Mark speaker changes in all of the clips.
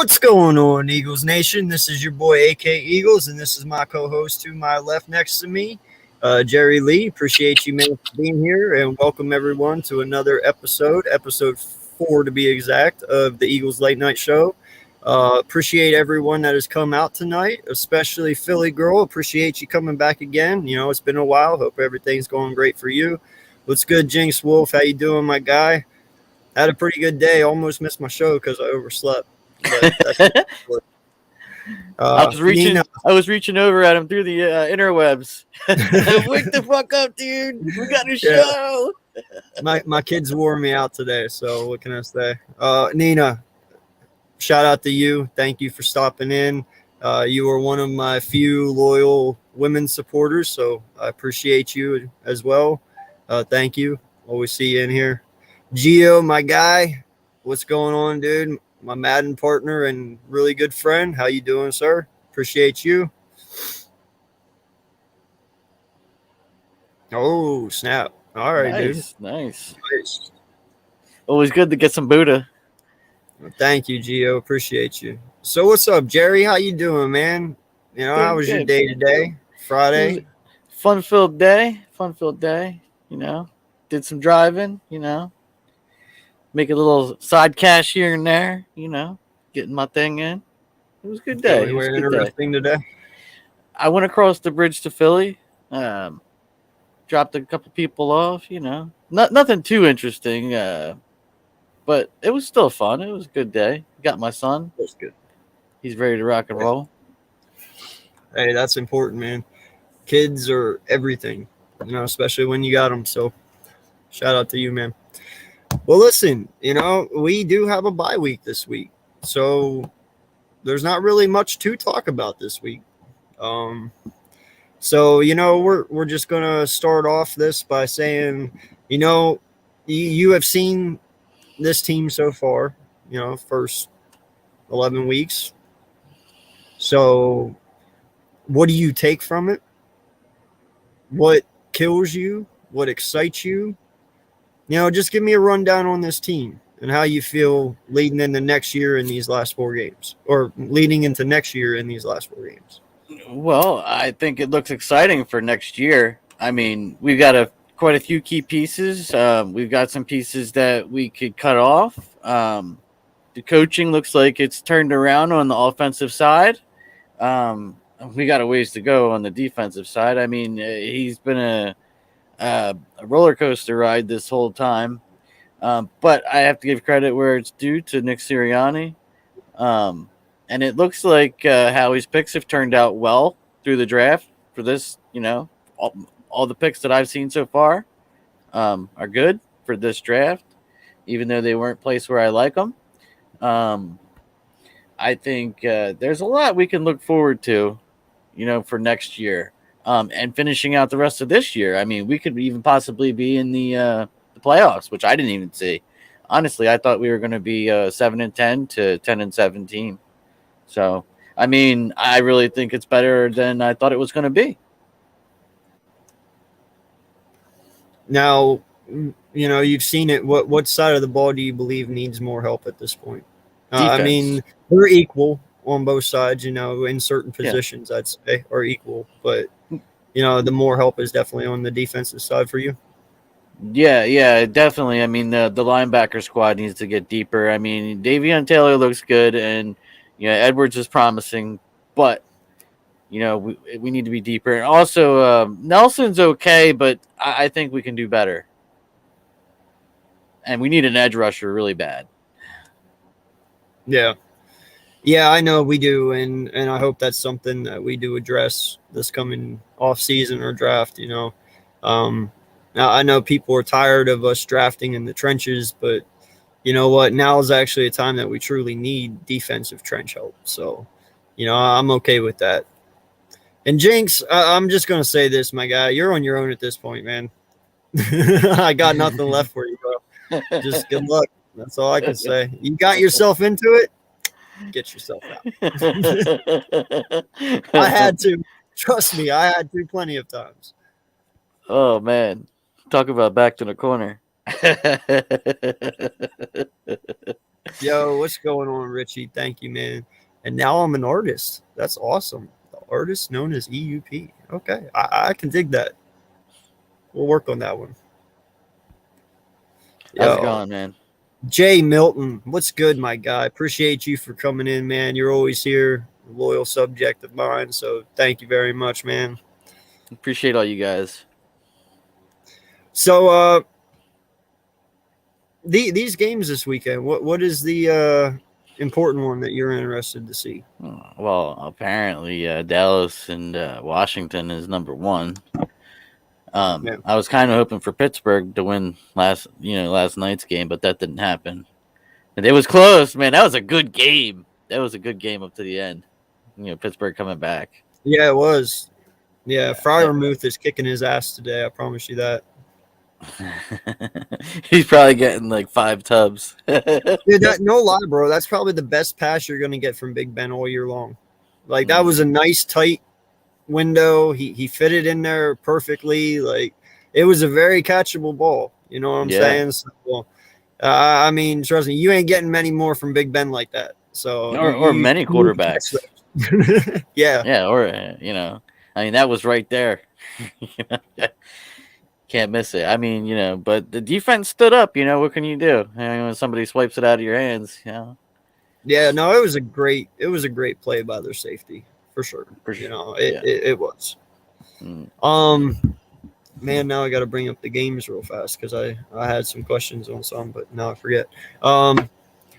Speaker 1: What's going on, Eagles Nation? This is your boy, AK Eagles, and this is my co-host to my left next to me, Jerrylee. Appreciate you, man, for being here, and welcome everyone to another episode 4 to be exact, of the Eagles Late Night Show. Appreciate everyone that has come out tonight, especially Philly Girl. Appreciate you coming back again. You know, it's been a while. Hope everything's going great for you. What's good, Jinx Wolf? How you doing, my guy? Had a pretty good day. Almost missed my show because I overslept. But
Speaker 2: I was reaching over at him through the interwebs. Wake the fuck up, dude! We got a show.
Speaker 1: My kids wore me out today, so what can I say? Nina, shout out to you. Thank you for stopping in. You are one of my few loyal women supporters, so I appreciate you as well. Thank you. Always see you in here. Gio, my guy, what's going on, dude? My Madden partner and really good friend. How you doing, sir? Appreciate you. Oh, snap. All right,
Speaker 2: nice,
Speaker 1: dude.
Speaker 2: Nice. Always good to get some Buddha.
Speaker 1: Well, thank you, Gio. Appreciate you. So what's up, Jerry? How you doing, man? You know, how was your day today? Friday?
Speaker 2: Fun-filled day. You know, did some driving, you know. Make a little side cash here and there, you know, getting my thing in. It was a good day.
Speaker 1: Interesting today.
Speaker 2: I went across the bridge to Philly, dropped a couple people off, you know. Nothing too interesting, but it was still fun. It was a good day. Got my son.
Speaker 1: That's good.
Speaker 2: He's ready to rock and roll.
Speaker 1: Hey, that's important, man. Kids are everything, you know, especially when you got them. So shout out to you, man. Well, listen, you know, we do have a bye week this week, so there's not really much to talk about this week. So, you know, we're just going to start off this by saying, you know, you have seen this team so far, you know, first 11 weeks. So what do you take from it? What kills you? What excites you? You know, just give me a rundown on this team and how you feel leading into next year in these last 4 games, or leading into next year in these last 4 games.
Speaker 2: Well, I think it looks exciting for next year. I mean, we've got quite a few key pieces. We've got some pieces that we could cut off. The coaching looks like it's turned around on the offensive side. We got a ways to go on the defensive side. I mean, he's been a roller coaster ride this whole time, but I have to give credit where it's due to Nick Sirianni, and it looks like Howie's picks have turned out well through the draft for this. You know, all the picks that I've seen so far are good for this draft, even though they weren't placed where I like them. I think there's a lot we can look forward to, you know, for next year. And finishing out the rest of this year. I mean, we could even possibly be in the playoffs, which I didn't even see. Honestly, I thought we were going to be 7-10 to 10-17. So, I mean, I really think it's better than I thought it was going to be.
Speaker 1: Now, you know, you've seen it. What side of the ball do you believe needs more help at this point? I mean, they're equal on both sides, you know, in certain positions, I'd say, are equal. But, you know, the more help is definitely on the defensive side for you.
Speaker 2: Yeah, definitely. I mean, the linebacker squad needs to get deeper. I mean, Davion Taylor looks good, and, you know, Edwards is promising. But, you know, we need to be deeper. And also, Nelson's okay, but I think we can do better. And we need an edge rusher really bad.
Speaker 1: Yeah, I know we do, and I hope that's something that we do address this coming off season or draft. You know, now I know people are tired of us drafting in the trenches, but you know what? Now is actually a time that we truly need defensive trench help. So, you know, I'm okay with that. And Jinx, I'm just gonna say this, my guy, you're on your own at this point, man. I got nothing left for you, bro. Just good luck. That's all I can say. You got yourself into it. Get yourself out. I had to. Trust me, I had to plenty of times.
Speaker 2: Oh, man. Talk about back to the corner.
Speaker 1: Yo, what's going on, Richie? Thank you, man. And now I'm an artist. That's awesome. The artist known as EUP. Okay, I can dig that. We'll work on that one.
Speaker 2: How's it
Speaker 1: Yo,
Speaker 2: going, man?
Speaker 1: Jay Milton, what's good, my guy? Appreciate you for coming in, man. You're always here, a loyal subject of mine. So thank you very much, man.
Speaker 2: Appreciate all you guys.
Speaker 1: So, these games this weekend. What is the important one that you're interested to see?
Speaker 2: Well, apparently Dallas and Washington is number one.
Speaker 1: Yeah.
Speaker 2: I was kind of hoping for Pittsburgh to win last night's game, but that didn't happen. And it was close, man. That was a good game. That was a good game up to the end. Pittsburgh coming back.
Speaker 1: Yeah, it was. Yeah, Fryermuth is kicking his ass today. I promise you that.
Speaker 2: He's probably getting like 5 tubs.
Speaker 1: Dude, no lie, bro. That's probably the best pass you're gonna get from Big Ben all year long. Like that was a nice tight window. He fit it in there perfectly. Like it was a very catchable ball. You know what I'm saying? So, I mean, trust me, you ain't getting many more from Big Ben like that. So
Speaker 2: or many quarterbacks.
Speaker 1: Yeah.
Speaker 2: Yeah, or I mean that was right there. Can't miss it. I mean, but the defense stood up. What can you do? When somebody swipes it out of your hands,
Speaker 1: Yeah, no, it was a great play by their safety for sure. It was. Man, now I got to bring up the games real fast because I had some questions on some, but now I forget.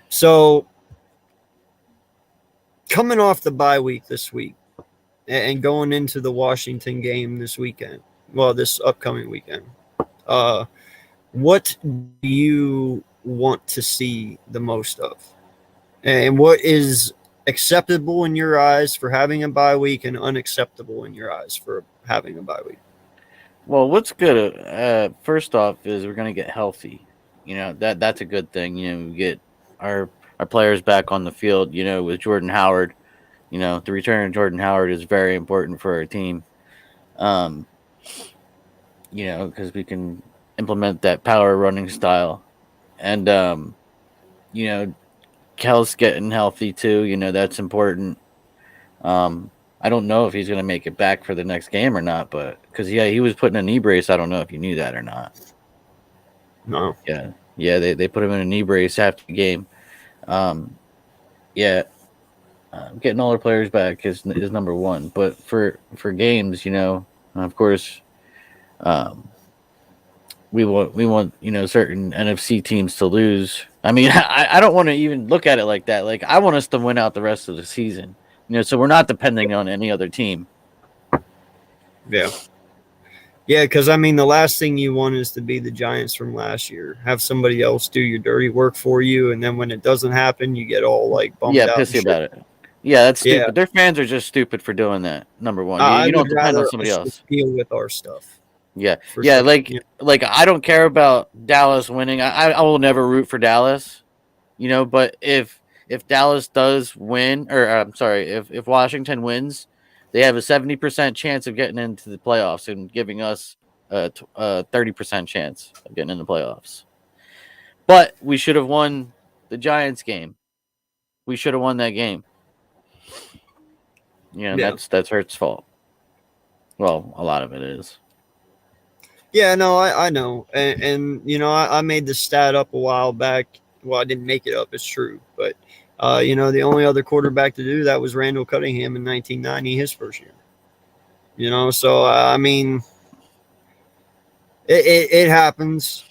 Speaker 1: So coming off the bye week this week and going into the Washington game this weekend, well, this upcoming weekend, what do you want to see the most of? And what is acceptable in your eyes for having a bye week and unacceptable in your eyes for having a bye week?
Speaker 2: Well, what's good? First off, is we're gonna get healthy. That's a good thing. We get our players back on the field. With Jordan Howard. The return of Jordan Howard is very important for our team. Because we can implement that power running style, and Kel's getting healthy too. That's important. I don't know if he's going to make it back for the next game or not, but because he was put in a knee brace. I don't know if you knew that or not.
Speaker 1: No.
Speaker 2: Yeah. They put him in a knee brace after the game. Getting all our players back is number one. But for games, of course, we want certain NFC teams to lose. I mean, I don't want to even look at it like that. Like I want us to win out the rest of the season. So we're not depending on any other team.
Speaker 1: Yeah. Yeah, because, I mean, the last thing you want is to be the Giants from last year. Have somebody else do your dirty work for you, and then when it doesn't happen, you get all, like, bummed out.
Speaker 2: Yeah, pissy about it. Yeah, that's stupid. Yeah. Their fans are just stupid for doing that, number one. You don't depend on somebody else.
Speaker 1: Deal with our stuff.
Speaker 2: Yeah. Yeah, sure. Like I don't care about Dallas winning. I will never root for Dallas, but if Dallas does win, or I'm sorry, if Washington wins, they have a 70% chance of getting into the playoffs and giving us a 30% chance of getting in the playoffs. But we should have won the Giants game. We should have won that game. That's Hurt's fault. Well, a lot of it is.
Speaker 1: Yeah, no, I know. And I made the stat up a while back. Well, I didn't make it up. It's true. But, the only other quarterback to do that was Randall Cunningham in 1990, his first year. So, I mean, it happens.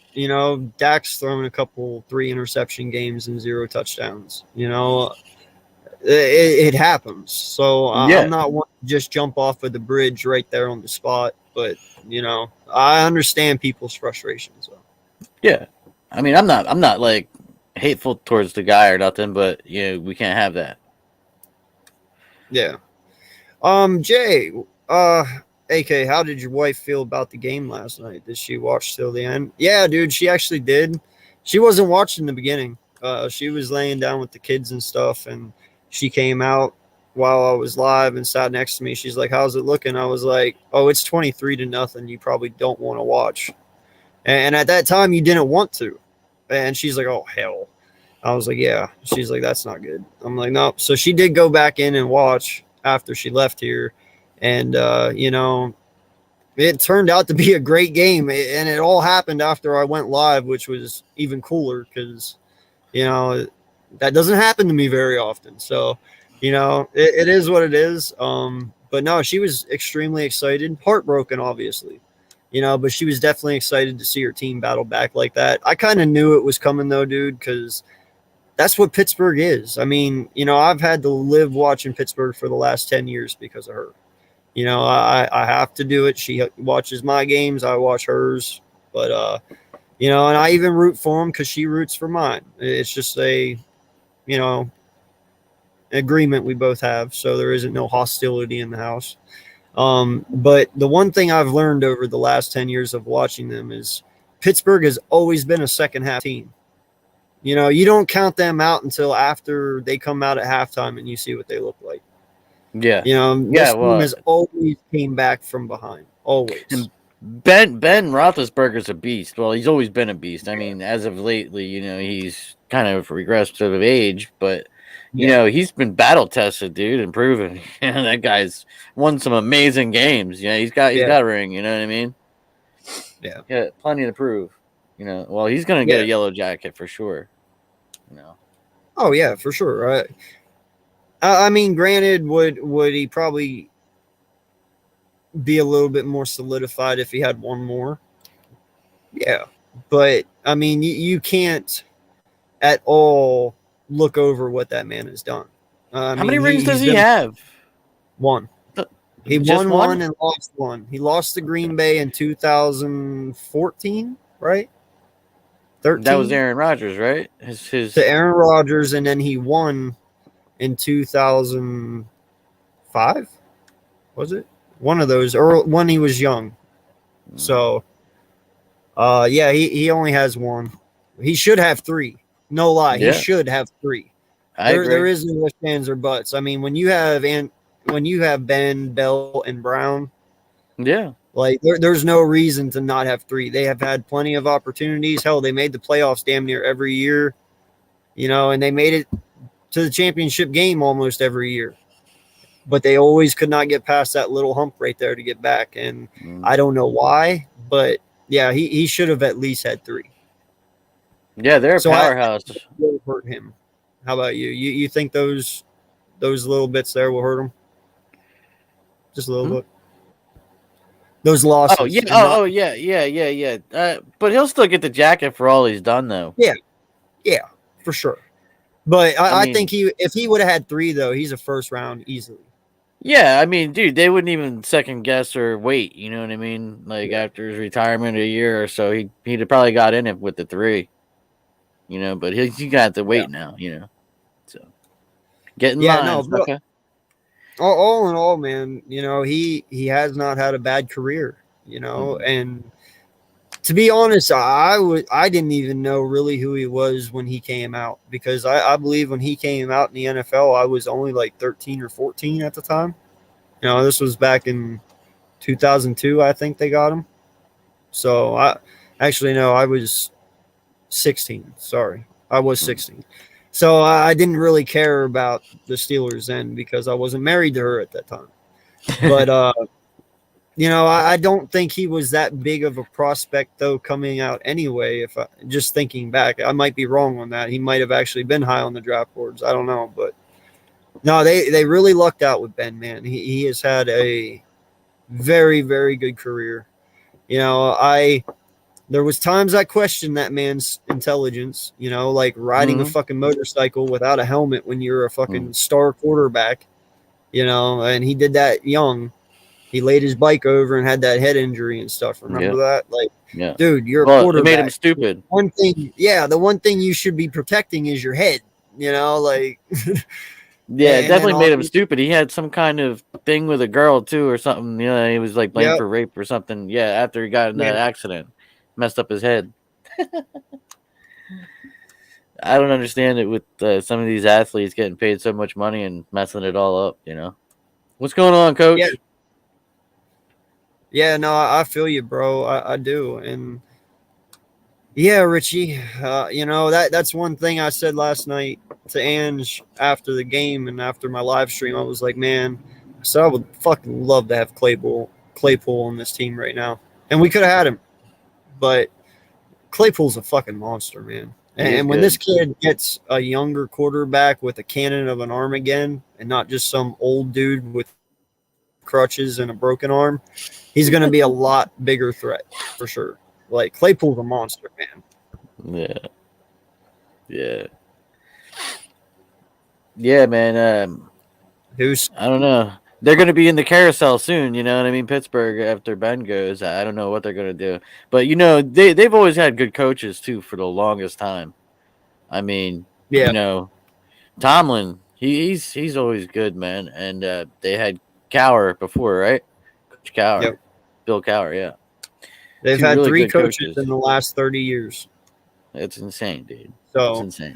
Speaker 1: Dak's thrown a couple 3 interception games and 0 touchdowns. It happens. So, I'm not one to just jump off of the bridge right there on the spot. But, I understand people's frustrations. So.
Speaker 2: Yeah. I mean, I'm not like hateful towards the guy or nothing, but we can't have that.
Speaker 1: Yeah. Jay, AK, how did your wife feel about the game last night? Did she watch till the end? Yeah, dude, she actually did. She wasn't watching the beginning. She was laying down with the kids and stuff, and she came out while I was live and sat next to me. She's like, "How's it looking?" I was like, "Oh, it's 23-0. You probably don't want to watch." And at that time, you didn't want to. And she's like, "Oh, hell." I was like, yeah. She's like, that's not good. I'm like, nope. So she did go back in and watch after she left here. And, it turned out to be a great game. And it all happened after I went live, which was even cooler because, that doesn't happen to me very often. So, it is what it is. But no, she was extremely excited, heartbroken, obviously, but she was definitely excited to see her team battle back like that. I kind of knew it was coming though, dude, because that's what Pittsburgh is. I mean, I've had to live watching Pittsburgh for the last 10 years because of her. I have to do it. She watches my games. I watch hers. But, and I even root for them because she roots for mine. It's just a, you know, agreement we both have. So there isn't no hostility in the house. But the one thing I've learned over the last 10 years of watching them is Pittsburgh has always been a second half team. You don't count them out until after they come out at halftime and you see what they look like.
Speaker 2: Yeah.
Speaker 1: This team has always came back from behind. Always.
Speaker 2: And Ben Roethlisberger's a beast. Well, he's always been a beast. I mean, as of lately, he's kind of regressed of age, but he's been battle tested, dude, and proven. That guy's won some amazing games. He's got a ring. You know what I mean? Yeah, plenty to prove. Well, he's gonna get a yellow jacket for sure.
Speaker 1: Oh yeah, for sure. I mean, granted, would he probably be a little bit more solidified if he had one more? Yeah, but I mean, you can't at all look over what that man has done.
Speaker 2: How many rings does he have?
Speaker 1: One. He won one and lost one. He lost to Green Bay in 2014, right? 13.
Speaker 2: That was Aaron Rodgers, right?
Speaker 1: To Aaron Rodgers, and then he won in 2005. Was it one of those? Or when he was young. So, yeah, he only has one. He should have three. No lie, he should have three. There is no ifs, ands, or buts. I mean, when you have Ben, Bell, and Brown, like there's no reason to not have three. They have had plenty of opportunities. Hell, they made the playoffs damn near every year, and they made it to the championship game almost every year. But they always could not get past that little hump right there to get back, and I don't know why, but yeah, he should have at least had three.
Speaker 2: Yeah, they're a powerhouse.
Speaker 1: Will hurt him. How about you? You think those little bits there will hurt him? Just a little bit. Those losses.
Speaker 2: Oh yeah. Yeah. But he'll still get the jacket for all he's done, though.
Speaker 1: Yeah, for sure. But I think if he would have had three, though, he's a first round easily.
Speaker 2: Yeah, I mean, dude, they wouldn't even second guess or wait. You know what I mean? Like after his retirement, a year or so, he'd have probably got in it with the three. But he got to wait now. So get in line.
Speaker 1: No, but all in all, man, he has not had a bad career. And to be honest, I didn't even know really who he was when he came out, because I believe when he came out in the NFL, I was only like 13 or 14 at the time. This was back in 2002, I think they got him. So I was 16. Sorry, I was 16. So I didn't really care about the Steelers then because I wasn't married to her at that time. But I don't think he was that big of a prospect, though, coming out anyway. Just thinking back, I might be wrong on that. He might have actually been high on the draft boards. I don't know, but no, they really lucked out with Ben, man. He has had a very, very good career. There was times I questioned that man's intelligence, like riding a fucking motorcycle without a helmet when you're a fucking star quarterback, and he did that young. He laid his bike over and had that head injury and stuff. Remember that? Like, dude, you're a quarterback.
Speaker 2: It made him stupid.
Speaker 1: The one thing you should be protecting is your head, like.
Speaker 2: Yeah, it definitely made him stupid. He had some kind of thing with a girl, too, or something. He was like blamed for rape or something. Yeah, after he got in that accident. Messed up his head. I don't understand it with some of these athletes getting paid so much money and messing it all up, What's going on, Coach?
Speaker 1: Yeah, no, I feel you, bro. I do. And, Yeah, Richie. That's one thing I said last night to Ange after the game and after my live stream. I was like, man, I said I would fucking love to have Claypool on this team right now, and we could have had him, but Claypool's a fucking monster, man.
Speaker 2: He is
Speaker 1: And when this
Speaker 2: good.
Speaker 1: kid gets a younger quarterback with a cannon of an arm again, and not just some old dude with crutches and a broken arm, he's going to be a lot bigger threat for sure. Like Claypool's a monster, man.
Speaker 2: Yeah. Yeah. Yeah, man.
Speaker 1: Who's
Speaker 2: I don't know. They're going to be in the carousel soon. You know what I mean? Pittsburgh after Ben goes. I don't know what they're going to do. But, they've always had good coaches, too, for the longest time. I mean,
Speaker 1: yeah,
Speaker 2: Tomlin, he's always good, man. And they had Cowher before, right? Coach Cowher.
Speaker 1: yep.
Speaker 2: Bill Cowher, yeah.
Speaker 1: They've
Speaker 2: Two
Speaker 1: had
Speaker 2: really
Speaker 1: three
Speaker 2: good
Speaker 1: coaches in the last 30 years.
Speaker 2: It's insane, dude. It's
Speaker 1: So
Speaker 2: insane.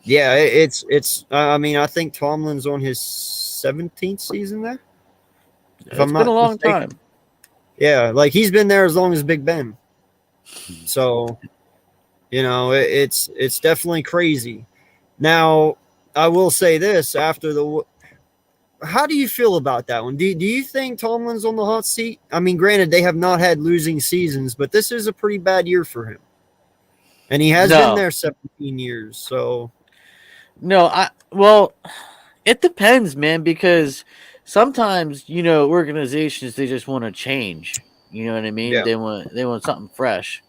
Speaker 1: yeah, it's. I mean, I think Tomlin's on his 17th season there. If
Speaker 2: It's
Speaker 1: I'm
Speaker 2: been a
Speaker 1: not
Speaker 2: long
Speaker 1: mistaken.
Speaker 2: time.
Speaker 1: Yeah, like he's been there as long as Big Ben. So, it's definitely crazy. Now, I will say this after how do you feel about that one? Do you think Tomlin's on the hot seat? I mean, granted, they have not had losing seasons, but this is a pretty bad year for him. And he has been
Speaker 2: No.
Speaker 1: there 17 years. So,
Speaker 2: No, well, it depends, man, because sometimes, organizations they just want to change. You know what I mean?
Speaker 1: yeah.
Speaker 2: They want something fresh.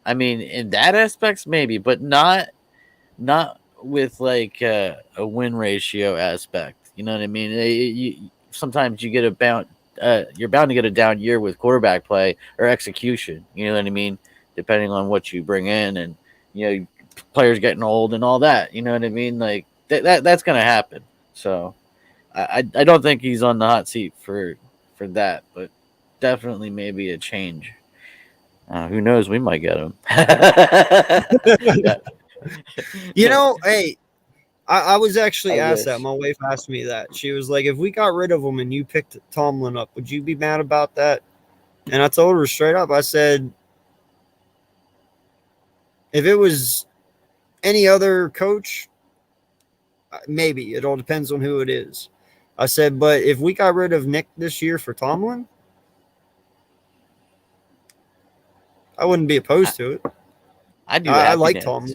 Speaker 2: I mean, in that aspects maybe, but not with like a win ratio aspect. You know what I mean? Sometimes you get you're bound to get a down year with quarterback play or execution. You know what I mean? Depending on what you bring in, and players getting old and all that. You know what I mean? Like that's gonna happen. So I don't think he's on the hot seat for that, but definitely maybe a change. Who knows? We might get him.
Speaker 1: Hey, I was actually
Speaker 2: I
Speaker 1: asked that.
Speaker 2: wish.
Speaker 1: My wife asked me that. She was like, if we got rid of him and you picked Tomlin up, would you be mad about that? And I told her straight up, I said, if it was any other coach, maybe. It all depends on who it is. I said, but if we got rid of Nick this year for Tomlin, I wouldn't be opposed to it.
Speaker 2: I do the
Speaker 1: I
Speaker 2: happy
Speaker 1: like
Speaker 2: dance.
Speaker 1: Tomlin.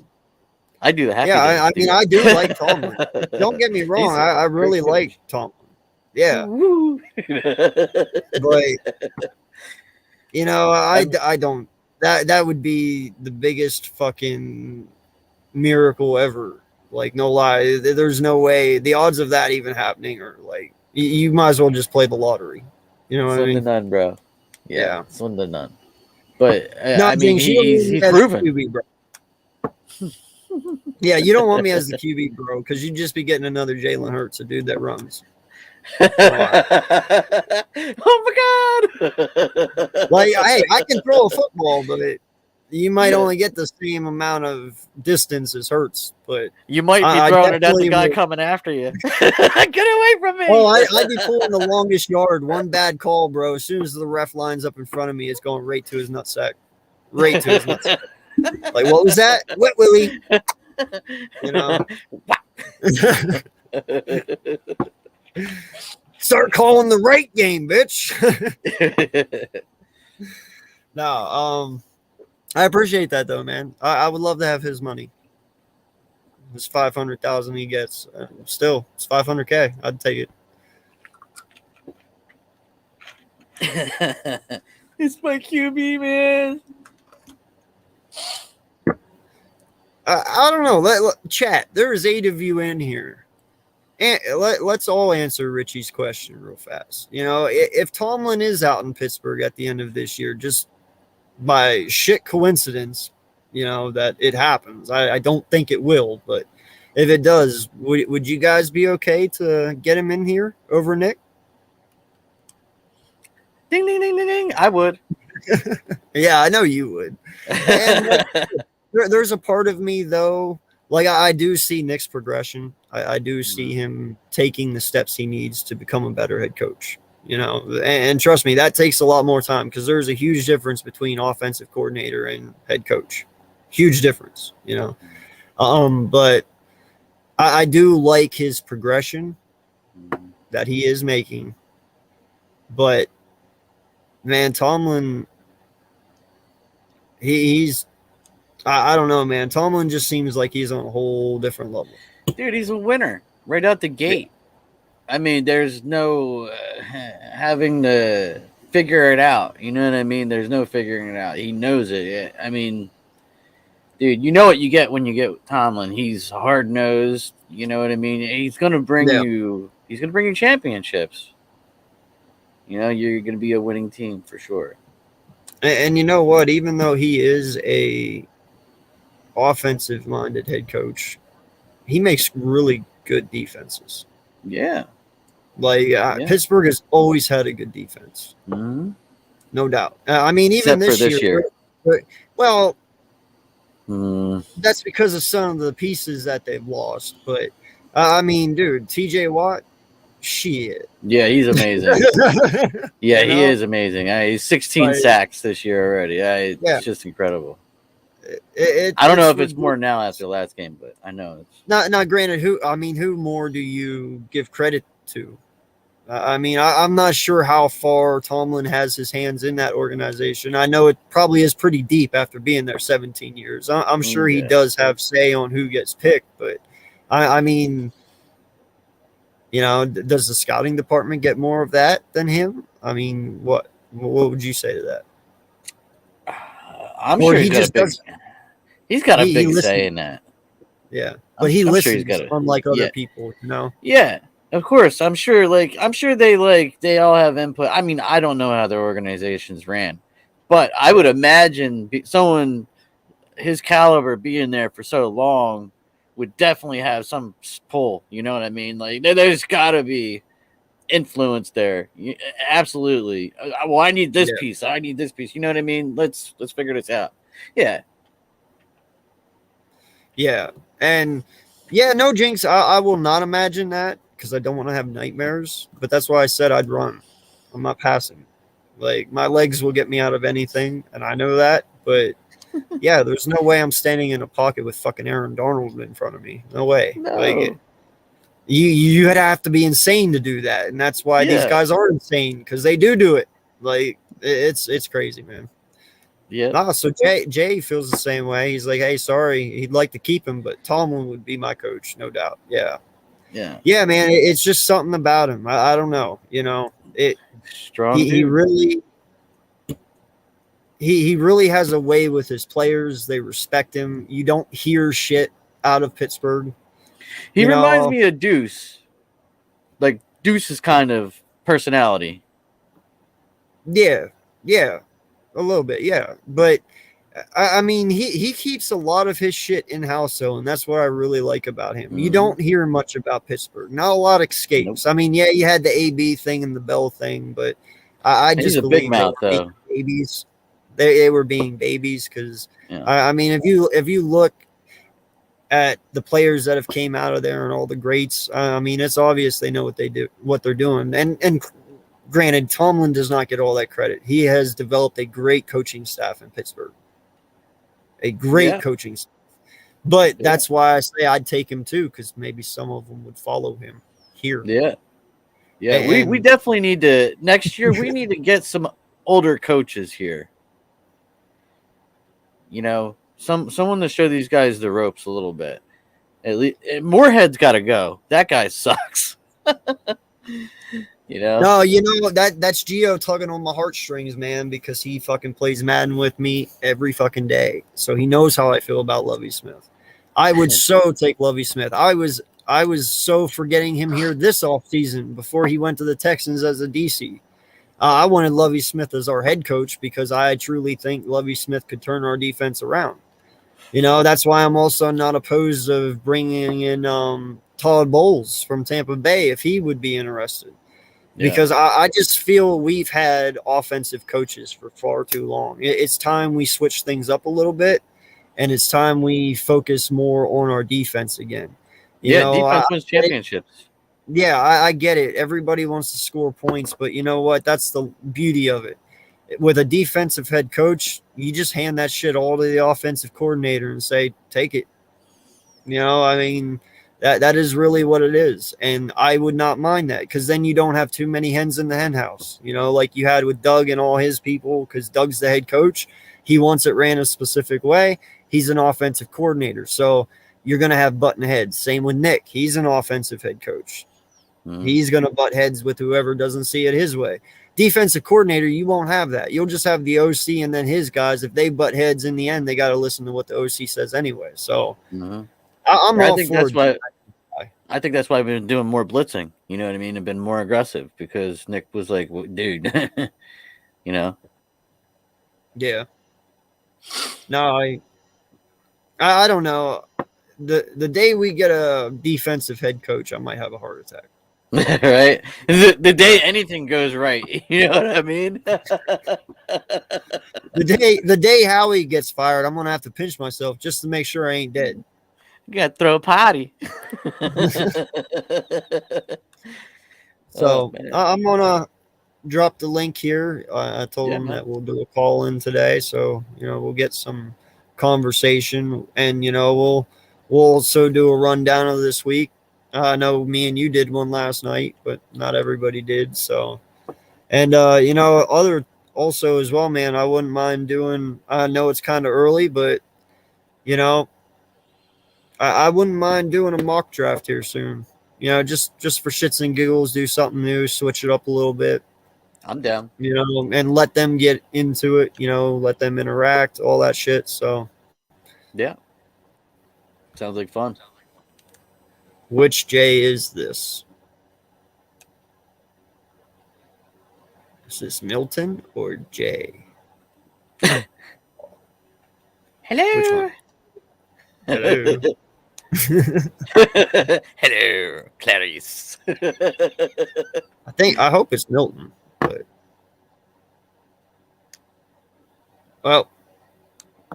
Speaker 2: I do the happy
Speaker 1: Yeah,
Speaker 2: dance.
Speaker 1: I mean, I do like Tomlin. Don't get me
Speaker 2: He's
Speaker 1: wrong.
Speaker 2: a
Speaker 1: I really
Speaker 2: great
Speaker 1: like
Speaker 2: coach.
Speaker 1: Tomlin. Yeah.
Speaker 2: Woo.
Speaker 1: But, I don't. That would be the biggest fucking miracle ever. Like, no lie. There's no way. The odds of that even happening are like, you might as well just play the lottery. You know what I
Speaker 2: Slim to
Speaker 1: mean?
Speaker 2: none, bro.
Speaker 1: Yeah.
Speaker 2: Slim to none. But
Speaker 1: No,
Speaker 2: I mean,
Speaker 1: Jinx, you don't want me
Speaker 2: he's
Speaker 1: as the
Speaker 2: proven.
Speaker 1: QB, bro. Yeah, you don't want me as the QB, bro, because you'd just be getting another Jalen Hurts, a dude that runs.
Speaker 2: Oh my god!
Speaker 1: Like, hey, I can throw a football, but you might only get the same amount of distance as Hurts. But
Speaker 2: You might be
Speaker 1: I
Speaker 2: throwing it at the
Speaker 1: definitely
Speaker 2: guy
Speaker 1: would.
Speaker 2: coming after you. Get away from me!
Speaker 1: Oh, I'd be pulling the longest yard. One bad call, bro. As soon as the ref lines up in front of me, it's going right to his nutsack. Right to his nutsack. Like, what was that? Wet Willie. Start calling the right game, bitch. No, I appreciate that though, man. I would love to have his money. It's 500,000 he gets. Still, it's 500K. I'd take it.
Speaker 2: It's my QB, man.
Speaker 1: I don't know. Chat. There is 8 of you in here, and let's all answer Richie's question real fast. If Tomlin is out in Pittsburgh at the end of this year, just by shit coincidence, that it happens. I don't think it will, but if it does, would you guys be okay to get him in here over Nick?
Speaker 2: Ding, ding, ding, ding, ding. I would.
Speaker 1: Yeah, I know you would. And there's a part of me, though, like I do see Nick's progression. I do see him taking the steps he needs to become a better head coach. And trust me, that takes a lot more time because there's a huge difference between offensive coordinator and head coach. Huge difference, you know. But I do like his progression that he is making. But man, Tomlin, he's I don't know, man. Tomlin just seems like he's on a whole different level.
Speaker 2: Dude, he's a winner right out the gate. I mean, there's no having to figure it out. You know what I mean? There's no figuring it out. He knows it. I mean, dude, you know what you get when you get Tomlin. He's hard nosed. You know what I mean? He's gonna bring you. He's gonna bring you championships. You know, you're gonna be a winning team for sure.
Speaker 1: And you know what? Even though he is a offensive minded head coach, he makes really good defenses.
Speaker 2: Yeah.
Speaker 1: Like Pittsburgh has always had a good defense, no doubt. I mean, even
Speaker 2: this year.
Speaker 1: Well, that's because of some of the pieces that they've lost. But I mean, dude, T.J. Watt, shit.
Speaker 2: Yeah, he's amazing. Yeah, he is amazing. He's 16 sacks this year already. It's just incredible. I don't know if it's more now after the last game, but I know it's
Speaker 1: not. Granted, who more do you give credit to? I mean, I'm not sure how far Tomlin has his hands in that organization. I know it probably is pretty deep after being there 17 years. I'm sure he does have say on who gets picked, but I mean, you know, does the scouting department get more of that than him? I mean, what would you say to that?
Speaker 2: I'm sure he's got a big say in that.
Speaker 1: Yeah, but he listens, unlike other people, you know.
Speaker 2: Yeah, of course. I'm sure they all have input. I mean, I don't know how their organizations ran, but I would imagine someone his caliber being there for so long would definitely have some pull. You know what I mean? Like, there's got to be influence there. Absolutely. Well, I need this piece. I need this piece. You know what I mean? Let's figure this out. Yeah.
Speaker 1: Yeah. And no jinx. I will not imagine that because I don't want to have nightmares. But that's why I said I'd run. I'm not passing. Like, my legs will get me out of anything, and I know that. But yeah, there's no way I'm standing in a pocket with fucking Aaron Donald in front of me. No way.
Speaker 2: No.
Speaker 1: Like, you'd have to be insane to do that, and that's why these guys are insane because they do it. Like, it's crazy, man.
Speaker 2: Yeah.
Speaker 1: So Jay feels the same way. He's like, hey, sorry, he'd like to keep him, but Tomlin would be my coach, no doubt. Yeah, man. It's just something about him. I don't know. You know,
Speaker 2: strong.
Speaker 1: He really. He really has a way with his players. They respect him. You don't hear shit out of Pittsburgh.
Speaker 2: He reminds me of Deuce. Like Deuce's kind of personality.
Speaker 1: Yeah. A little bit, yeah. But I mean, he keeps a lot of his shit in-house, though, and that's what I really like about him. You don't hear much about Pittsburgh. Not a lot escapes. Nope. I mean, you had the AB thing and the Bell thing, but I just believe
Speaker 2: big mouth, though.
Speaker 1: Babies. They were being babies because I mean, if you look at the players that have came out of there and all the greats, I mean, it's obvious they know what they're doing. And granted, Tomlin does not get all that credit. He has developed a great coaching staff in Pittsburgh, a great coaching staff. But that's why I say I'd take him too, because maybe some of them would follow him here.
Speaker 2: Yeah. We definitely need to next year. We need to get some older coaches here. You know, someone to show these guys the ropes a little bit. At least Moorhead's got to go. That guy sucks. You know?
Speaker 1: No, you know that's Gio tugging on my heartstrings, man, because he fucking plays Madden with me every fucking day, so he knows how I feel about Lovie Smith. I would so take Lovie Smith. I was so for getting him here this offseason before he went to the Texans as a DC. I wanted Lovie Smith as our head coach because I truly think Lovie Smith could turn our defense around. You know, that's why I'm also not opposed of bringing in Todd Bowles from Tampa Bay if he would be interested. Because I just feel we've had offensive coaches for far too long. It's time we switch things up a little bit, and it's time we focus more on our defense again. You know,
Speaker 2: defense wins championships.
Speaker 1: I get it. Everybody wants to score points, but you know what? That's the beauty of it. with a defensive head coach, you just hand that shit all to the offensive coordinator and say, take it. You know, I mean, that is really what it is. And I would not mind that, because then you don't have too many hens in the hen house, you know, like you had with Doug and all his people, because Doug's the head coach. He wants it ran a specific way. He's an offensive coordinator. So you're going to have button heads. Same with Nick. He's an offensive head coach. He's going to butt heads with whoever doesn't see it his way. Defensive coordinator, you won't have that. You'll just have the OC and then his guys. If they butt heads in the end, they got to listen to what the OC says anyway. So I'm all for it.
Speaker 2: I think that's why we've been doing more blitzing. You know what I mean? And been more aggressive, because Nick was like, dude, you know?
Speaker 1: Yeah. No, I don't know. The day we get a defensive head coach, I might have a heart attack.
Speaker 2: Right? The day anything goes right, you know what I mean?
Speaker 1: The day Howie gets fired, I'm gonna have to pinch myself just to make sure I ain't dead.
Speaker 2: You gotta throw a party.
Speaker 1: So I'm gonna drop the link here. I told him that we'll do a call in today, so you know we'll get some conversation, and you know we'll also do a rundown of this week. I know me and you did one last night, but not everybody did. So, and you know, other also as well, man. I wouldn't mind doing. I know it's kind of early, but you know, I wouldn't mind doing a mock draft here soon. You know, just for shits and giggles, do something new, switch it up a little bit.
Speaker 2: I'm down.
Speaker 1: You know, and let them get into it. You know, let them interact, all that shit. So,
Speaker 2: yeah, sounds like fun.
Speaker 1: Which J is this? Is this Milton or Jay?
Speaker 2: Hello.
Speaker 1: Hello.
Speaker 2: Hello, Clarice.
Speaker 1: I hope it's Milton, but well,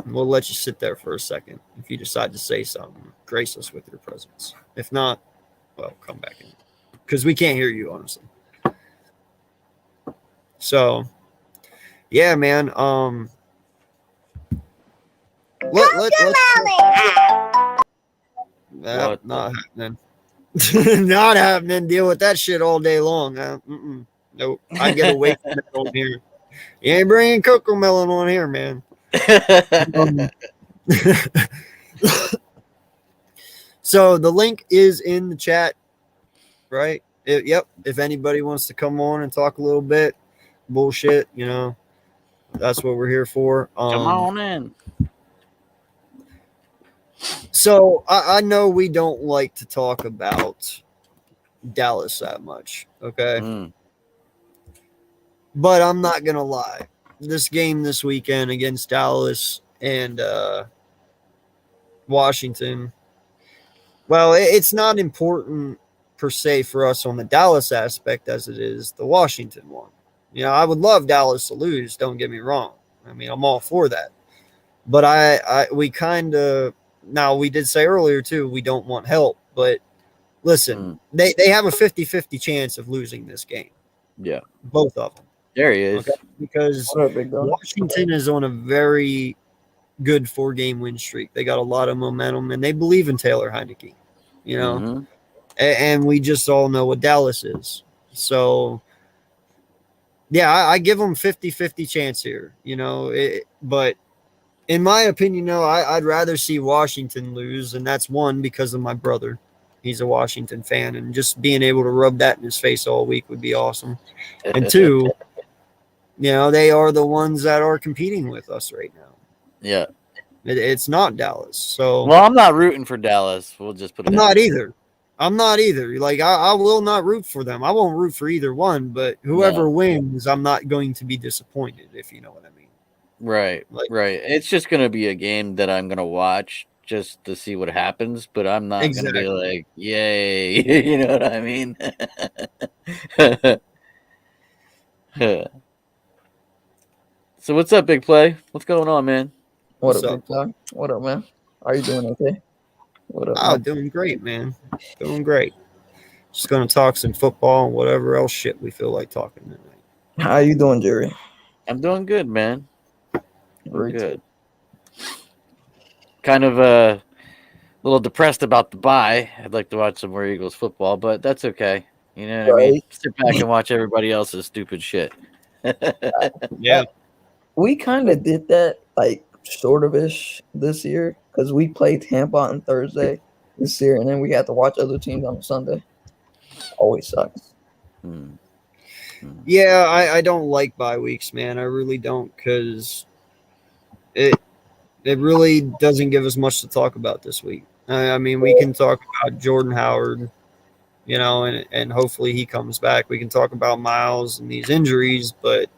Speaker 1: we'll let you sit there for a second. If you decide to say something, grace us with your presence. If not, well, come back in, because we can't hear you, honestly. So, yeah, man. Let's not happening. Not happening. Deal with that shit all day long. Nope. I get away from it on here. You ain't bringing Cocoa Melon on here, man. So the link is in the chat, right? Yep. If anybody wants to come on and talk a little bit, bullshit, you know, that's what we're here for.
Speaker 2: Come on in.
Speaker 1: So I know we don't like to talk about Dallas that much, okay? But I'm not gonna lie. This game this weekend against Dallas and Washington, well, it's not important per se for us on the Dallas aspect as it is the Washington one. You know, I would love Dallas to lose, don't get me wrong. I mean, I'm all for that. But we kind of, now we did say earlier too, we don't want help, but listen, they have a 50-50 chance of losing this game.
Speaker 2: Yeah.
Speaker 1: Both of them.
Speaker 2: There he is.
Speaker 1: Okay? Because Washington is on a very good 4-game win streak. They got a lot of momentum, and they believe in Taylor Heineke, you know, and we just all know what Dallas is. So, yeah, I give them 50-50 chance here, you know, but in my opinion, no, I'd rather see Washington lose, and that's one, because of my brother. He's a Washington fan, and just being able to rub that in his face all week would be awesome. And two, you know, they are the ones that are competing with us right now.
Speaker 2: Yeah.
Speaker 1: It's not Dallas. So,
Speaker 2: well, I'm not rooting for Dallas. We'll just put it.
Speaker 1: I'm not either. Like, I will not root for them. I won't root for either one, but whoever wins, I'm not going to be disappointed, if you know what I mean.
Speaker 2: Right. Right. It's just going to be a game that I'm going to watch just to see what happens, but I'm not going to be like, yay. You know what I mean? So what's up, Big Play? What's going on, man?
Speaker 3: What up, Big Play? What up, man? Are you doing okay? What up?
Speaker 1: Oh, doing great, man. Doing great. Just going to talk some football and whatever else shit we feel like talking tonight.
Speaker 3: How you doing, Jerry?
Speaker 2: I'm doing good, man. Doing
Speaker 3: Great.
Speaker 2: good. Kind of a little depressed about the bye. I'd like to watch some more Eagles football, but that's okay. You know what I mean?
Speaker 3: Right.
Speaker 2: Sit back and watch everybody else's stupid shit.
Speaker 1: Yeah.
Speaker 3: We kind of did that, like, sort of ish this year because we played Tampa on Thursday this year, and then we had to watch other teams on Sunday. Always sucks.
Speaker 2: Hmm.
Speaker 1: Yeah, I don't like bye weeks, man. I really don't, because it really doesn't give us much to talk about this week. I mean, we can talk about Jordan Howard, you know, and hopefully he comes back. We can talk about Miles and these injuries, but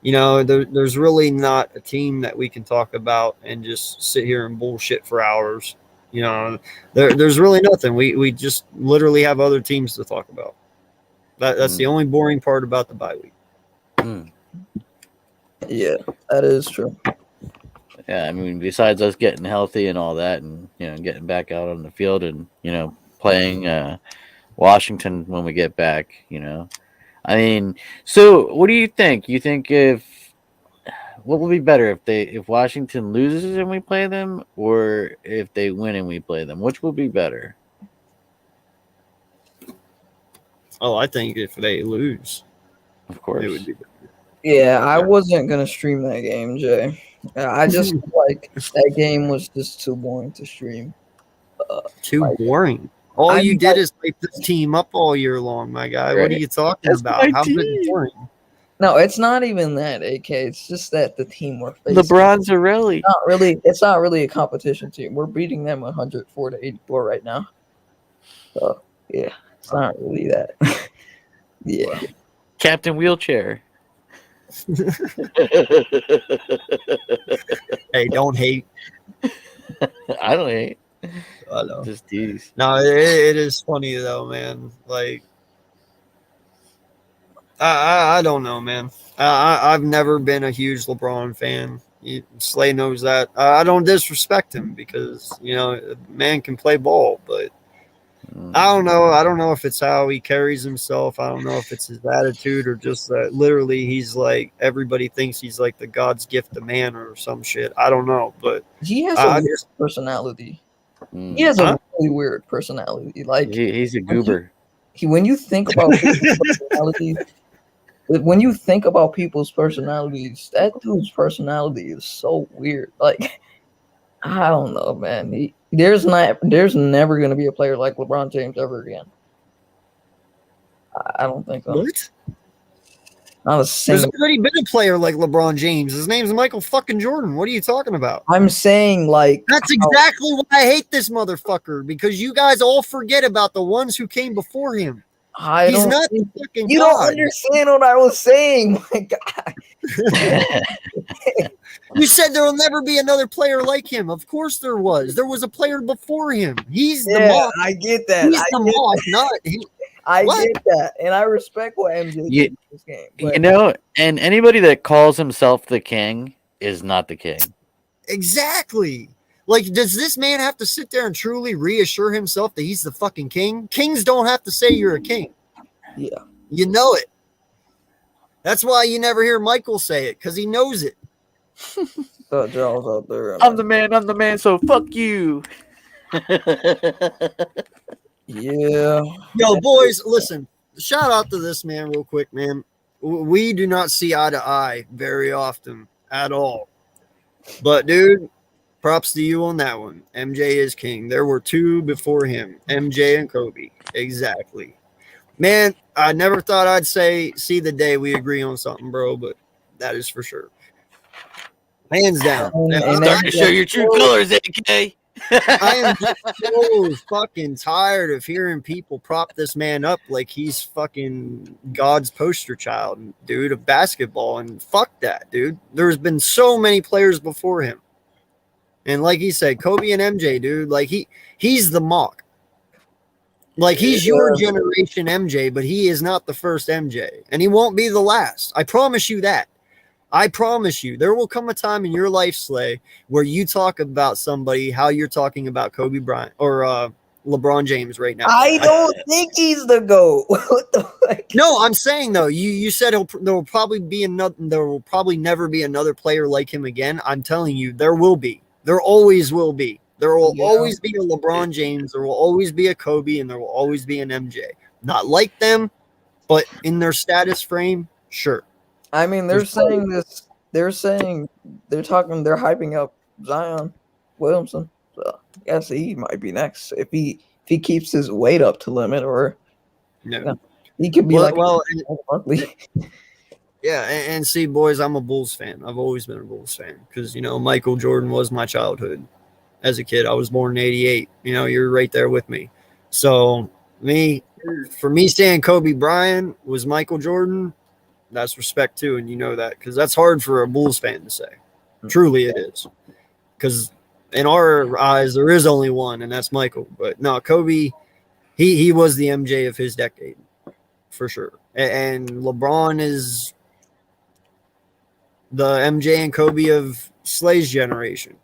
Speaker 1: you know, there's really not a team that we can talk about and just sit here and bullshit for hours. You know, there's really nothing. We just literally have other teams to talk about. That's the only boring part about the bye week.
Speaker 3: Yeah, that is true.
Speaker 2: Yeah, I mean, besides us getting healthy and all that, and you know, getting back out on the field and you know, playing Washington when we get back, you know, I mean, so what do you think? You think what will be better if Washington loses and we play them, or if they win and we play them? Which will be better?
Speaker 1: Oh, I think if they lose,
Speaker 2: Of course,
Speaker 1: it would be.
Speaker 3: Yeah, I wasn't gonna stream that game, Jay. I just feel like that game was just too boring to stream.
Speaker 1: Too boring. All you
Speaker 3: I'm
Speaker 1: did is hype this team up all year long, my guy. What are you talking
Speaker 2: That's
Speaker 1: about?
Speaker 2: my
Speaker 1: How's it
Speaker 2: team.
Speaker 1: boring?
Speaker 3: No, it's not even that, AK. It's just that the team we're facing.
Speaker 2: LeBron Zarelli.
Speaker 3: It's not really a competition team. We're beating them 104 to 84 right now. So yeah, it's not really that. Yeah.
Speaker 2: Captain Wheelchair.
Speaker 1: Hey, don't hate.
Speaker 2: I don't hate.
Speaker 1: I know.
Speaker 2: Just tease.
Speaker 1: No, it is funny though, man. Like, I don't know, man. I've never been a huge LeBron fan. Slay knows that. I don't disrespect him because you know, man can play ball, but I don't know. I don't know if it's how he carries himself. I don't know if it's his attitude or just that literally he's like everybody thinks he's like the God's gift to man or some shit. I don't know, but
Speaker 3: He has a weird personality. He has a really weird personality. Like
Speaker 2: he's a goober.
Speaker 3: When you think about people's personalities, that dude's personality is so weird. Like, I don't know, man. There's never going to be a player like LeBron James ever again. I don't think so.
Speaker 1: what?
Speaker 3: Not a
Speaker 1: There's
Speaker 3: single.
Speaker 1: already been a player like LeBron James. His name's Michael fucking Jordan. What are you talking about?
Speaker 3: I'm saying, like,
Speaker 1: That's exactly why I hate this motherfucker, because you guys all forget about the ones who came before him. He's not the fucking
Speaker 3: You
Speaker 1: God.
Speaker 3: don't understand what I was saying, my God.
Speaker 1: You said there will never be another player like him. Of course there was. There was a player before him. He's the mock.
Speaker 3: I get that.
Speaker 1: He's the mock, not he.
Speaker 3: I
Speaker 1: What?
Speaker 3: get that, and I respect what MJ did in this game.
Speaker 2: You know, and anybody that calls himself the king is not the king.
Speaker 1: Exactly. Like, does this man have to sit there and truly reassure himself that he's the fucking king? Kings don't have to say you're a king.
Speaker 3: Yeah.
Speaker 1: You know it. That's why you never hear Michael say it, because he knows it.
Speaker 3: Thought Charles out there.
Speaker 2: I'm the man, so fuck you.
Speaker 3: Yeah.
Speaker 1: Yo, boys, listen. Shout out to this man real quick, man. We do not see eye to eye very often at all. But, dude, props to you on that one. MJ is king. There were two before him, MJ and Kobe. Exactly. Man, I never thought I'd see the day we agree on something, bro, but that is for sure. Hands down.
Speaker 3: And
Speaker 2: Starting to show your true colors, AK.
Speaker 1: I am just so fucking tired of hearing people prop this man up like he's fucking God's poster child, dude, of basketball. And fuck that, dude. There's been so many players before him. And like he said, Kobe and MJ, dude, like he's the mock. Like he's your generation MJ, but he is not the first MJ. And he won't be the last. I promise you that. I promise you, there will come a time in your life, Slay, where you talk about somebody how you're talking about Kobe Bryant or LeBron James right now.
Speaker 3: I don't think he's the GOAT. What the? Like,
Speaker 1: No, I'm saying though, you said there will probably be another. There will probably never be another player like him again. I'm telling you, there will be. There always will be. There will always be a LeBron James. There will always be a Kobe, and there will always be an MJ. Not like them, but in their status frame, sure.
Speaker 3: I mean, they're saying this. They're saying they're hyping up Zion Williamson. So I guess he might be next if he keeps his weight up to limit, or
Speaker 1: No.
Speaker 3: he could be
Speaker 1: Yeah, and see, boys, I'm a Bulls fan. I've always been a Bulls fan because, Michael Jordan was my childhood. As a kid, I was born in 88. You're right there with me. So, for me saying Kobe Bryant was Michael Jordan, that's respect too, and you know that because that's hard for a Bulls fan to say. Truly it is. Because in our eyes, there is only one, and that's Michael. But no, Kobe, he was the MJ of his decade, for sure. And LeBron is the MJ and Kobe of Slay's generation.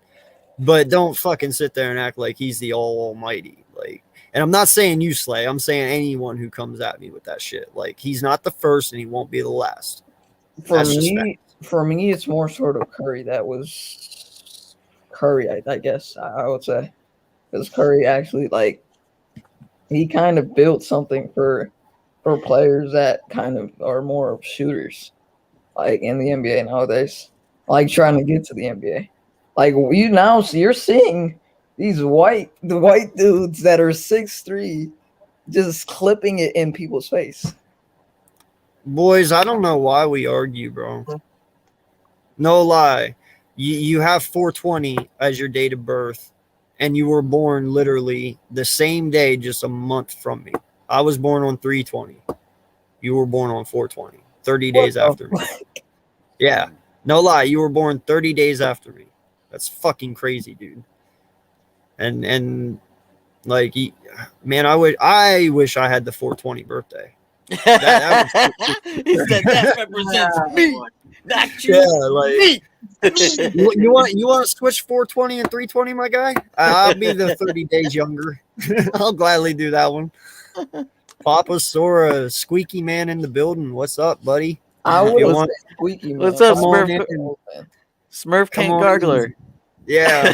Speaker 1: But don't fucking sit there and act like he's the almighty. And I'm not saying you, Slay. I'm saying anyone who comes at me with that shit. He's not the first, and he won't be the last.
Speaker 3: For me, it's more sort of Curry. That was Curry, I guess I would say, because Curry actually he kind of built something for players that kind of are more of shooters, in the NBA nowadays, trying to get to the NBA. You're seeing these white dudes that are 6'3", just clipping it in people's face.
Speaker 1: Boys, I don't know why we argue, bro. No lie. You have 420 as your date of birth, and you were born literally the same day, just a month from me. I was born on 320. You were born on 420, 30 days after me. Yeah, no lie. You were born 30 days after me. That's fucking crazy, dude. And man, I wish I had the 420 birthday. That
Speaker 2: he said that represents me. Not you.
Speaker 1: Yeah, me. you want to switch 420 and 320, my guy? I'll be the 30 days younger. I'll gladly do that one. Papa Sora, Squeaky Man in the building. What's up, buddy?
Speaker 3: I was Squeaky Man.
Speaker 2: What's up, Smurf King Gargler?
Speaker 1: Yeah.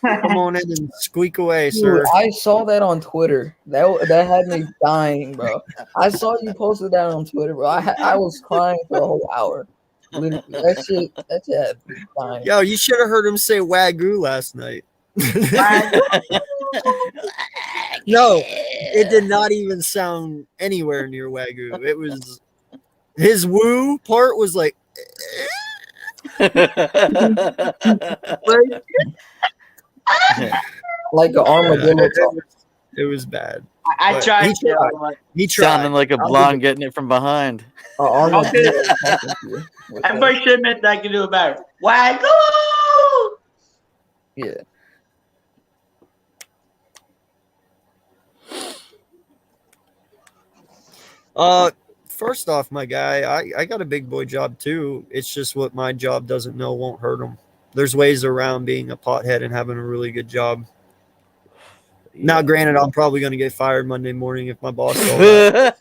Speaker 1: Come on in and squeak away,
Speaker 3: Dude,
Speaker 1: sir.
Speaker 3: I saw that on Twitter. That had me dying, bro. I saw you posted that on Twitter, bro. I was crying for a whole hour. Literally, that shit had me dying.
Speaker 1: Yo, you should have heard him say Wagyu last night. No, it did not even sound anywhere near Wagyu. It was his woo part was like
Speaker 3: like an armadillo.
Speaker 1: It was bad.
Speaker 4: I tried.
Speaker 1: He tried.
Speaker 2: Sounding like a blonde getting it from behind.
Speaker 3: Armadillo.
Speaker 4: Everybody should admit that I can do it better. Wagyu!
Speaker 3: Yeah.
Speaker 1: First off, my guy, I got a big boy job too. It's just what my job doesn't know won't hurt him. There's ways around being a pothead and having a really good job. Yeah. Now, granted, I'm probably going to get fired Monday morning if my boss calls out.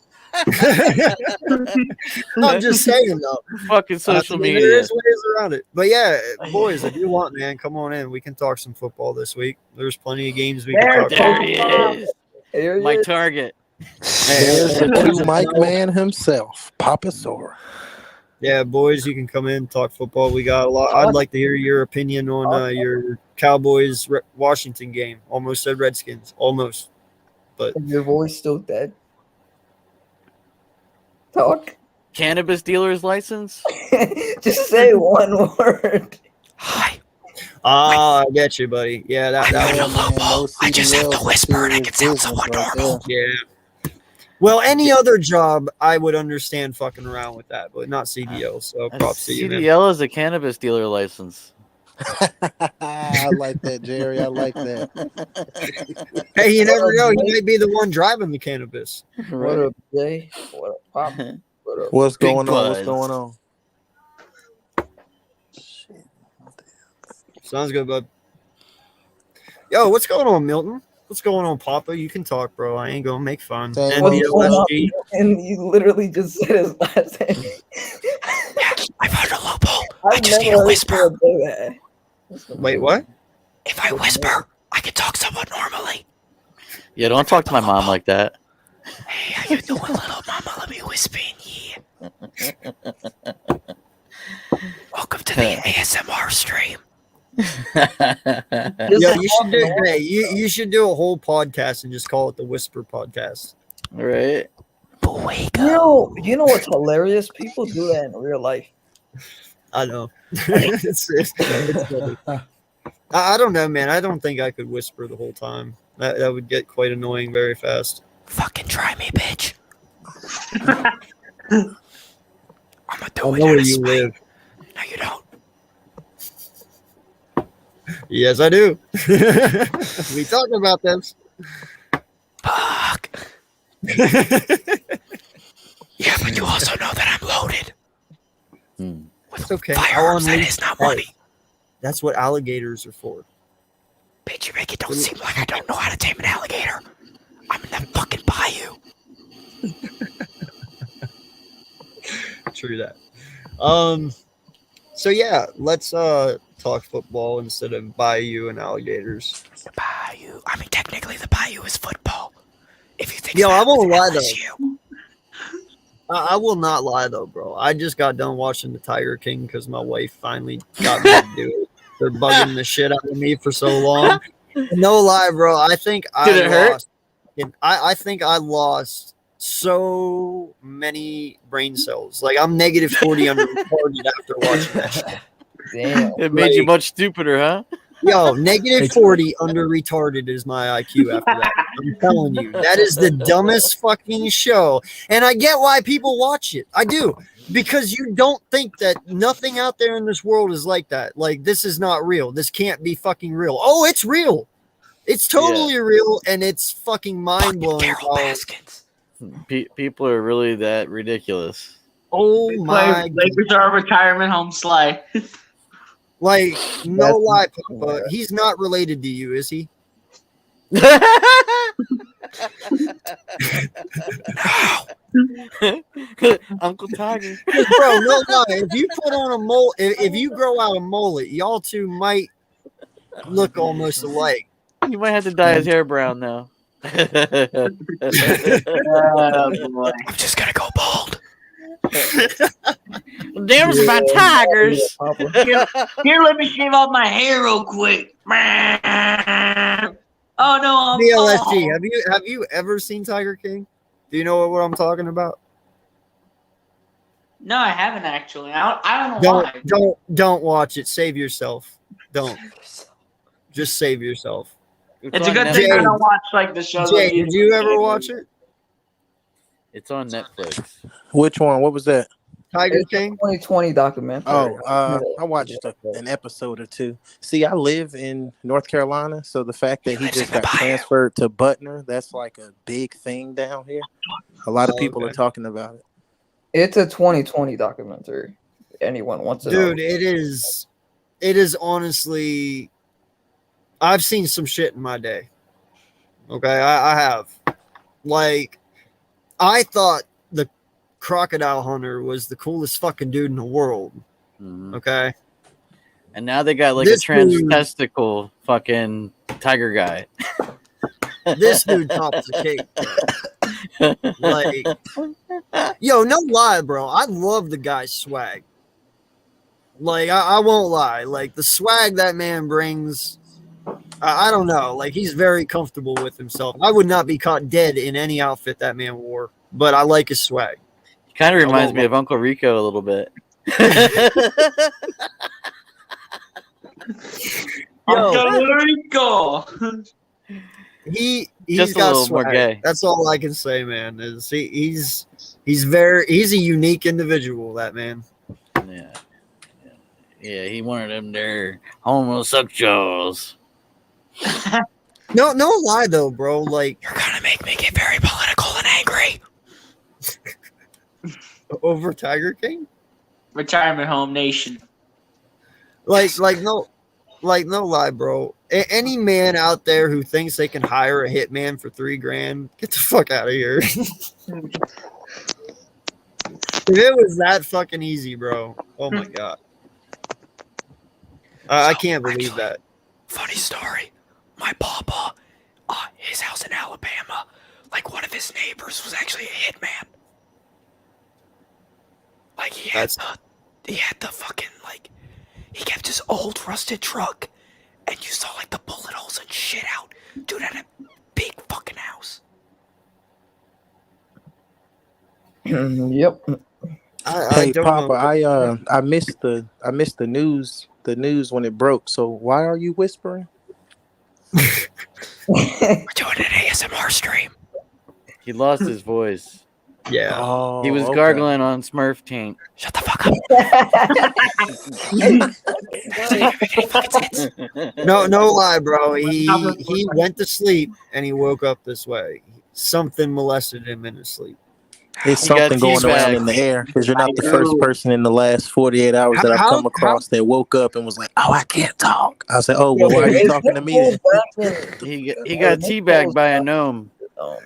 Speaker 1: I'm just saying, though.
Speaker 2: Fucking social media.
Speaker 1: There's ways around it. But yeah, boys, if you want, man, come on in. We can talk some football this week. There's plenty of games we can talk
Speaker 2: there
Speaker 1: about.
Speaker 2: He is. My target.
Speaker 5: There's the two Mike man himself, Papa Sora.
Speaker 1: Yeah, boys, you can come in and talk football. We got a lot. I'd like to hear your opinion on your Cowboys Washington game. Almost said Redskins. Almost. But
Speaker 3: is your voice still dead? Talk.
Speaker 2: Cannabis dealer's license?
Speaker 3: Just say one word.
Speaker 5: Hi.
Speaker 1: I get you, buddy. Yeah, that
Speaker 5: one. I just have to whisper and I can sound somewhat normal.
Speaker 1: Yeah. Well, any other job, I would understand fucking around with that, but not CDL. So props to you, man.
Speaker 2: CDL is a cannabis dealer license.
Speaker 5: I like that, Jerry. I like that.
Speaker 1: Hey, you never know. He might be the one driving the cannabis.
Speaker 3: What up, Jay? What up, Pop? What up?
Speaker 5: What's going on? What's going on?
Speaker 1: Sounds good, bud. Yo, what's going on, Milton? What's going on, Papa? You can talk, bro. I ain't gonna make fun.
Speaker 5: Same.
Speaker 3: What's going on?
Speaker 1: NBLSG.
Speaker 3: And you literally just said his last name.
Speaker 6: I found a loophole. I
Speaker 3: I've
Speaker 6: just need
Speaker 3: never
Speaker 6: a
Speaker 3: heard
Speaker 6: whisper.
Speaker 3: someone do that.
Speaker 1: Wait, what?
Speaker 6: If I whisper, I can talk somewhat normally.
Speaker 2: Yeah, don't talk to my mom like that.
Speaker 6: Hey, how you doing, little mama? Let me whisper in here. Welcome to the ASMR stream.
Speaker 1: Yeah, you should do. Hey, you should do a whole podcast and just call it the Whisper Podcast.
Speaker 2: Right?
Speaker 6: Wake
Speaker 3: You
Speaker 6: up.
Speaker 3: know what's hilarious? People do that in real life.
Speaker 1: I know. it's funny. I don't know, man. I don't think I could whisper the whole time. That would get quite annoying very fast.
Speaker 6: Fucking try me, bitch. I'm gonna
Speaker 1: I
Speaker 6: do
Speaker 1: know
Speaker 6: it
Speaker 1: where
Speaker 6: out of
Speaker 1: you
Speaker 6: spite.
Speaker 1: live.
Speaker 6: No, you don't.
Speaker 1: Yes, I do. We talked about this.
Speaker 6: Fuck. Yeah, but you also know that I'm loaded. With
Speaker 1: It's okay.
Speaker 6: firearms that is not money.
Speaker 1: That's what alligators are for.
Speaker 6: Bitch, you make it don't seem like I don't know how to tame an alligator. I'm in that fucking bayou.
Speaker 1: True that. So yeah, let's talk football instead of bayou and alligators.
Speaker 6: The bayou. I mean, technically, the bayou is football. If you think
Speaker 1: Yo,
Speaker 6: that
Speaker 1: I won't
Speaker 6: with
Speaker 1: lie,
Speaker 6: LSU.
Speaker 1: I will not lie though, bro. I just got done watching the Tiger King because my wife finally got me to do it. They're bugging the shit out of me for so long. No lie, bro. I think
Speaker 2: Did it hurt?
Speaker 1: lost. I think I lost so many brain cells. Like I'm negative 40 under retarded after watching that shit.
Speaker 3: Damn.
Speaker 2: It made you much stupider, huh?
Speaker 1: Yo, negative 40 under retarded is my IQ after that. I'm telling you, that is the dumbest fucking show. And I get why people watch it. I do. Because you don't think that nothing out there in this world is like that. Like, this is not real. This can't be fucking real. Oh, it's real. It's totally real, and it's fucking mind-blowing.
Speaker 6: Carol Baskins.
Speaker 2: People are really that ridiculous.
Speaker 1: Oh, my God.
Speaker 4: Lakers are a retirement home slide.
Speaker 1: Like, no
Speaker 3: That's-
Speaker 1: lie, Papa. He's not related to you, is he?
Speaker 2: Uncle Tiger.
Speaker 1: Bro, no lie. If you put on a mole, if you grow out a mullet, y'all two might look almost alike.
Speaker 2: You might have to dye his hair brown now.
Speaker 4: Oh, boy.
Speaker 6: I'm just gonna go bald.
Speaker 2: Damn, it's about tigers.
Speaker 4: Here, let me shave off my hair real quick. Oh no, I'm
Speaker 1: BLSG,
Speaker 4: bald.
Speaker 1: have you ever seen Tiger King? Do you know what I'm talking about?
Speaker 4: No, I haven't actually. I don't know why.
Speaker 1: Don't watch it. Save yourself. Don't. Just save yourself.
Speaker 4: It's a good
Speaker 2: on
Speaker 4: thing I
Speaker 1: Jay-
Speaker 4: don't watch like the shows.
Speaker 1: Jay, did you ever watch it?
Speaker 2: It's on Netflix.
Speaker 5: Which one? What was that?
Speaker 1: Tiger
Speaker 3: It's a
Speaker 1: King?
Speaker 3: 2020 documentary.
Speaker 5: I watched an episode or two. See, I live in North Carolina, so the fact that he
Speaker 6: lives
Speaker 5: just
Speaker 6: in the
Speaker 5: got
Speaker 6: bayou.
Speaker 5: transferred to Butner, that's like a big thing down here. A lot of people
Speaker 1: Okay.
Speaker 5: are talking about it.
Speaker 3: It's a 2020 documentary. Anyone wants to know.
Speaker 1: Dude, it is honestly, I've seen some shit in my day. Okay, I have. Like, I thought the crocodile hunter was the coolest fucking dude in the world.
Speaker 2: Mhm.
Speaker 1: Okay.
Speaker 2: And now they got like
Speaker 1: This
Speaker 2: a trans
Speaker 1: dude-
Speaker 2: testicle fucking tiger guy.
Speaker 1: This dude tops the cake. Bro. Like, yo, no lie, bro. I love the guy's swag. Like, I won't lie. Like, the swag that man brings, I don't know. Like, he's very comfortable with himself. I would not be caught dead in any outfit that man wore, but I like his swag.
Speaker 2: He kind of
Speaker 1: I
Speaker 2: reminds
Speaker 1: won't
Speaker 2: me of Uncle Rico a little bit.
Speaker 1: Yo,
Speaker 4: Uncle Rico.
Speaker 1: he's
Speaker 2: Just a
Speaker 1: got
Speaker 2: little more
Speaker 1: swag.
Speaker 2: gay.
Speaker 1: That's all I can say, man. Is he's a unique individual, that man.
Speaker 2: Yeah. Yeah, he wanted them there homosexuals.
Speaker 1: No lie though, bro. Like,
Speaker 6: You're gonna make me get very political and angry.
Speaker 1: over Tiger King.
Speaker 4: Retirement home nation.
Speaker 1: Like no, like, no lie, bro. Any man out there who thinks they can hire a hitman for $3,000, get the fuck out of here. If it was that fucking easy, bro. Oh my god. I can't believe that.
Speaker 6: Funny story. My papa, his house in Alabama, like one of his neighbors was actually a hitman. Like he had the fucking, like, he kept his old rusted truck, and you saw like the bullet holes and shit out. Dude had a big fucking house.
Speaker 3: Yep.
Speaker 5: Hey,
Speaker 1: don't
Speaker 5: Papa,
Speaker 1: know.
Speaker 5: I missed the news when it broke. So why are you whispering?
Speaker 6: We're doing an ASMR stream.
Speaker 2: He lost his voice.
Speaker 1: Yeah.
Speaker 5: Oh,
Speaker 2: He was
Speaker 5: okay.
Speaker 2: gargling on Smurf taint.
Speaker 6: Shut the fuck up.
Speaker 1: No lie, bro. He went to sleep and he woke up this way. Something molested him in his sleep.
Speaker 5: It's
Speaker 2: He got
Speaker 5: something going around
Speaker 2: teabagged.
Speaker 5: in the air because you're not the first person in the last 48 hours that I've come across that woke up and was like, "Oh, I can't talk." I said, "Oh, well, why are you talking to me then?"
Speaker 2: He got teabagged by a gnome.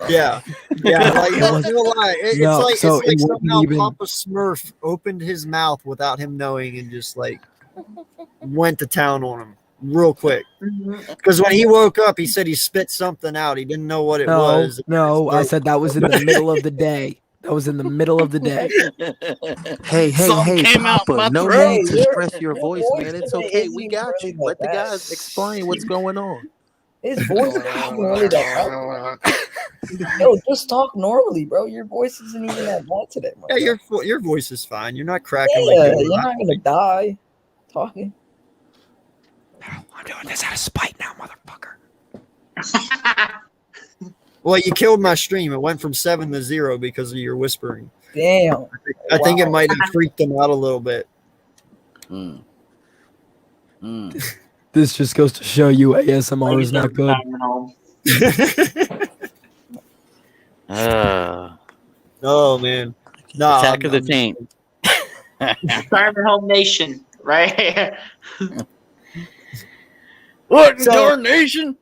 Speaker 1: Yeah. Like, no lie. It's like somehow
Speaker 6: even...
Speaker 1: Papa Smurf opened his mouth without him knowing and just like went to town on him real quick. Because when he woke up, he said he spit something out. He didn't know what it was.
Speaker 6: No, I said that was in the middle of the day. That was in the middle of the day.
Speaker 5: Hey,
Speaker 2: came out
Speaker 5: Papa,
Speaker 2: my
Speaker 5: no
Speaker 2: throat.
Speaker 5: need to express your voice, man. It's okay. We got
Speaker 3: really
Speaker 5: you. Let the
Speaker 3: that
Speaker 5: guys explain what's going on.
Speaker 3: His voice isn't even really that bad. Yo, just talk normally, bro. Your voice isn't even that bad today, man.
Speaker 1: Yeah, your voice is fine. You're not cracking
Speaker 3: Yeah,
Speaker 1: like
Speaker 3: you're not gonna die talking.
Speaker 6: I'm doing this out of spite now, motherfucker.
Speaker 1: Well, you killed my stream. It went from 7 to 0 because of your whispering.
Speaker 3: Damn.
Speaker 1: I think it might have freaked them out a little bit.
Speaker 6: This just goes to show you ASMR is not good.
Speaker 1: Oh man. No.
Speaker 2: Attack of the Taint.
Speaker 4: Retirement Home Nation, right?
Speaker 2: What in darnation?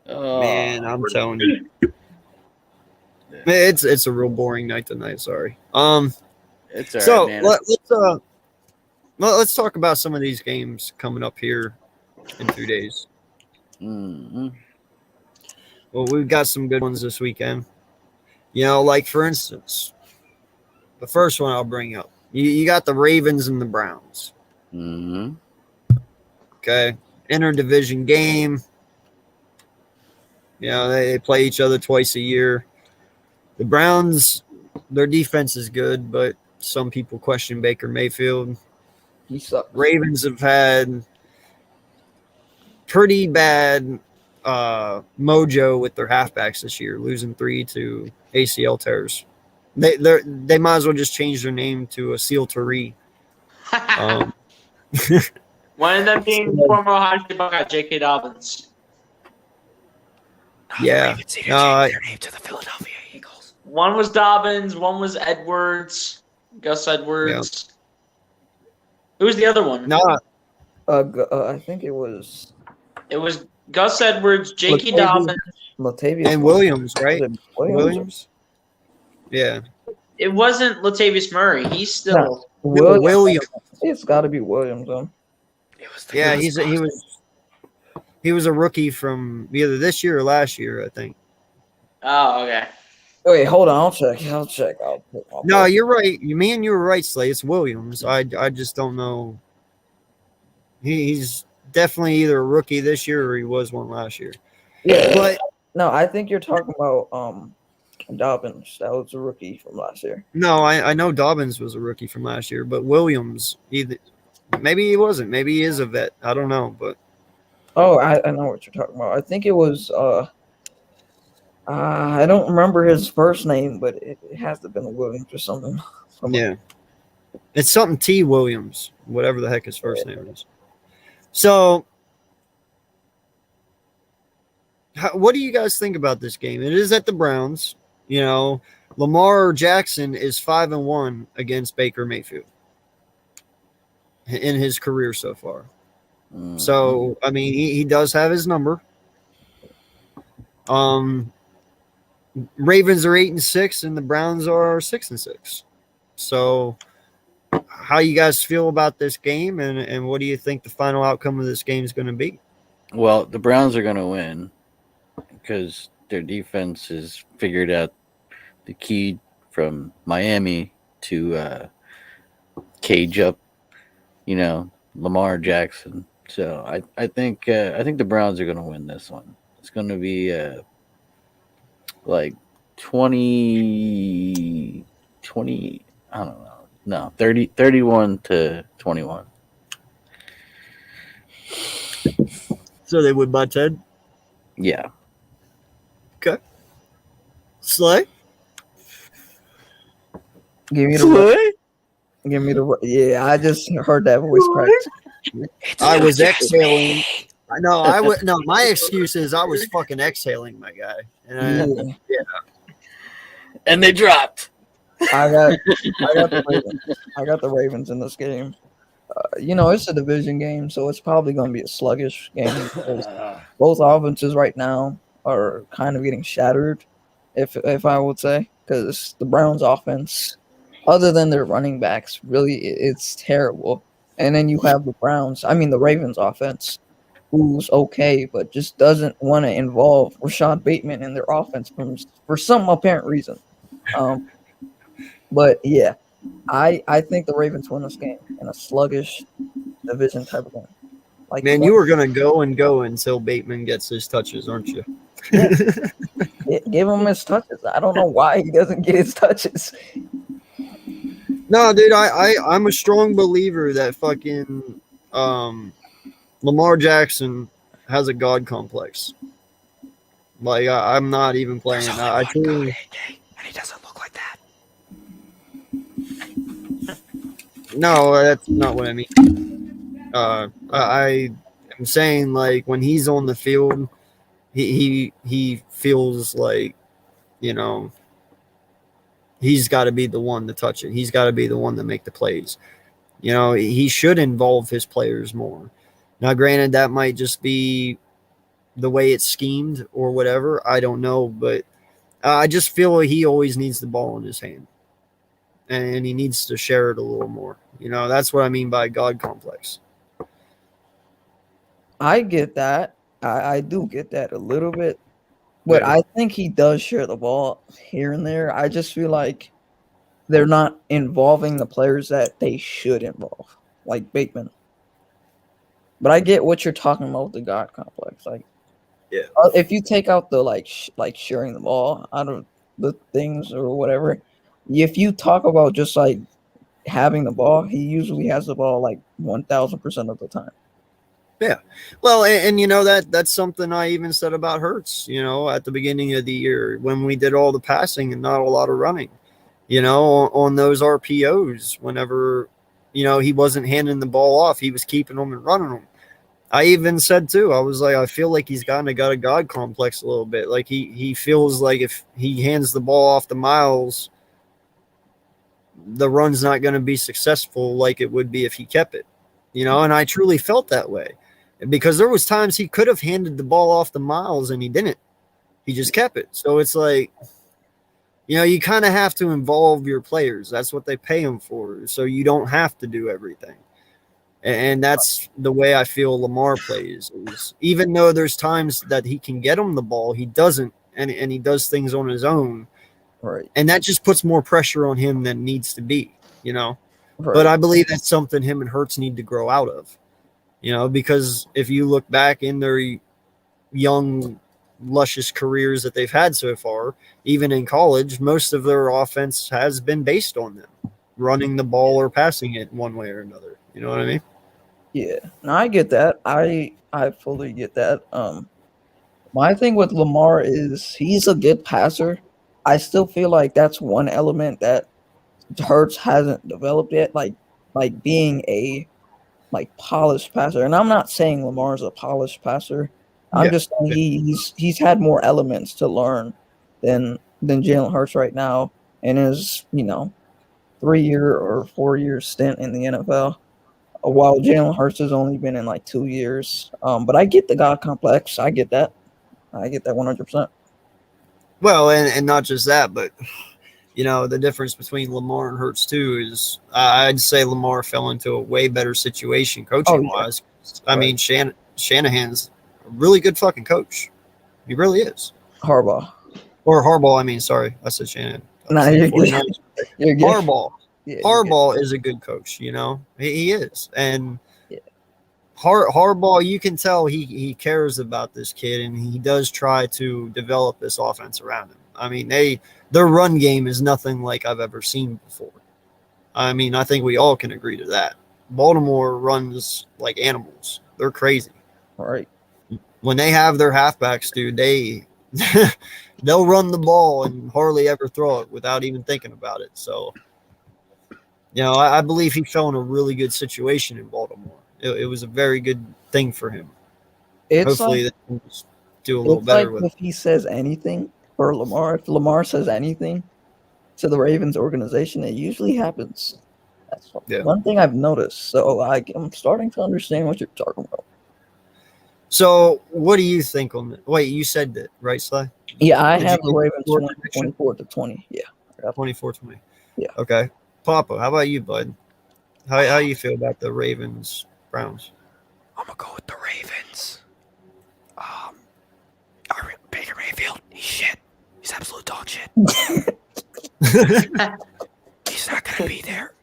Speaker 1: Man, I'm telling you. It's a real boring night tonight, sorry.
Speaker 2: It's all
Speaker 1: So
Speaker 2: right, man.
Speaker 1: let's talk about some of these games coming up here in 2 days.
Speaker 2: Mm-hmm.
Speaker 1: Well, we've got some good ones this weekend. You know, like for instance, the first one I'll bring up. You got the Ravens and the Browns.
Speaker 2: Mm-hmm.
Speaker 1: Okay. Interdivision game. You know, they play each other twice a year. The Browns, their defense is good, but some people question Baker Mayfield.
Speaker 3: He sucks.
Speaker 1: Ravens have had pretty bad mojo with their halfbacks this year, losing 3 to ACL tears. They might as well just change their name to a Seal Tari.
Speaker 4: One of them being former Ohio State Buckeye J.K. Dobbins.
Speaker 1: Yeah.
Speaker 6: Change their name to the Philadelphia Eagles.
Speaker 4: One was Dobbins. One was Edwards. Gus Edwards. Who was the other one?
Speaker 1: No,
Speaker 3: I think it was
Speaker 4: It was Gus Edwards, J.K. Dobbins.
Speaker 3: Latavius
Speaker 1: and Williams, right?
Speaker 3: Williams.
Speaker 1: Williams. Yeah.
Speaker 4: It wasn't Latavius Murray. He's still.
Speaker 1: Williams.
Speaker 3: It's got to be Williams, though.
Speaker 6: It was the
Speaker 1: Yeah, he was a rookie from either this year or last year, I think.
Speaker 4: Oh, okay.
Speaker 3: Wait, hold on. I'll check.
Speaker 1: No, you're right. Me and you were right, Slay. It's Williams. I just don't know. He's definitely either a rookie this year or he was one last year.
Speaker 3: Yeah,
Speaker 1: But
Speaker 3: no, I think you're talking about Dobbins. That was a rookie from last year.
Speaker 1: no, I know Dobbins was a rookie from last year, but Williams, maybe he wasn't. Maybe he is a vet. I don't know, but
Speaker 3: Oh, I know what you're talking about. I think it was I don't remember his first name, but it has to have been Williams or something.
Speaker 1: yeah. It's something T. Williams, whatever the heck his first name is. So, what do you guys think about this game? It is at the Browns. You know, Lamar Jackson is 5-1 against Baker Mayfield. in his career so far.
Speaker 2: Mm-hmm.
Speaker 1: So, I mean, he does have his number. Ravens are 8-6, and the Browns are 6-6. So, how you guys feel about this game, and what do you think the final outcome of this game is going to be?
Speaker 2: Well, the Browns are going to win because their defense has figured out the key from Miami to cage up, Lamar Jackson. So I think the Browns are going to win this one. It's going to be like 20, I don't know. No, 31-21.
Speaker 1: So they would by 10?
Speaker 2: Yeah.
Speaker 1: Okay. Slay?
Speaker 3: Give me the yeah. I just heard that voice crack.
Speaker 1: I was exhaling. No, my excuse is I was fucking exhaling, my guy. And
Speaker 2: And they dropped.
Speaker 3: I got the Ravens. I got the Ravens in this game. It's a division game, so it's probably going to be a sluggish game. Because both offenses right now are kind of getting shattered, if I would say, because the Browns' offense, other than their running backs, really it's terrible. And then you have the Ravens' offense, who's okay, but just doesn't want to involve Rashad Bateman in their offense for some apparent reason. But yeah, I think the Ravens win this game in a sluggish division type of game. Like,
Speaker 1: man, you were gonna go until Bateman gets his touches, aren't you?
Speaker 3: Yeah. Give him his touches. I don't know why he doesn't get his touches.
Speaker 1: No, dude, I'm a strong believer that fucking Lamar Jackson has a God complex. Like I'm not even playing. I truly,
Speaker 6: and he doesn't look like that.
Speaker 1: No, that's not what I mean. I am saying, like, when he's on the field, he feels like, he's got to be the one to touch it. He's got to be the one to make the plays. He should involve his players more. Now, granted, that might just be the way it's schemed or whatever. I don't know, but I just feel like he always needs the ball in his hand. And he needs to share it a little more. That's what I mean by God complex.
Speaker 3: I get that. I do get that a little bit. But I think he does share the ball here and there. I just feel like they're not involving the players that they should involve, like Bateman. But I get what you're talking about with the God complex. Like,
Speaker 1: yeah,
Speaker 3: if you take out the like sharing the ball out of the things or whatever, if you talk about just like having the ball, he usually has the ball like 1,000% of the time.
Speaker 1: Yeah. Well, and that's something I even said about Hurts, at the beginning of the year when we did all the passing and not a lot of running, on those RPOs, whenever, he wasn't handing the ball off, he was keeping them and running them. I even said too, I was like, I feel like he's got a God complex a little bit. Like he feels like if he hands the ball off to Miles, the run's not going to be successful like it would be if he kept it, and I truly felt that way because there was times he could have handed the ball off to Miles and he didn't. He just kept it. So it's like, you kind of have to involve your players. That's what they pay them for. So you don't have to do everything. And that's the way I feel Lamar plays. Even though there's times that he can get him the ball, he doesn't, and he does things on his own.
Speaker 3: Right.
Speaker 1: And that just puts more pressure on him than needs to be, Right. But I believe that's something him and Hurts need to grow out of, because if you look back in their young, luscious careers that they've had so far, even in college, most of their offense has been based on them running the ball or passing it one way or another. You know what I mean?
Speaker 3: Yeah. No, I get that. I fully get that. My thing with Lamar is he's a good passer. I still feel like that's one element that Hurts hasn't developed yet, like being a polished passer. And I'm not saying Lamar's a polished passer. I'm just saying he's had more elements to learn than Jalen Hurts right now in his 3-year or 4-year stint in the NFL. while Jalen Hurts has only been in like 2 years. But I get the God complex. I get that 100%.
Speaker 1: Well, and not just that, but the difference between Lamar and Hurts too is I'd say Lamar fell into a way better situation coaching wise. I mean, Shanahan's a really good fucking coach. He really is.
Speaker 3: Harbaugh.
Speaker 1: Or Harbaugh, I mean, sorry. I said Shanahan.
Speaker 3: Nah, you're good. You're good.
Speaker 1: Harbaugh.
Speaker 3: Yeah,
Speaker 1: Harbaugh is a good coach, He is. And Harbaugh, you can tell he cares about this kid, and he does try to develop this offense around him. I mean, their run game is nothing like I've ever seen before. I mean, I think we all can agree to that. Baltimore runs like animals. They're crazy.
Speaker 3: All right.
Speaker 1: When they have their halfbacks, dude, they'll run the ball and hardly ever throw it without even thinking about it. So, I believe he fell in a really good situation in Baltimore. It was a very good thing for him. Hopefully, they can do a little better with it.
Speaker 3: If he says anything for Lamar, if Lamar says anything to the Ravens organization, it usually happens. That's one thing I've noticed. So I'm starting to understand what you're talking about.
Speaker 1: So, what do you think on that? Wait, you said that, right, Sly?
Speaker 3: Yeah, I have the Ravens 24-20. Yeah.
Speaker 1: 24-20.
Speaker 3: Yeah.
Speaker 1: Okay. Papa, how about you, bud? How you feel about the Ravens Browns?
Speaker 6: I'm gonna go with the Ravens. Baker Mayfield, he's shit. He's absolute dog shit. He's not gonna be there.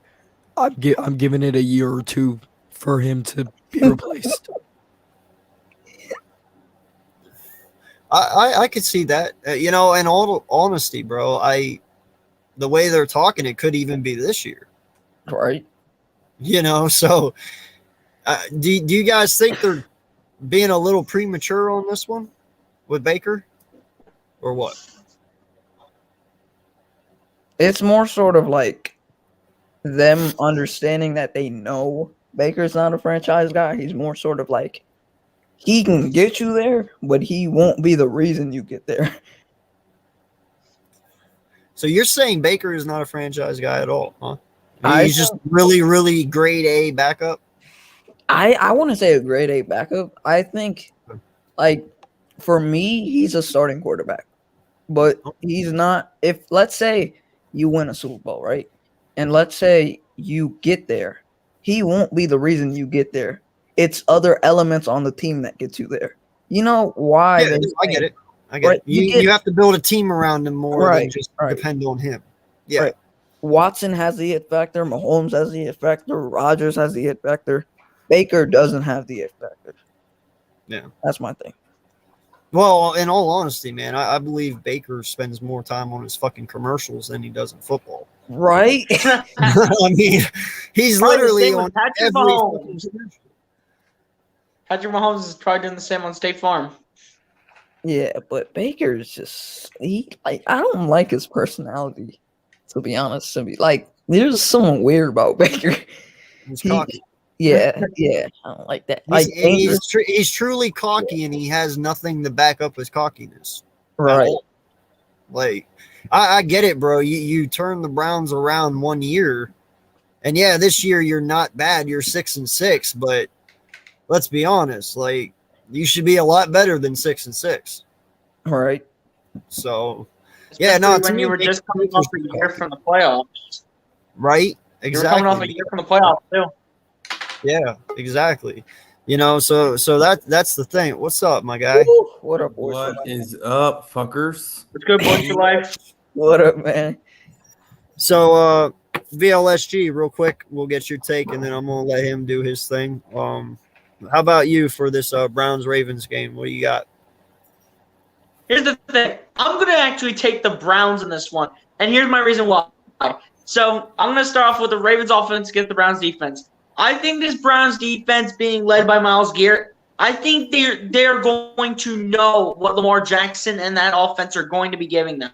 Speaker 6: I'm giving it a year or two for him to be replaced.
Speaker 1: I could see that. In all honesty, bro, the way they're talking, it could even be this year.
Speaker 3: Right.
Speaker 1: So do you guys think they're being a little premature on this one with Baker or what?
Speaker 3: It's more sort of like them understanding that they know Baker's not a franchise guy. He's more sort of like, he can get you there, but he won't be the reason you get there.
Speaker 1: So you're saying Baker is not a franchise guy at all, huh? He's just really, really grade A backup?
Speaker 3: I want to say a grade A backup. I think, for me, he's a starting quarterback. But he's not. If, let's say, you win a Super Bowl, right? And let's say you get there. He won't be the reason you get there. It's other elements on the team that get you there. You know why?
Speaker 1: Yeah, I get it. Right? You have to build a team around him more than just depend on him. Yeah.
Speaker 3: Right. Watson has the it factor. Mahomes has the it factor. Rodgers has the it factor. Baker doesn't have the it factor.
Speaker 1: Yeah.
Speaker 3: That's my thing.
Speaker 1: Well, in all honesty, man, I believe Baker spends more time on his fucking commercials than he does in football.
Speaker 3: Right?
Speaker 1: I mean, he's literally on
Speaker 4: Patrick Mahomes. Patrick Mahomes is probably doing the same on State Farm.
Speaker 3: Yeah, but Baker's just I don't like his personality, to be honest. There's something weird about Baker.
Speaker 1: He's cocky.
Speaker 3: Yeah, I don't like that.
Speaker 1: He's truly cocky, and he has nothing to back up his cockiness.
Speaker 3: Right.
Speaker 1: I get it, bro. You turn the Browns around 1 year, and yeah, this year you're not bad. You're 6-6, but let's be honest, you should be a lot better than 6-6.
Speaker 3: All right.
Speaker 1: So,
Speaker 4: when you were just coming off a year from the playoffs,
Speaker 1: right? Exactly.
Speaker 4: You were coming off a year from the playoffs too.
Speaker 1: Yeah, exactly. So that's the thing. What's up, my guy?
Speaker 3: Ooh, what up, boys?
Speaker 7: What is up, fuckers?
Speaker 4: What's good, boys for life?
Speaker 3: What up, man?
Speaker 1: So, VLSG, real quick, we'll get your take, and then I'm gonna let him do his thing. How about you for this Browns-Ravens game? What do you got?
Speaker 4: Here's the thing. I'm going to actually take the Browns in this one, and here's my reason why. So I'm going to start off with the Ravens offense against the Browns defense. I think this Browns defense being led by Myles Garrett, I think they're going to know what Lamar Jackson and that offense are going to be giving them.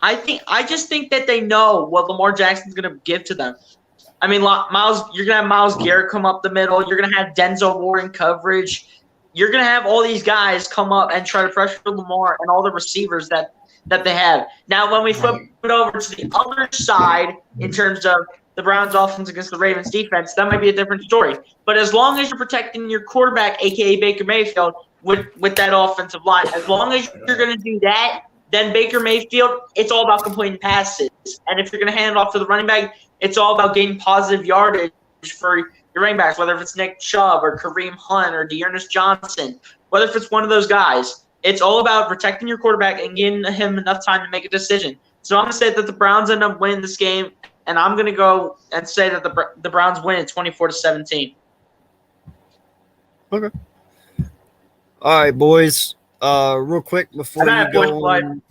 Speaker 4: I just think that they know what Lamar Jackson's going to give to them. I mean, you're going to have Myles Garrett come up the middle. You're going to have Denzel Ward in coverage. You're going to have all these guys come up and try to pressure Lamar and all the receivers that they have. Now, when we flip it over to the other side in terms of the Browns offense against the Ravens defense, that might be a different story. But as long as you're protecting your quarterback, aka Baker Mayfield, with that offensive line, as long as you're going to do that, then Baker Mayfield, it's all about completing passes. And if you're going to hand it off to the running back, it's all about getting positive yardage for your running backs, whether if it's Nick Chubb or Kareem Hunt or Dearness Johnson, whether if it's one of those guys. It's all about protecting your quarterback and giving him enough time to make a decision. So I'm going to say that the Browns end up winning this game, and I'm going to go and say that the Browns win it 24-17.
Speaker 1: Okay. All right, boys. Real quick before you go on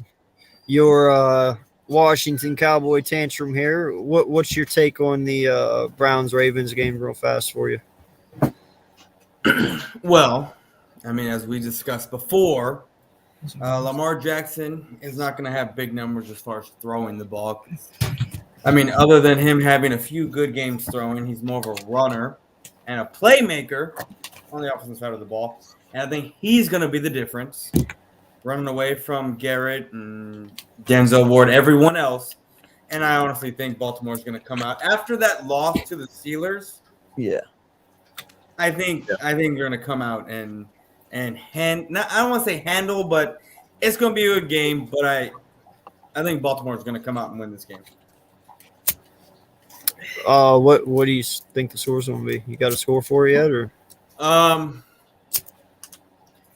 Speaker 1: your Washington Cowboy tantrum here, what's your take on the Browns-Ravens game real fast for you?
Speaker 7: Well, I mean, as we discussed before, Lamar Jackson is not going to have big numbers as far as throwing the ball. I mean, other than him having a few good games throwing, he's more of a runner and a playmaker on the opposite side of the ball. And I think he's going to be the difference, running away from Garrett and Denzel Ward, everyone else. And I honestly think Baltimore is going to come out after that loss to the Steelers.
Speaker 3: Yeah.
Speaker 7: I think they're going to come out and I don't want to say handle, but it's going to be a good game. But I think Baltimore is going to come out and win this game.
Speaker 1: What do you think the score's going to be? You got a score for it yet, or?
Speaker 7: I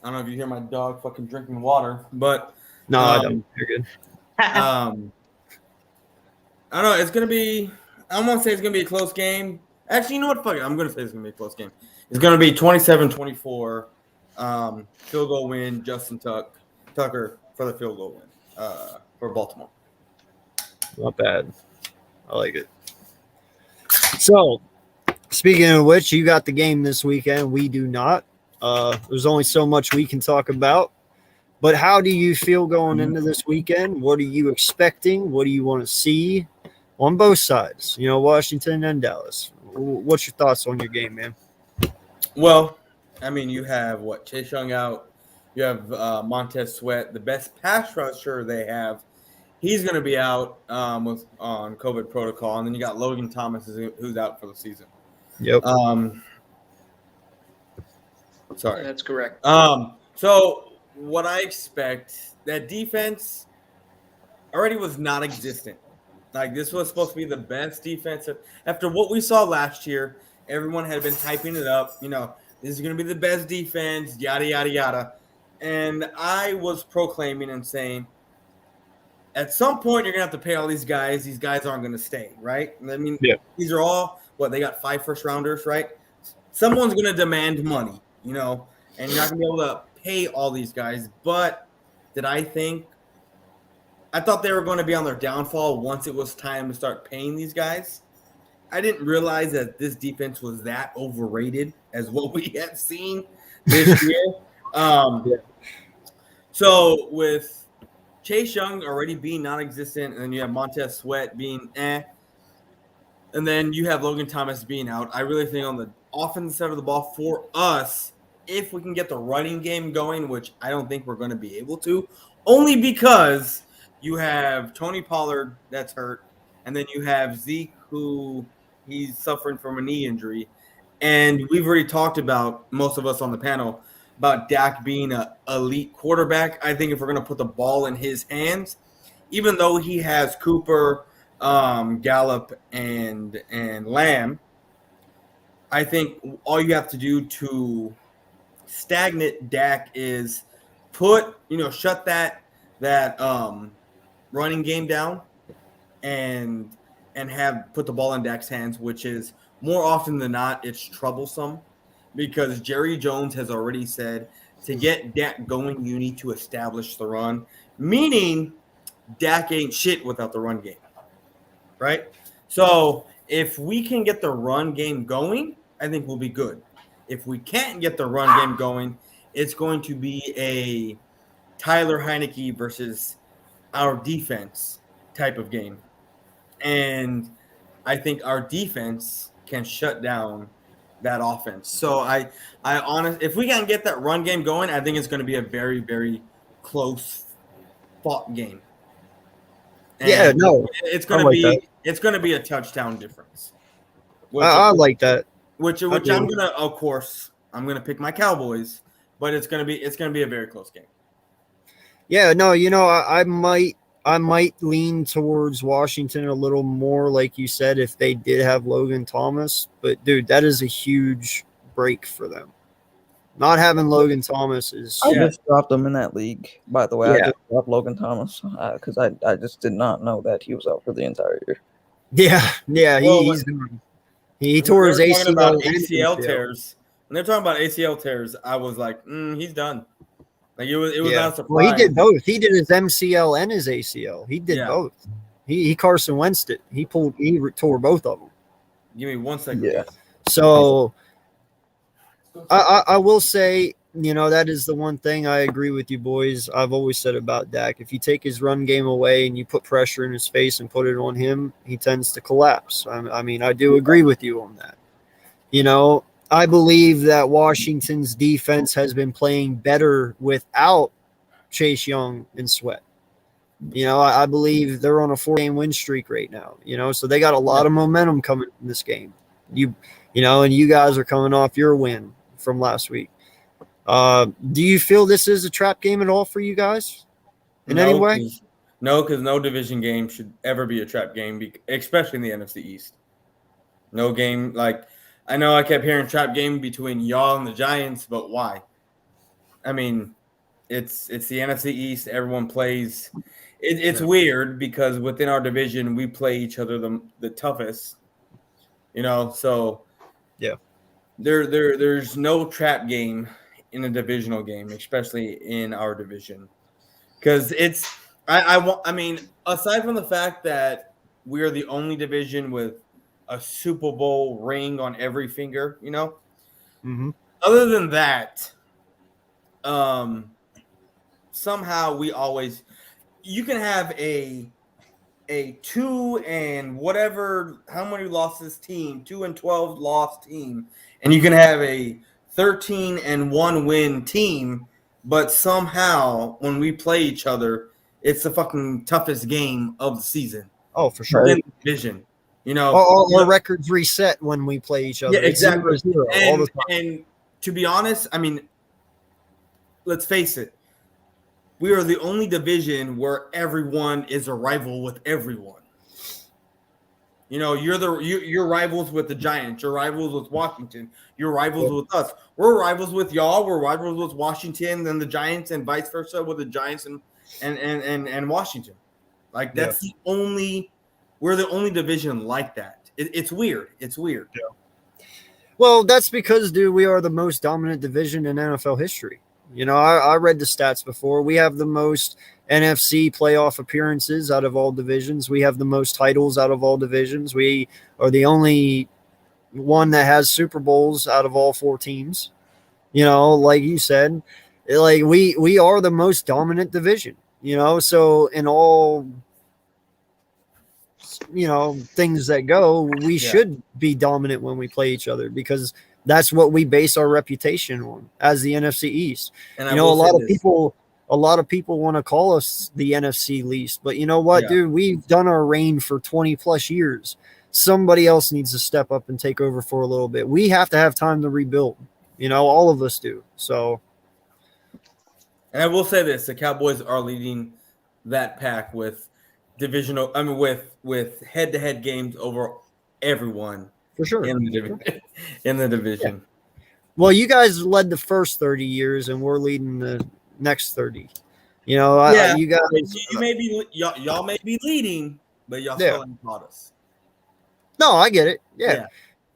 Speaker 7: don't know if you hear my dog fucking drinking water, but
Speaker 1: no, I don't. You're good.
Speaker 7: I don't know. It's going to be. I don't want to say it's going to be a close game. Actually, you know what? Fuck it. I'm going to say it's going to be a close game. It's going to be 27-24. Field goal win, Justin Tucker for the field goal win for Baltimore.
Speaker 1: Not bad. I like it. So, speaking of which, you got the game this weekend. We do not. There's only so much we can talk about. But how do you feel going into this weekend? What are you expecting? What do you want to see on both sides? You know, Washington and Dallas. What's your thoughts on your game, man?
Speaker 7: Well, I mean, you have Chase Young out. You have Montez Sweat, the best pass rusher they have. He's going to be out on COVID protocol, and then you got Logan Thomas who's out for the season.
Speaker 1: Yep.
Speaker 7: Sorry,
Speaker 4: that's correct.
Speaker 7: So what I expect, that defense already was non-existent. Like, this was supposed to be the best defense after what we saw last year. Everyone had been hyping it up. You know, this is going to be the best defense, yada, yada, yada. And I was proclaiming and saying, at some point, you're going to have to pay all these guys. These guys aren't going to stay, right? I mean, These are all, they got 5 first-rounders, right? Someone's going to demand money, you know, and you're not going to be able to pay all these guys. But I thought they were going to be on their downfall once it was time to start paying these guys. I didn't realize that this defense was that overrated as what we had seen this year. So with Chase Young already being non-existent, and then you have Montez Sweat being and then you have Logan Thomas being out, I really think on the offensive side of the ball for us, if we can get the running game going, which I don't think we're going to be able to, only because you have Tony Pollard that's hurt, and then you have Zeke who he's suffering from a knee injury. And we've already talked about, most of us on the panel, about Dak being an elite quarterback. I think if we're going to put the ball in his hands, even though he has Cooper, Gallup, and Lamb, I think all you have to do to stagnate Dak is shut that running game down and put the ball in Dak's hands, which is more often than not, it's troublesome because Jerry Jones has already said to get Dak going, you need to establish the run, meaning Dak ain't shit without the run game, right? So if we can get the run game going, I think we'll be good. If we can't get the run game going, it's going to be a Tyler Heineke versus our defense type of game. And I think our defense can shut down that offense. So I honestly, if we can get that run game going, I think it's going to be a very, very close fought game.
Speaker 1: Yeah, no,
Speaker 7: it's
Speaker 1: I
Speaker 7: gonna
Speaker 1: like
Speaker 7: be
Speaker 1: that.
Speaker 7: it's gonna be a touchdown difference. Which,
Speaker 1: I like that.
Speaker 7: Which
Speaker 1: I do.
Speaker 7: I'm gonna, of course, I'm gonna pick my Cowboys, but it's gonna be a very close game.
Speaker 1: Yeah, no, I might lean towards Washington a little more, like you said, if they did have Logan Thomas. But dude, that is a huge break for them. Not having Logan Thomas is
Speaker 3: I just dropped him in that league, by the way. I
Speaker 1: Yeah.
Speaker 3: just dropped Logan Thomas because I just did not know that he was out for the entire year.
Speaker 1: yeah. He's done. He tore his
Speaker 7: When they were talking
Speaker 1: ACL.
Speaker 7: about ACL tears. When they're talking about ACL tears, I was like, he's done. Like it was not a surprise.
Speaker 1: Well, he did both. He did his MCL and his ACL. He did both. He Carson Wentz it. He tore both of them.
Speaker 7: Give me 1 second.
Speaker 3: Yeah.
Speaker 1: So I will say, that is the one thing I agree with you boys. I've always said about Dak. If you take his run game away and you put pressure in his face and put it on him, he tends to collapse. I mean, I do agree with you on that. I believe that Washington's defense has been playing better without Chase Young and Sweat. I believe they're on a 4-game win streak right now, so they got a lot of momentum coming in this game. And you guys are coming off your win from last week. Do you feel this is a trap game at all for you guys in any way?
Speaker 7: No, because no division game should ever be a trap game, especially in the NFC East. No game I know I kept hearing trap game between y'all and the Giants, but why? I mean, it's the NFC East. Everyone plays. It's weird because within our division, we play each other the toughest. So
Speaker 1: yeah,
Speaker 7: there's no trap game in a divisional game, especially in our division, because I mean, aside from the fact that we are the only division with a Super Bowl ring on every finger,
Speaker 1: Mm-hmm.
Speaker 7: Other than that, somehow you can have a 2 and whatever, how many losses team, 2-12 loss team, and you can have a 13-1 win team, but somehow when we play each other, it's the fucking toughest game of the season.
Speaker 1: Oh, for sure.
Speaker 7: In the division.
Speaker 1: Our records reset when we play each other.
Speaker 7: Yeah, exactly.
Speaker 1: It's 0-0 all the time.
Speaker 7: And to be honest, I mean, let's face it. We are the only division where everyone is a rival with everyone. You're rivals with the Giants. You're rivals with Washington. You're rivals with us. We're rivals with y'all. We're rivals with Washington and the Giants, and vice versa with the Giants and Washington. That's we're the only division like that. It's weird. It's weird.
Speaker 1: Yeah. Well, that's because, dude, we are the most dominant division in NFL history. I read the stats before. We have the most NFC playoff appearances out of all divisions. We have the most titles out of all divisions. We are the only one that has Super Bowls out of all 4 teams. Like you said, we are the most dominant division. So in all things that go, we should be dominant when we play each other, because that's what we base our reputation on as the NFC East. And a lot of people want to call us the NFC least, but you know what, dude, we've done our reign for 20 plus years. Somebody else needs to step up and take over for a little bit. We have to have time to rebuild. All of us do. So,
Speaker 7: and I will say this: the Cowboys are leading that pack with divisional. I mean, with head-to-head games over everyone.
Speaker 1: For sure.
Speaker 7: In the division.
Speaker 1: Yeah. Well, you guys led the first 30 years, and we're leading the next 30. You guys.
Speaker 7: You may be y'all may be leading, but y'all still haven't taught us.
Speaker 1: No, I get it. Yeah.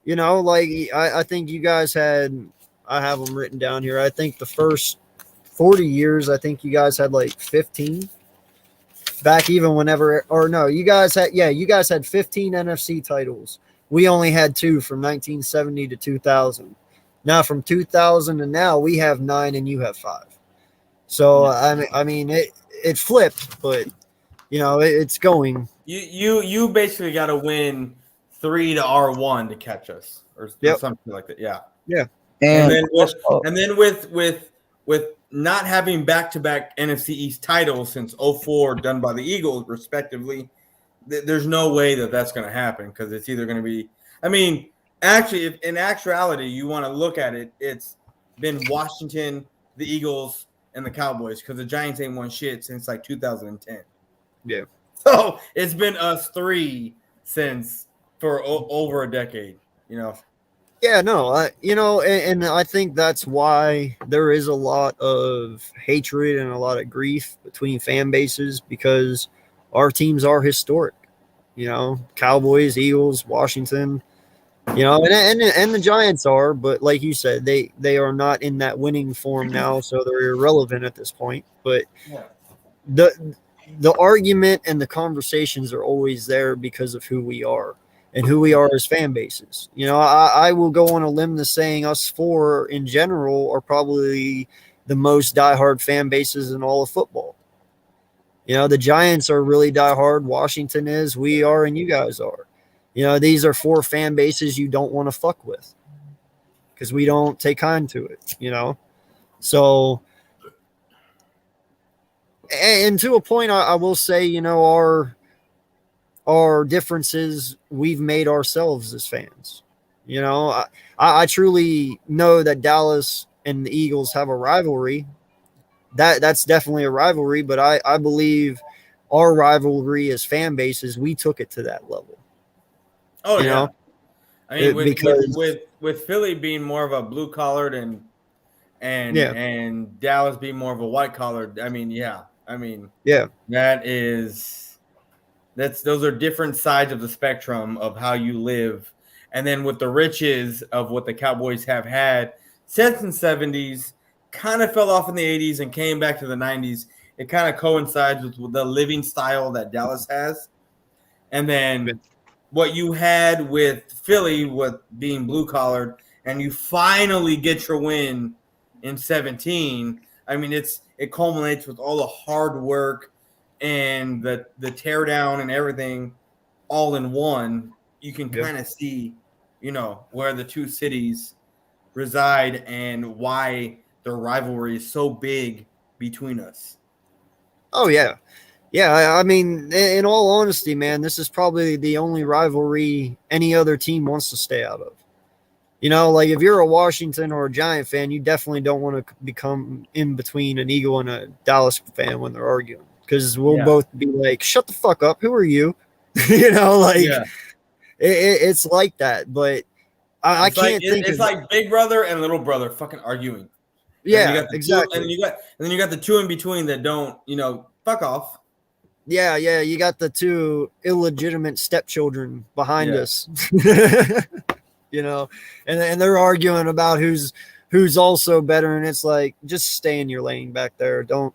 Speaker 1: I think you guys had. I have them written down here. I think the first 40 years, I think you guys had 15. Back even whenever, or no, you guys had 15 NFC titles. We only had 2 from 1970 to 2000. Now from 2000 to now, we have 9 and you have 5. So I mean, it flipped, but it's going.
Speaker 7: You basically got to win 3 to R1 to catch us, or something like that. Yeah.
Speaker 1: Yeah.
Speaker 7: And then with not having back-to-back NFC East titles since 04 done by the Eagles, respectively, there's no way that that's going to happen because it's either going to be – I mean, actually, if in actuality you want to look at it, it's been Washington, the Eagles, and the Cowboys because the Giants ain't won shit since like 2010.
Speaker 1: Yeah.
Speaker 7: So it's been us three since for over a decade, you know.
Speaker 1: Yeah, no, and I think that's why there is a lot of hatred and a lot of grief between fan bases because our teams are historic. You know, Cowboys, Eagles, Washington, you know, and the Giants are, but like you said, they are not in that winning form now, so they're irrelevant at this point. But the argument and the conversations are always there because of who we are. And who we are as fan bases. You know, I will go on a limb to saying us four in general are probably the most diehard fan bases in all of football. You know, the Giants are really diehard. Washington is, we are, and you guys are. You know, these are four fan bases you don't want to fuck with because we don't take kind to it, you know. So, and to a point, I will say, you know, our differences we've made ourselves as fans. You know, I truly know that Dallas and the Eagles have a rivalry. That's definitely a rivalry, but I believe our rivalry as fan bases, we took it to that level.
Speaker 7: Oh,
Speaker 1: you
Speaker 7: yeah.
Speaker 1: know?
Speaker 7: I mean, with Philly being more of a blue collared and Dallas being more of a white collared, I mean, those are different sides of the spectrum of how you live. And then with the riches of what the Cowboys have had since the 70s, kind of fell off in the 80s and came back to the 90s. It kind of coincides with the living style that Dallas has. And then what you had with Philly with being blue-collared, and you finally get your win in 17. I mean, it culminates with all the hard work and the teardown and everything all in one. You can kind of see, you know, where the two cities reside and why the rivalry is so big between us.
Speaker 1: Oh, yeah. Yeah, I mean, in all honesty, man, this is probably the only rivalry any other team wants to stay out of. You know, like if you're a Washington or a Giant fan, you definitely don't want to become in between an Eagle and a Dallas fan when they're arguing. Because we'll both be like, shut the fuck up. Who are you? You know, like it's like that. But I can't think
Speaker 7: it's like big brother and little brother fucking arguing.
Speaker 1: Yeah, exactly.
Speaker 7: And then you got the two in between that don't, you know, fuck off.
Speaker 1: Yeah, you got the two illegitimate stepchildren behind us. You know, and they're arguing about who's also better, and it's like, just stay in your lane back there. Don't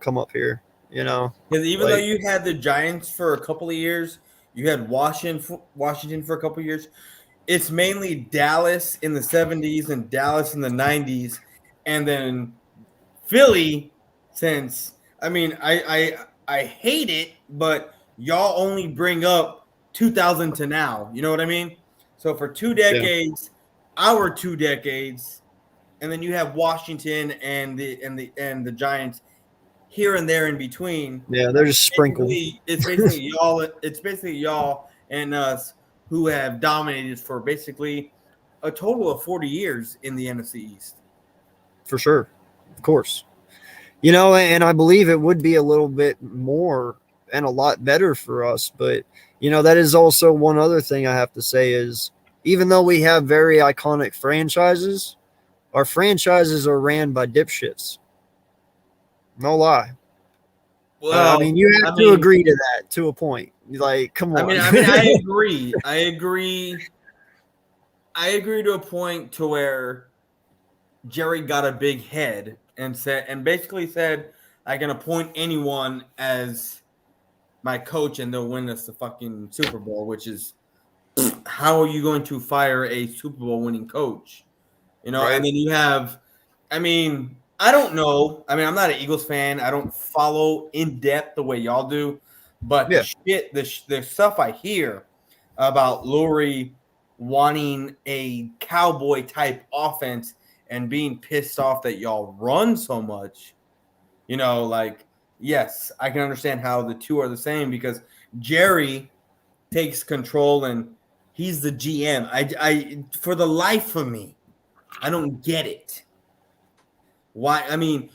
Speaker 1: come up here. You know,
Speaker 7: because even though you had the Giants for a couple of years, you had Washington for a couple of years. It's mainly Dallas in the 70s and Dallas in the 90s, and then Philly. Since I mean, I hate it, but y'all only bring up 2000 to now. You know what I mean? So for 2 decades, our 2 decades, and then you have Washington and the Giants here and there in between.
Speaker 1: Yeah, they're just sprinkled.
Speaker 7: It's basically y'all. It's basically y'all and us who have dominated for basically a total of 40 years in the NFC East.
Speaker 1: For sure, of course. You know, and I believe it would be a little bit more and a lot better for us. But, you know, that is also one other thing I have to say is, even though we have very iconic franchises, our franchises are ran by dipshits. No lie. Well, I mean, you have to agree to that to a point. Like, come on.
Speaker 7: I mean, I agree. I agree to a point to where Jerry got a big head and basically said, I can appoint anyone as my coach and they'll win us the fucking Super Bowl, which is, how are you going to fire a Super Bowl winning coach? You know, and then you have, I mean, I don't know. I mean, I'm not an Eagles fan. I don't follow in depth the way y'all do, but the stuff I hear about Lurie wanting a cowboy type offense and being pissed off that y'all run so much, you know, like, yes, I can understand how the two are the same because Jerry takes control and he's the GM. I for the life of me, I don't get it. Why? I mean,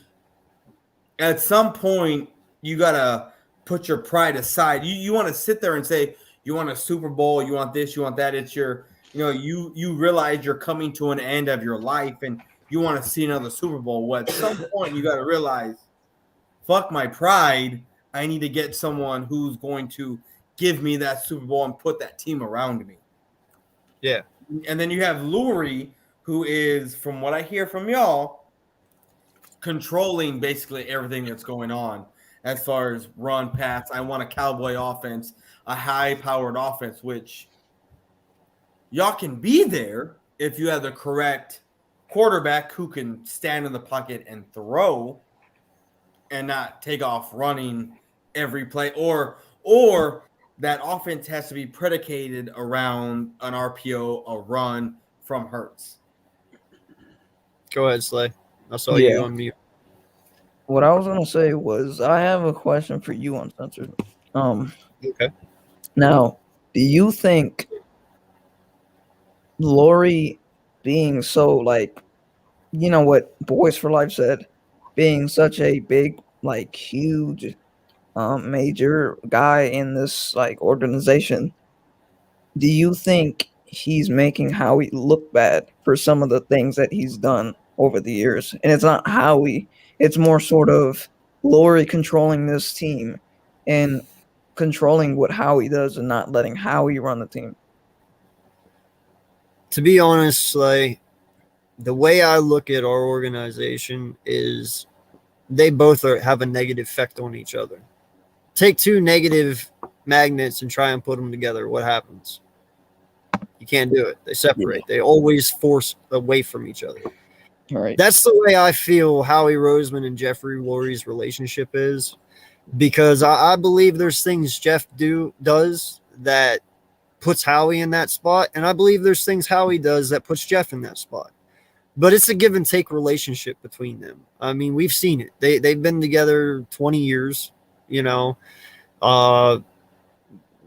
Speaker 7: at some point, you gotta put your pride aside. You want to sit there and say you want a Super Bowl, you want this, you want that. It's your, you realize you're coming to an end of your life and you want to see another Super Bowl. Well, at some point, you got to realize, fuck my pride. I need to get someone who's going to give me that Super Bowl and put that team around me.
Speaker 1: Yeah.
Speaker 7: And then you have Lurie, who is, from what I hear from y'all, controlling basically everything that's going on as far as run, pass. I want a cowboy offense, a high-powered offense, which y'all can be there if you have the correct quarterback who can stand in the pocket and throw and not take off running every play, or that offense has to be predicated around an RPO, a run from Hurts.
Speaker 1: Go ahead, Slay. I saw you on mute.
Speaker 3: What I was gonna say was I have a question for you, Uncensored.
Speaker 1: Okay.
Speaker 3: Now, do you think Lurie being so, like, you know what Boys for Life said, being such a big, like, huge, major guy in this, like, organization, do you think he's making Howie look bad for some of the things that he's done over the years? And it's not Howie, it's more sort of Lurie controlling this team and controlling what Howie does and not letting Howie run the team.
Speaker 1: To be honest, Slay, the way I look at our organization is they both have a negative effect on each other. Take two negative magnets and try and put them together. What happens? You can't do it. They separate. They always force away from each other.
Speaker 3: All right.
Speaker 1: That's the way I feel Howie Roseman and Jeffrey Lurie's relationship is, because I believe there's things Jeff does that puts Howie in that spot, and I believe there's things Howie does that puts Jeff in that spot. But it's a give and take relationship between them. I mean, we've seen it. They've been together 20 years, you know.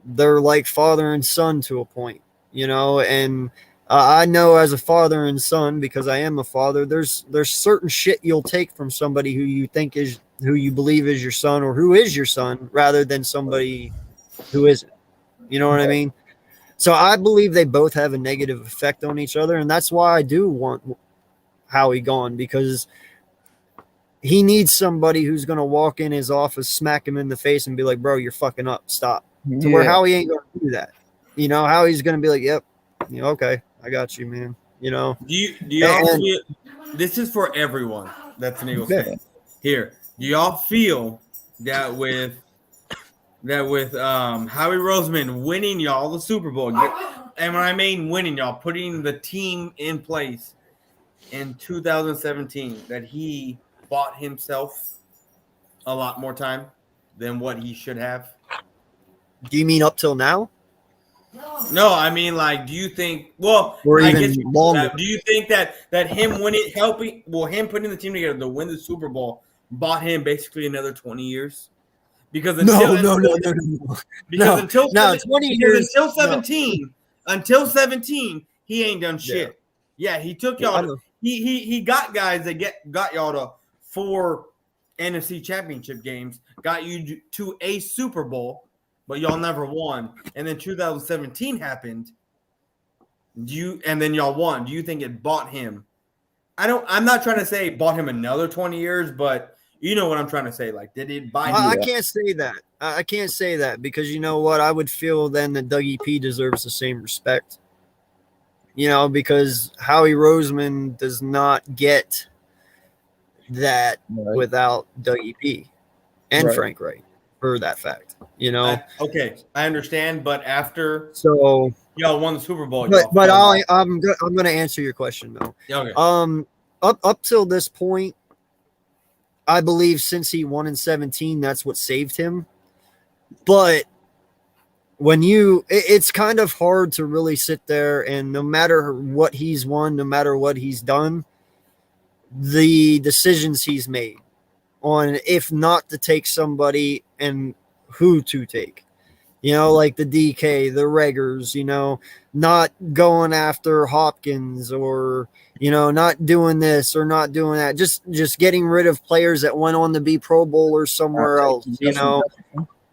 Speaker 1: They're like father and son to a point, you know, and I know as a father and son, because I am a father, there's certain shit you'll take from somebody who you believe is your son or who is your son rather than somebody who isn't. You know what I mean? So I believe they both have a negative effect on each other, and that's why I do want Howie gone, because he needs somebody who's going to walk in his office, smack him in the face, and be like, bro, you're fucking up. Stop.
Speaker 3: Yeah.
Speaker 1: To where Howie ain't going to do that. You know, Howie's going to be like, yep, okay, I got you, man. You know?
Speaker 7: Do y'all feel, this is for everyone that's an Eagles fan here. Do y'all feel that with Howie Roseman winning y'all the Super Bowl, and when I mean winning y'all, putting the team in place in 2017, that he bought himself a lot more time than what he should have?
Speaker 1: Do you mean up till now?
Speaker 7: No, I mean, like, do you think? Well,
Speaker 1: or
Speaker 7: I
Speaker 1: even
Speaker 7: guess
Speaker 1: longer.
Speaker 7: Do you think that him winning, him putting the team together to win the Super Bowl bought him basically another 20 years? Because until 17, he ain't done shit. Yeah, he took y'all. He got guys that got y'all to 4 NFC Championship games, got you to a Super Bowl, but y'all never won. And then 2017 happened. And then y'all won. Do you think it bought him? I'm not trying to say it bought him another 20 years, but you know what I'm trying to say. Like, did it buy him?
Speaker 1: I can't say that. I can't say that, because you know what? I would feel then that Dougie P deserves the same respect. You know, because Howie Roseman does not get that without Dougie P and Frank Wright, for that fact. You know,
Speaker 7: okay, I understand, but after y'all won the Super Bowl,
Speaker 1: but I'm going to answer your question though.
Speaker 7: Okay.
Speaker 1: Up till this point, I believe since he won in 17, that's what saved him. But when it's kind of hard to really sit there and no matter what he's won, no matter what he's done, the decisions he's made on if not to take somebody and who to take. Like the DK, the Reggers, not going after Hopkins or, not doing this or not doing that. Just getting rid of players that went on to be Pro Bowlers somewhere else,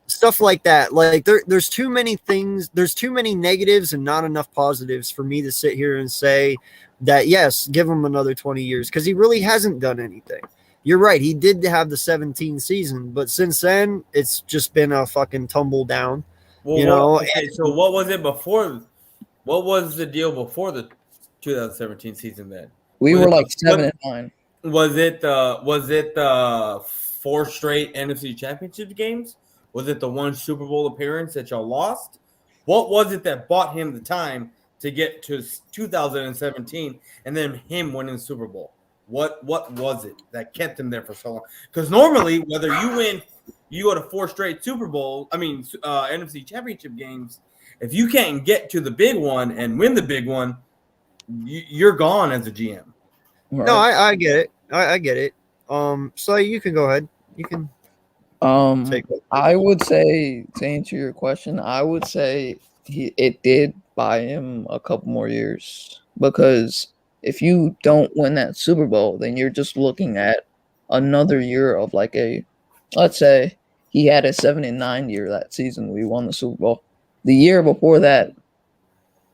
Speaker 1: stuff like that. Like there's too many things. There's too many negatives and not enough positives for me to sit here and say that, yes, give him another 20 years because he really hasn't done anything. You're right. He did have the 17 season, but since then it's just been a fucking tumble down.
Speaker 7: Well, okay, so what was it before? What was the deal before the 2017 season then?
Speaker 3: We were like 7-9.
Speaker 7: Was it the 4 straight NFC Championship games? Was it the 1 Super Bowl appearance that y'all lost? What was it that bought him the time to get to 2017 and then him winning the Super Bowl? What was it that kept him there for so long? Because normally, whether you go to 4 straight NFC Championship games, if you can't get to the big one and win the big one, you're gone as a GM.
Speaker 1: Right. No, I get it. I get it. So you can go ahead. You can.
Speaker 3: I would say, to answer your question, I would say it did buy him a couple more years, because if you don't win that Super Bowl, then you're just looking at another year of like let's say he had a 7-9 year that season we won the Super Bowl. The year before that,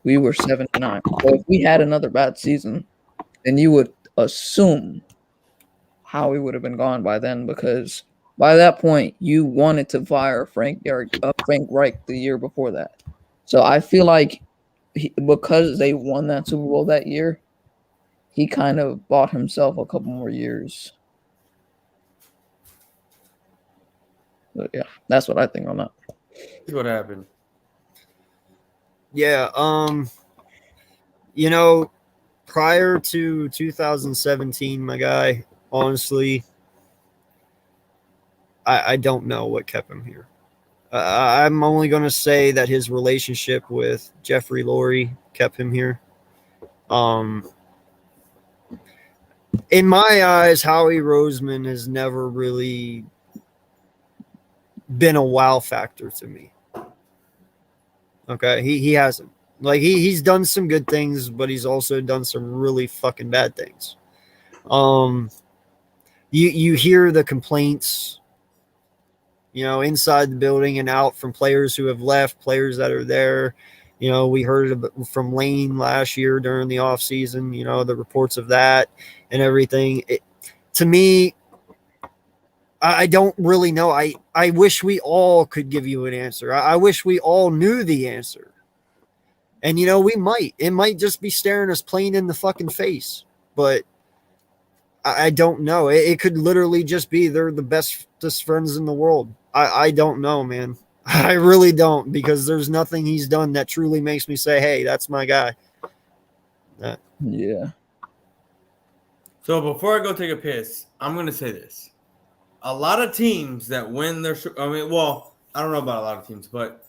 Speaker 3: we were 7-9. So if we had another bad season, then you would assume Howie would have been gone by then, because by that point you wanted to fire Frank Reich the year before that. So I feel like because they won that Super Bowl that year, he kind of bought himself a couple more years. But yeah, that's what I think on that.
Speaker 7: Here's what happened.
Speaker 1: Yeah, prior to 2017, my guy, honestly, I don't know what kept him here. I'm only going to say that his relationship with Jeffrey Lurie kept him here. In my eyes, Howie Roseman has never really been a wow factor to me. Okay, he hasn't. Like he's done some good things, but he's also done some really fucking bad things. You hear the complaints, inside the building and out from players who have left, players that are there. We heard it from Lane last year during the offseason, the reports of that and everything. To me, I don't really know. I wish we all could give you an answer. I wish we all knew the answer. And, we might. It might just be staring us plain in the fucking face. But I don't know. It could literally just be they're the bestest friends in the world. I don't know, man. I really don't, because there's nothing he's done that truly makes me say, hey, that's my guy.
Speaker 3: Yeah.
Speaker 7: So before I go take a piss, I'm going to say this. A lot of teams that win their – I don't know about a lot of teams, but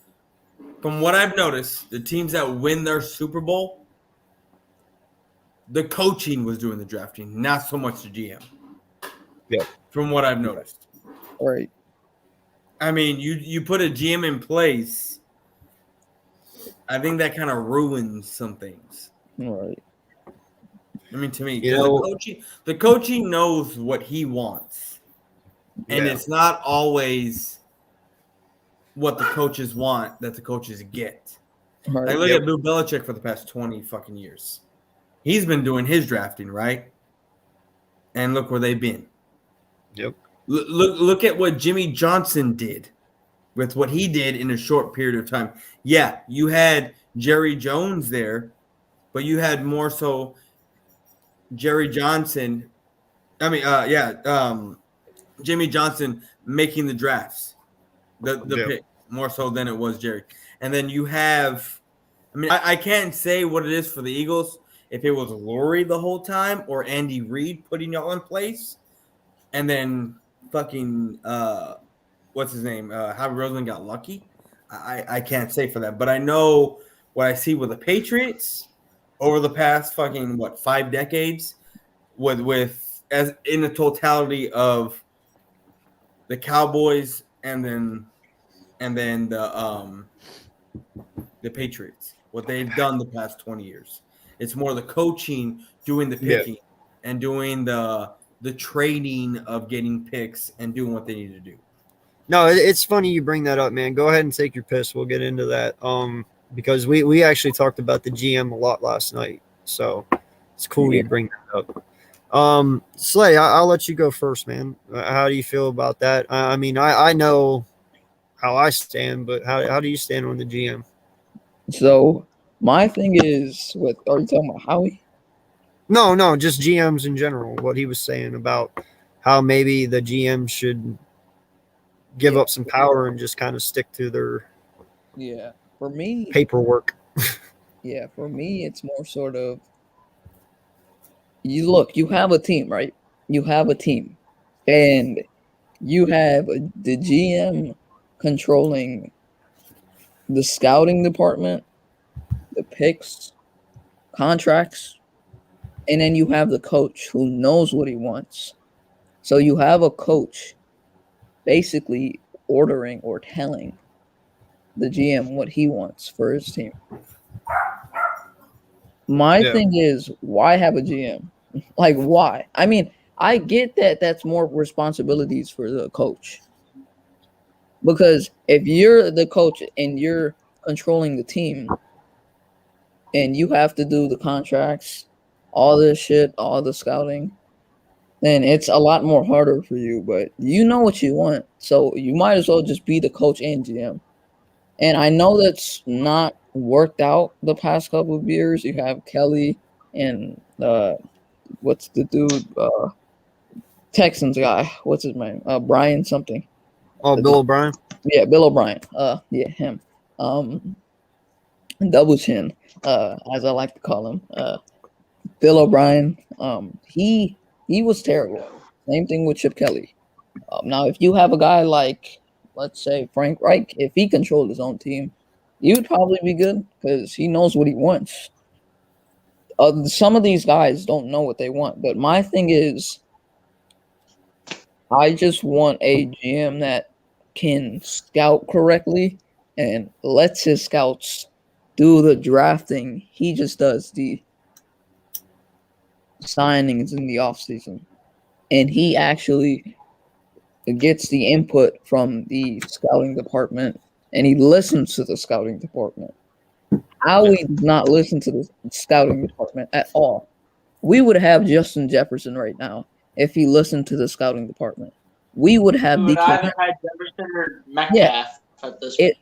Speaker 7: from what I've noticed, the teams that win their Super Bowl, the coaching was doing the drafting, not so much the GM.
Speaker 1: Yeah.
Speaker 7: From what I've noticed.
Speaker 3: Right.
Speaker 7: I mean, you put a GM in place, I think that kind of ruins some things.
Speaker 3: Right.
Speaker 7: I mean, to me, the coaching knows what he wants. And it's not always what the coaches want that the coaches get.
Speaker 3: Right.
Speaker 7: Like, look at Bill Belichick for the past 20 fucking years. He's been doing his drafting, right? And look where they've been.
Speaker 1: Yep.
Speaker 7: Look at what Jimmy Johnson did with what he did in a short period of time. Yeah, you had Jerry Jones there, but you had more so Jerry Johnson. Jimmy Johnson making the drafts, the pick, more so than it was Jerry. And then you have, I can't say what it is for the Eagles, if it was Lurie the whole time or Andy Reid putting y'all in place. And then fucking, what's his name? Howie Roseman got lucky. I can't say for that. But I know what I see with the Patriots over the past fucking, 5 decades with as in the totality of the Cowboys and then the Patriots, what they've done the past 20 years. It's more the coaching doing the picking and doing the trading of getting picks and doing what they need to do.
Speaker 1: No, it's funny you bring that up, man. Go ahead and take your piss. We'll get into that. Because we actually talked about the GM a lot last night. So it's cool you bring that up. Slay, I'll let you go first, man. How do you feel about that? I mean, I know how I stand, but how do you stand on the GM?
Speaker 3: So my thing is, are you talking about Howie?
Speaker 1: No, just GMs in general. What he was saying about how maybe the GM should give up some power and just kind of stick to their
Speaker 3: for me
Speaker 1: paperwork.
Speaker 3: For me it's more sort of, you have a team, right? You have a team, and you have the GM controlling the scouting department, the picks, contracts, and then you have the coach who knows what he wants. So you have a coach basically ordering or telling the GM what he wants for his team. My thing is, why have a GM? Like, why? I mean, I get that that's more responsibilities for the coach. Because if you're the coach and you're controlling the team and you have to do the contracts, all this shit, all the scouting, then it's a lot more harder for you. But you know what you want, so you might as well just be the coach and GM. And I know that's not worked out the past couple of years. You have Kelly and what's the dude? Texans guy. What's his name? Brian something.
Speaker 1: Oh, Bill O'Brien?
Speaker 3: Yeah, Bill O'Brien. Him. Double chin, as I like to call him. Bill O'Brien. He was terrible. Same thing with Chip Kelly. Now, if you have a guy like, let's say, Frank Reich, if he controlled his own team, he would probably be good because he knows what he wants. Some of these guys don't know what they want, but my thing is, I just want a GM that can scout correctly and lets his scouts do the drafting. He just does the signings in the offseason. And he actually gets the input from the scouting department, and he listens to the scouting department. Howie does not listen to the scouting department at all. We would have Justin Jefferson right now if he listened to the scouting department. We would have
Speaker 4: either had Jefferson or Metcalf at this point.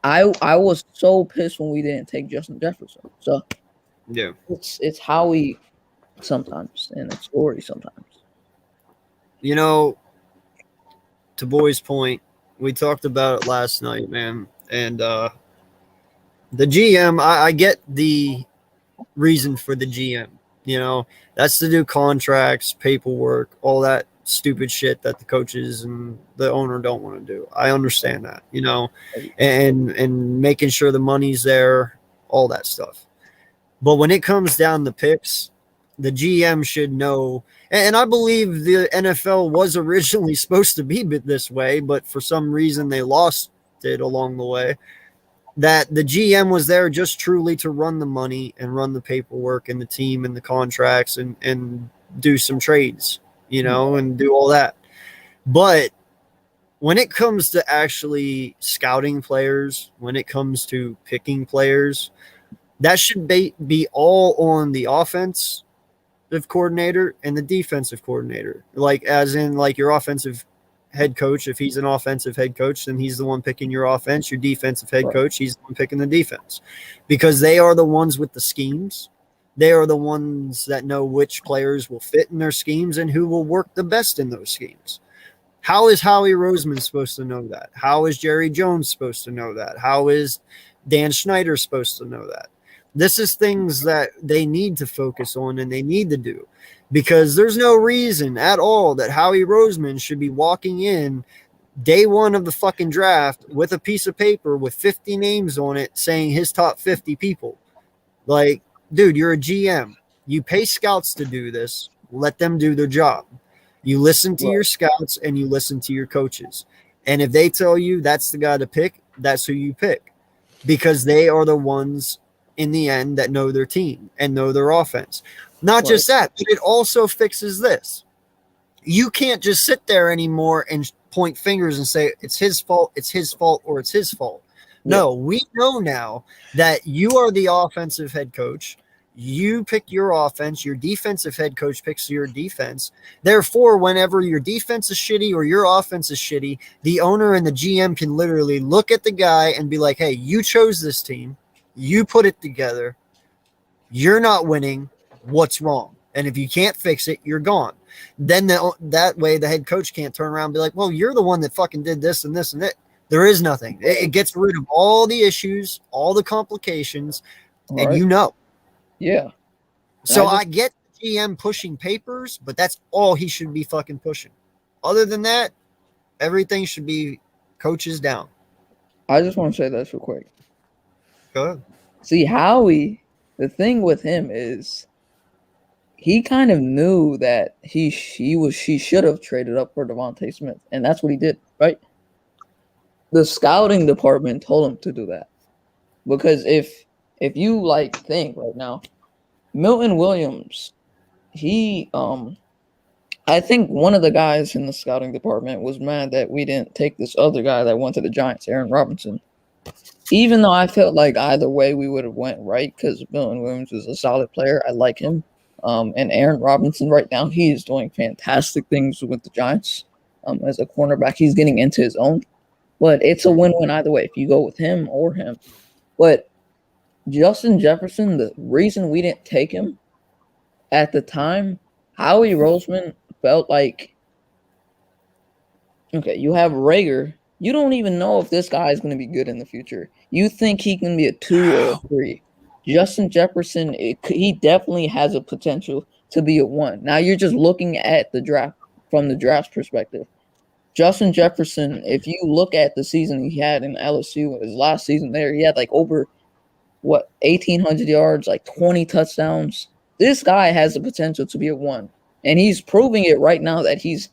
Speaker 3: I was so pissed when we didn't take Justin Jefferson. So it's Howie sometimes, and it's Corey sometimes.
Speaker 1: You know, to Boy's point, we talked about it last night, man. And the GM, I get the reason for the GM. You know, that's to do contracts, paperwork, all that stupid shit that the coaches and the owner don't want to do. I understand that, you know, and making sure the money's there, all that stuff. But when it comes down to picks, the GM should know. And I believe the NFL was originally supposed to be this way, but for some reason they lost it along the way. That the GM was there just truly to run the money and run the paperwork and the team and the contracts and do some trades, you know, and do all that. But when it comes to actually scouting players, when it comes to picking players, that should be all on the offensive coordinator and the defensive coordinator. Like, as in, like, your offensive head coach, if he's an offensive head coach, then he's the one picking your offense. Your defensive head coach, he's the one picking the defense, because they are the ones with the schemes. They are the ones that know which players will fit in their schemes and who will work the best in those schemes. How is Howie Roseman supposed to know that? How is Jerry Jones supposed to know that? How is Dan Snyder supposed to know that? This is things that they need to focus on and they need to do, because there's no reason at all that Howie Roseman should be walking in day one of the fucking draft with a piece of paper with 50 names on it saying his top 50 people. Like, dude, you're a GM. You pay scouts to do this. Let them do their job. You listen to
Speaker 3: Right.
Speaker 1: your scouts and you listen to your coaches. And if they tell you that's the guy to pick, that's who you pick, because they are the ones in the end that know their team and know their offense. Not
Speaker 3: Right.
Speaker 1: just that, but it also fixes this. You can't just sit there anymore and point fingers and say it's his fault, or it's his fault. No, we know now that you are the offensive head coach. You pick your offense. Your defensive head coach picks your defense. Therefore, whenever your defense is shitty or your offense is shitty, the owner and the GM can literally look at the guy and be like, hey, you chose this team. You put it together. You're not winning. What's wrong? And if you can't fix it, you're gone. Then that way the head coach can't turn around and be like, well, you're the one that fucking did this and this and that. There is nothing. It gets rid of all the issues, all the complications, and
Speaker 3: Right.
Speaker 1: you know.
Speaker 3: Yeah.
Speaker 1: So I get the GM pushing papers, but that's all he should be fucking pushing. Other than that, everything should be coaches down.
Speaker 3: I just want to say this real quick.
Speaker 1: Go ahead.
Speaker 3: See, Howie, the thing with him is he kind of knew that he should have traded up for Devontae Smith, and that's what he did, right? The scouting department told him to do that. Because if you like think right now, Milton Williams, he I think one of the guys in the scouting department was mad that we didn't take this other guy that went to the Giants, Aaron Robinson. Even though I felt like either way we would have went right, because Milton Williams is a solid player. I like him. And Aaron Robinson right now, he is doing fantastic things with the Giants. As a cornerback, he's getting into his own. But it's a win-win either way if you go with him or him. But Justin Jefferson, the reason we didn't take him at the time, Howie Roseman felt like, okay, you have Rager. You don't even know if this guy is going to be good in the future. You think he can be a 2 or a 3. Justin Jefferson, he definitely has a potential to be a 1. Now you're just looking at the draft from the draft's perspective. Justin Jefferson, if you look at the season he had in LSU, his last season there, he had like over 1,800 yards, like 20 touchdowns. This guy has the potential to be a 1, and he's proving it right now that he's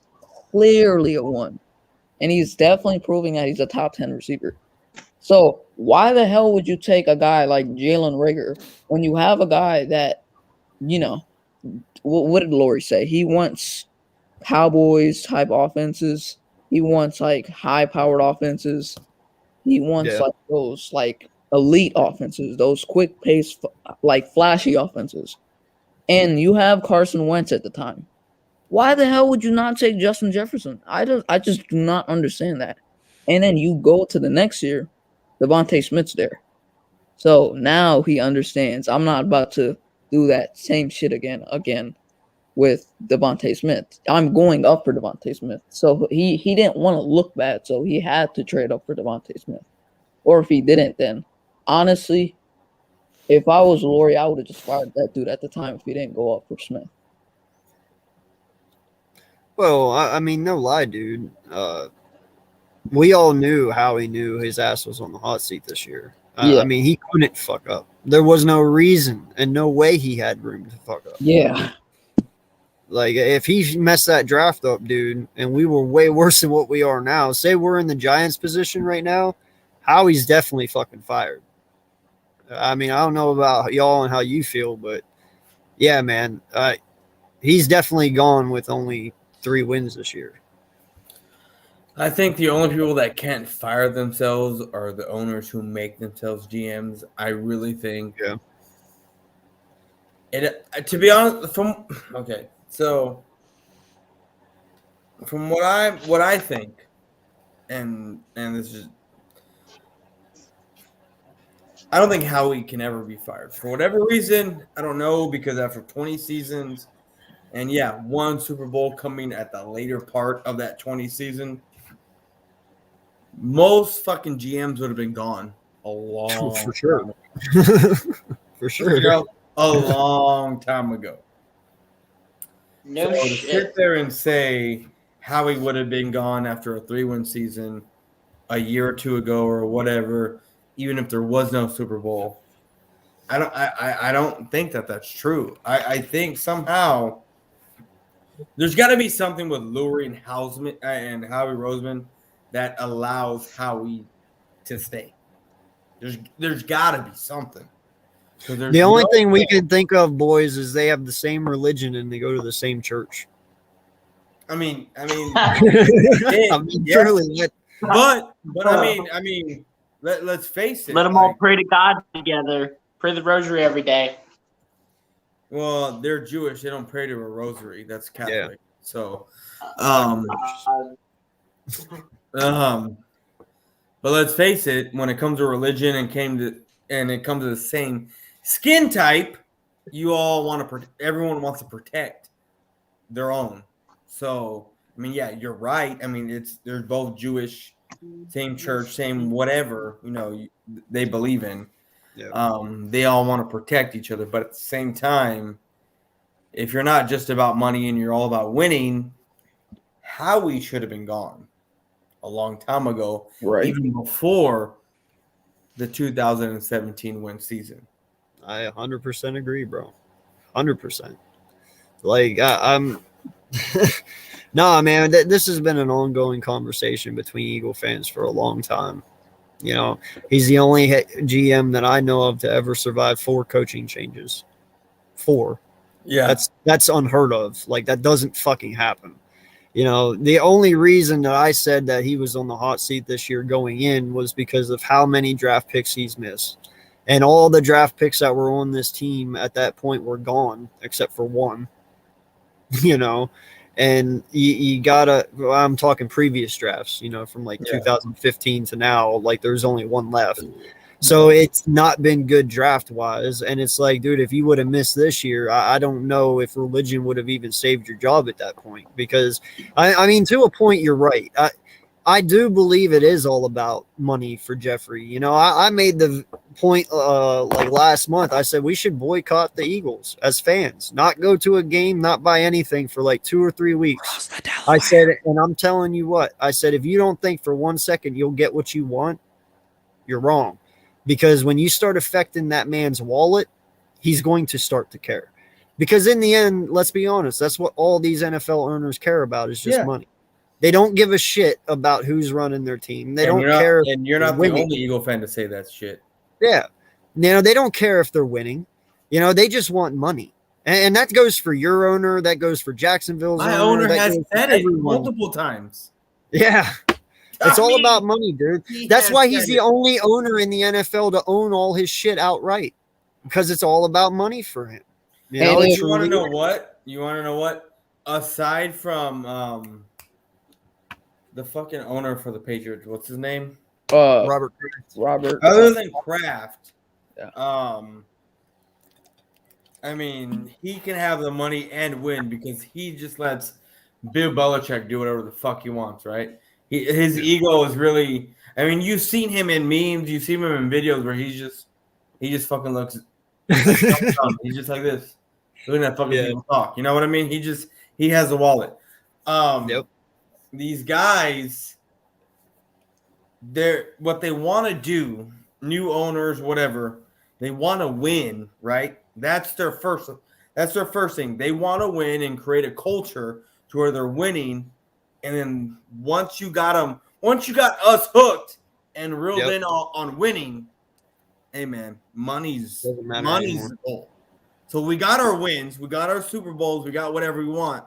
Speaker 3: clearly a 1, and he's definitely proving that he's a top 10 receiver. So why the hell would you take a guy like Jalen Reagor when you have a guy that, you know, what did Lori say? He wants Cowboys type offenses. He wants like high powered offenses. He wants like those like elite offenses, those quick pace, like flashy offenses. And you have Carson Wentz at the time. Why the hell would you not take Justin Jefferson? I just do not understand that. And then you go to the next year, Devontae Smith's there. So now he understands. I'm not about to do that same shit again with Devontae Smith. I'm going up for Devontae Smith. So he didn't want to look bad, so he had to trade up for Devontae Smith. Or if he didn't, then honestly, if I was Lori, I would have just fired that dude at the time if he didn't go up for Smith.
Speaker 1: Well, I mean, no lie, dude. We all knew how he knew his ass was on the hot seat this year.
Speaker 3: Yeah.
Speaker 1: I mean, he couldn't fuck up. There was no reason and no way he had room to fuck up.
Speaker 3: Yeah.
Speaker 1: Like, if he messed that draft up, dude, and we were way worse than what we are now, say we're in the Giants position right now, Howie's definitely fucking fired. I mean, I don't know about y'all and how you feel, but yeah, man, he's definitely gone with only 3 wins this year.
Speaker 7: I think the only people that can't fire themselves are the owners who make themselves GMs. I really think.
Speaker 1: Yeah.
Speaker 7: To be honest, so from what I think, and this is, I don't think Howie can ever be fired for whatever reason. I don't know, because after 20 seasons, and yeah, 1 Super Bowl coming at the later part of that 20 season. Most fucking GMs would have been gone a long
Speaker 1: For sure. For sure.
Speaker 7: A long time ago.
Speaker 4: No
Speaker 7: so
Speaker 4: shit.
Speaker 7: To sit there and say Howie would have been gone after a 3-win season a year or 2 ago or whatever, even if there was no Super Bowl, I don't think that that's true. I think somehow There's got to be something with Lurie and Hausman and Howie Roseman that allows Howie to stay. There's got to be something.
Speaker 1: The only thing we can think of, boys, is they have the same religion and they go to the same church.
Speaker 7: I mean,
Speaker 1: truly.
Speaker 7: But I mean, let's face it.
Speaker 4: Let them all pray to God together. Pray the rosary every day.
Speaker 7: Well, they're Jewish. They don't pray to a rosary. That's Catholic.
Speaker 1: Yeah.
Speaker 7: So, but let's face it. When it comes to religion and it comes to the same skin type, you all want to. Everyone wants to protect their own. So, I mean, yeah, you're right. I mean, they're both Jewish, same church, same whatever they believe in. Yeah. They all want to protect each other, but at the same time, if you're not just about money and you're all about winning, Howie should have been gone a long time ago,
Speaker 3: right?
Speaker 7: Even before the 2017 win season.
Speaker 1: I 100% agree, bro. 100%. Like I'm. No, man, this has been an ongoing conversation between Eagle fans for a long time. He's the only GM that I know of to ever survive 4 coaching changes. 4.
Speaker 7: Yeah.
Speaker 1: That's unheard of. Like, that doesn't fucking happen. The only reason that I said that he was on the hot seat this year going in was because of how many draft picks he's missed. And all the draft picks that were on this team at that point were gone, except for one. And you gotta, I'm talking previous drafts, from 2015 to now, like there's only one left. So it's not been good draft wise. And it's like, dude, if you would have missed this year, I don't know if religion would have even saved your job at that point, because I mean, to a point, you're right. I do believe it is all about money for Jeffrey. I made the point last month. I said we should boycott the Eagles as fans, not go to a game, not buy anything for 2 or 3 weeks. I said, and I'm telling you what, I said, if you don't think for 1 second you'll get what you want, you're wrong. Because when you start affecting that man's wallet, he's going to start to care. Because in the end, let's be honest, that's what all these NFL owners care about is just money. They don't give a shit about who's running their team. They don't care.
Speaker 7: And you're not the only Eagle fan to say that shit.
Speaker 1: Yeah. They don't care if they're winning. They just want money. And that goes for your owner. That goes for Jacksonville's
Speaker 7: My owner has said it multiple times.
Speaker 1: Yeah. It's all about money, dude. That's why he's the only owner in the NFL to own all his shit outright. Because it's all about money for him.
Speaker 7: You want to know what? Aside from the fucking owner for the Patriots, what's his name?
Speaker 3: Robert.
Speaker 7: Other than Kraft, I mean, he can have the money and win because he just lets Bill Belichick do whatever the fuck he wants, right? His ego is really. I mean, you've seen him in memes, you've seen him in videos where he just fucking looks. He's just like this, looking at fucking people talk. You know what I mean? He has a wallet.
Speaker 1: Yep.
Speaker 7: These guys, what they want to do, new owners, whatever, they want to win, right? That's their first thing. They want to win and create a culture to where they're winning. And then once you got us hooked and reeled in on winning, hey man, money's the goal. So we got our wins, we got our Super Bowls, we got whatever we want.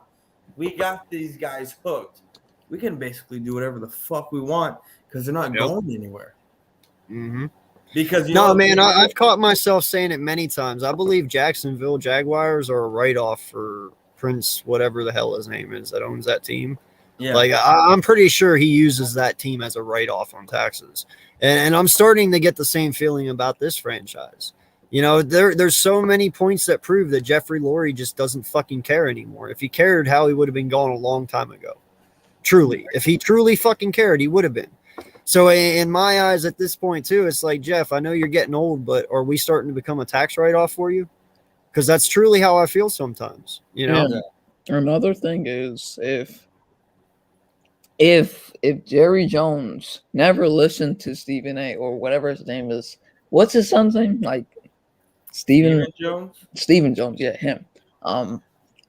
Speaker 7: We got these guys hooked. We can basically do whatever the fuck we want because they're not going anywhere.
Speaker 1: Mm-hmm.
Speaker 7: Because
Speaker 1: I've caught myself saying it many times. I believe Jacksonville Jaguars are a write-off for Prince, whatever the hell his name is, that owns that team. Yeah. Like I'm pretty sure he uses that team as a write-off on taxes. And I'm starting to get the same feeling about this franchise. There's so many points that prove that Jeffrey Lurie just doesn't fucking care anymore. If he cared, how he would have been gone a long time ago. Truly. If he truly fucking cared, he would have been. So in my eyes at this point too, it's like, Jeff, I know you're getting old, but are we starting to become a tax write-off for you? Because that's truly how I feel sometimes.
Speaker 3: Yeah. Another thing is if Jerry Jones never listened to Stephen A. or whatever his name is, what's his son's name? Like Stephen Jones? Stephen Jones, yeah, him.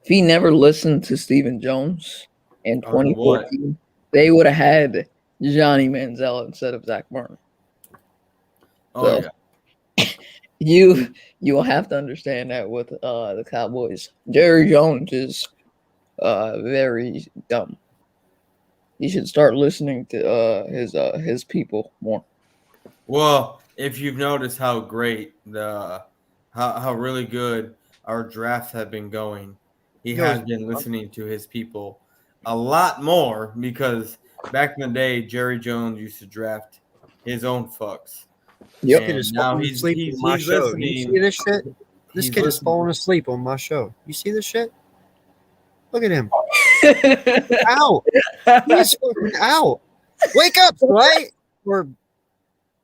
Speaker 3: if he never listened to Stephen Jones in
Speaker 7: Oh, no, what?
Speaker 3: 2014, they would have had Johnny Manziel instead of Zach Martin.
Speaker 7: Oh
Speaker 3: So,
Speaker 7: yeah.
Speaker 3: You will have to understand that with the Cowboys. Jerry Jones is very dumb. He should start listening to his people more.
Speaker 7: Well, if you've noticed how great how really good our drafts have been going, he has been listening to his people a lot more because back in the day, Jerry Jones used to draft his own fucks.
Speaker 3: Yep.
Speaker 1: Kid is
Speaker 7: And now
Speaker 1: falling asleep on my show.
Speaker 7: listening.
Speaker 1: You see this shit? This
Speaker 7: He's
Speaker 1: kid is
Speaker 7: listening.
Speaker 1: falling asleep on my show. You see this shit? Look at him. Out. He's fucking out. Wake up, right? Or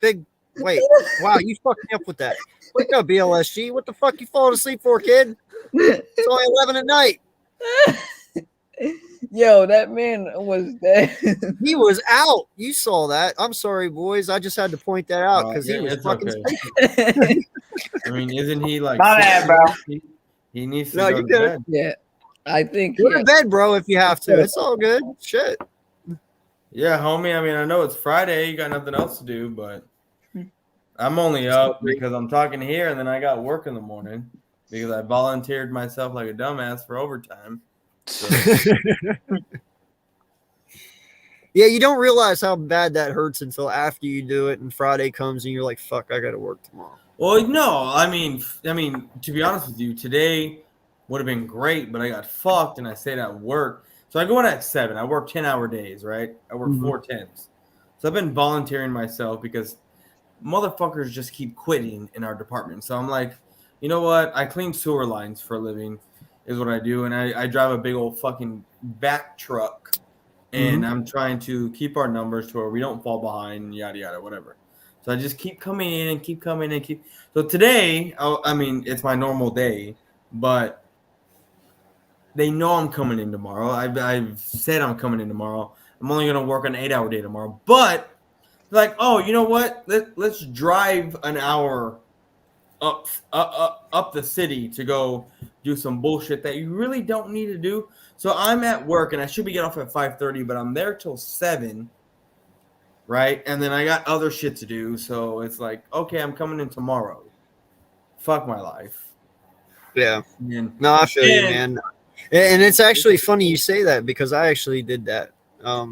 Speaker 1: big. Wait. Wow, you fucked me up with that. Wake up, BLSG. What the fuck you falling asleep for, kid? It's only 11 at night.
Speaker 3: Yo, that man was dead.
Speaker 1: He was out. You saw that. I'm sorry, boys. I just had to point that out because
Speaker 7: Yeah,
Speaker 1: he was
Speaker 7: it's
Speaker 1: fucking
Speaker 7: okay.
Speaker 1: sleeping.
Speaker 7: I mean, isn't he like?
Speaker 4: My bad, bro.
Speaker 7: He needs to
Speaker 1: No,
Speaker 7: go
Speaker 1: you
Speaker 7: to
Speaker 1: good.
Speaker 7: bed.
Speaker 3: Yeah, I think.
Speaker 1: Go to bed, bro, if you have to. It's all good. Shit.
Speaker 7: Yeah, homie. I mean, I know it's Friday. You got nothing else to do, but I'm only up because I'm talking here, and then I got work in the morning because I volunteered myself like a dumbass for overtime. So,
Speaker 1: Yeah, you don't realize how bad that hurts until after you do it, and Friday comes, and you're like, "Fuck, I got to work tomorrow."
Speaker 7: well, no, I mean, to be honest with you, today would have been great, but I got fucked and I stayed at work. So I go in at 7. I work 10-hour days, right? I work 4 10s. So I've been volunteering myself because motherfuckers just keep quitting in our department. So I'm like, you know what? I clean sewer lines for a living, is what I do, and I drive a big old fucking back truck. And I'm trying to keep our numbers to where we don't fall behind, yada, yada, whatever. So I just keep coming in and keep coming in and keep. So today, I mean, it's my normal day, but they know I'm coming in tomorrow. I've said I'm coming in tomorrow. I'm only going to work an 8-hour day tomorrow. But, like, oh, you know what? Let's drive an hour up the city to go do some bullshit that you really don't need to do. So I'm at work and I should be getting off at 5:30, but I'm there till 7, right? And then I got other shit to do. So it's like, okay, I'm coming in tomorrow. Fuck my life.
Speaker 1: Yeah.
Speaker 7: And,
Speaker 1: No, I feel you, man. And it's actually funny you say that because I actually did that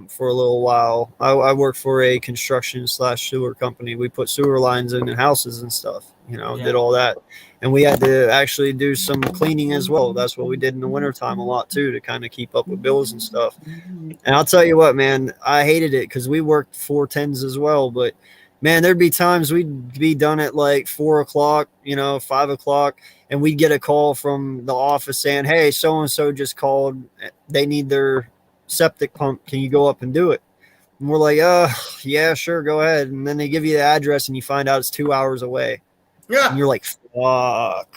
Speaker 1: for a little while. I worked for a construction/sewer company. We put sewer lines in houses and stuff, did all that. And we had to actually do some cleaning as well. That's what we did in the wintertime a lot too, to kind of keep up with bills and stuff. And I'll tell you what, man, I hated it because we worked 4 10s as well. But man, there'd be times we'd be done at like 4 o'clock, 5 o'clock. And we'd get a call from the office saying, "Hey, so-and-so just called. They need their septic pump. Can you go up and do it?" And we're like, yeah, sure, go ahead. And then they give you the address and you find out it's 2 hours away.
Speaker 7: yeah.
Speaker 1: And you're like, fuck.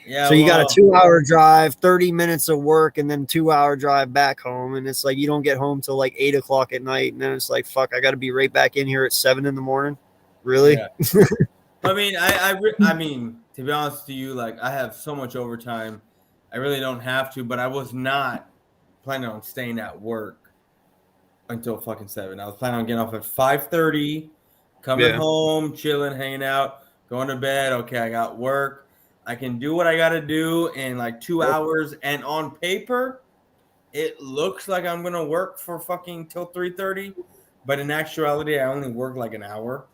Speaker 7: Yeah.
Speaker 1: So you got a 2-hour drive, 30 minutes of work, and then 2-hour drive back home. And it's like you don't get home till like 8 o'clock at night. And then it's like, fuck, I got to be right back in here at 7 in the morning. Really?
Speaker 7: Yeah. I mean, I mean, to be honest with you, like I have so much overtime, I really don't have to. But I was not planning on staying at work until fucking 7. I was planning on getting off at 5:30, coming home, chilling, hanging out, going to bed. Okay, I got work. I can do what I got to do in like 2 hours. And on paper, it looks like I'm gonna work for fucking till 3:30, but in actuality, I only work like an hour.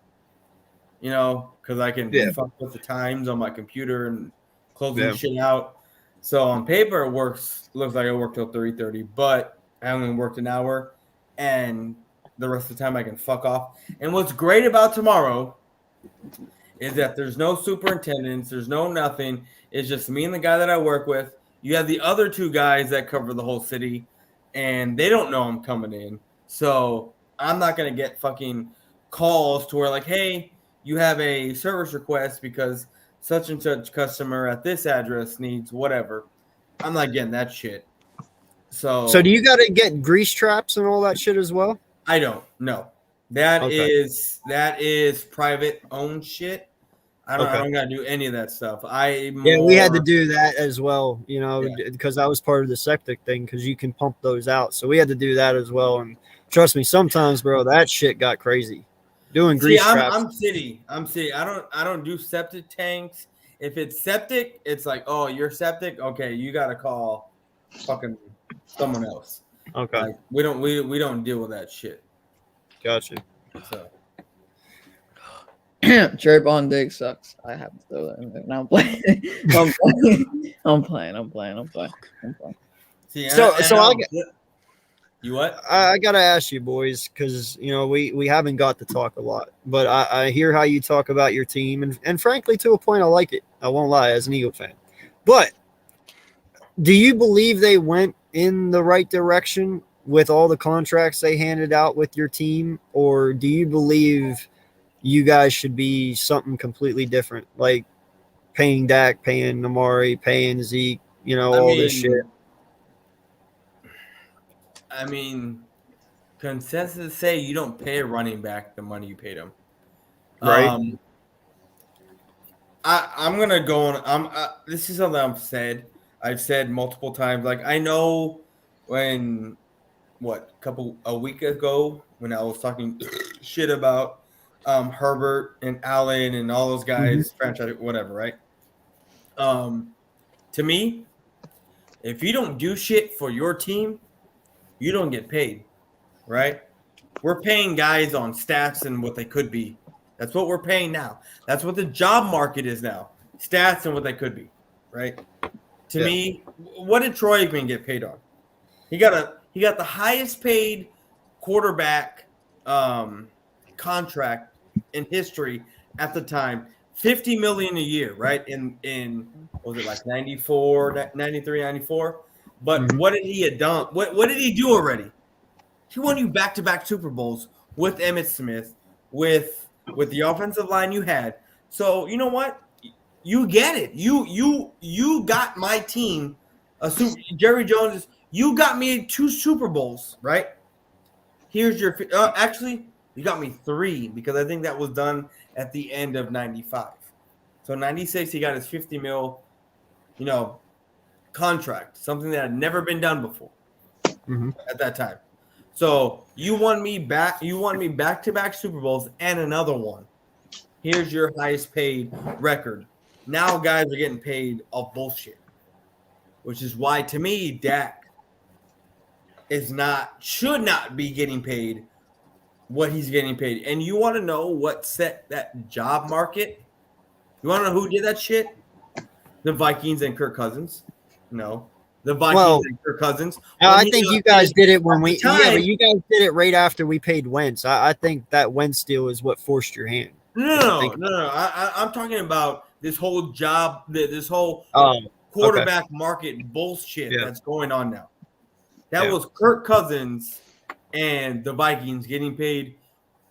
Speaker 7: Because I can fuck with the times on my computer and closing shit out. So on paper, it looks like I work till 3:30, but I only worked an hour, and the rest of the time I can fuck off. And what's great about tomorrow is that there's no superintendents, there's no nothing. It's just me and the guy that I work with. You have the other 2 guys that cover the whole city, and they don't know I'm coming in. So I'm not going to get fucking calls to where like, hey, you have a service request because such and such customer at this address needs whatever. I'm not getting that shit. So
Speaker 1: do you got to get grease traps and all that shit as well?
Speaker 7: I don't know. That is private owned shit. I don't got to do any of that stuff.
Speaker 1: We had to do that as well,
Speaker 7: Yeah.
Speaker 1: because that was part of the septic thing, because you can pump those out. So we had to do that as well. And trust me, sometimes, bro, that shit got crazy. Doing grease traps.
Speaker 7: I'm city. I don't do septic tanks. If it's septic, it's like, oh, you're septic. Okay, you got to call fucking someone else.
Speaker 1: Okay,
Speaker 7: Like, we don't deal with that shit.
Speaker 1: gotcha.
Speaker 7: So.
Speaker 3: Cherry Bond Dig sucks. I have to throw that in there. Now I'm playing. I'm playing.
Speaker 7: See, you what?
Speaker 1: I gotta ask you, boys, because we haven't got to talk a lot, but I hear how you talk about your team, and frankly, to a point, I like it. I won't lie, as an Eagle fan. But do you believe they went in the right direction with all the contracts they handed out with your team, or do you believe you guys should be something completely different, like paying Dak, paying Amari, paying Zeke, this shit?
Speaker 7: I mean, consensus say you don't pay a running back the money you paid him.
Speaker 1: Right.
Speaker 7: I'm gonna go on. This is something I've said multiple times. Like, I know when a week ago when I was talking shit about Herbert and Allen and all those guys, franchise, whatever, right? To me, if you don't do shit for your team, you don't get paid, right? We're paying guys on stats and what they could be. That's what we're paying now. That's what the job market is now. Stats and what they could be, right? To me, what did Troy Aikman get paid on? He got the highest paid quarterback contract in history at the time, $50 million a year, right? In what was it, like 94, 93, 94? But what did he have done? What did he do already? He won you back-to-back Super Bowls with Emmitt Smith, with the offensive line you had. So you know what? You get it. You got my team Jerry Jones. You got me 2 Super Bowls, right? Here's your actually, you got me 3, because I think that was done at the end of 95. So 96, he got his $50 million, contract, something that had never been done before at that time. So you won me back-to-back Super Bowls and another one. Here's your highest paid record. Now guys are getting paid off bullshit, which is why, to me, Dak should not be getting paid what he's getting paid. And you want to know what set that job market? You want to know who did that shit? The Vikings and Kirk Cousins. No. The Vikings and Kirk Cousins.
Speaker 1: I think you guys did it when but you guys did it right after we paid Wentz. I think that Wentz deal is what forced your hand.
Speaker 7: No. I'm talking about this whole job, this whole quarterback market bullshit that's going on now. That was Kirk Cousins and the Vikings getting paid,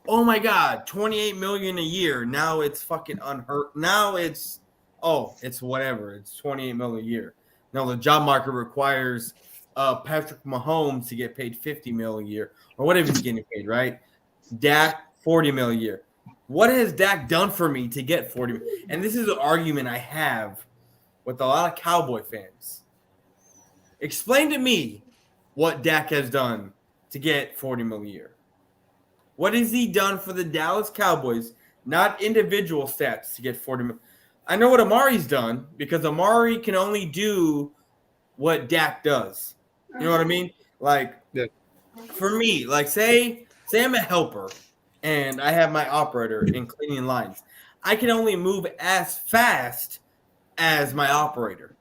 Speaker 7: oh my God, $28 million a year. Now it's fucking unheard. Now it's whatever. It's $28 million a year. Now the job market requires Patrick Mahomes to get paid $50 million a year, or whatever he's getting paid, right? Dak, $40 million a year. What has Dak done for me to get $40 million? And this is an argument I have with a lot of Cowboy fans. Explain to me what Dak has done to get $40 million a year. What has he done for the Dallas Cowboys? Not individual stats to get $40 million. I know what Amari's done, because Amari can only do what Dak does. You know what I mean? Like, for me, like say I'm a helper and I have my operator in cleaning lines. I can only move as fast as my operator,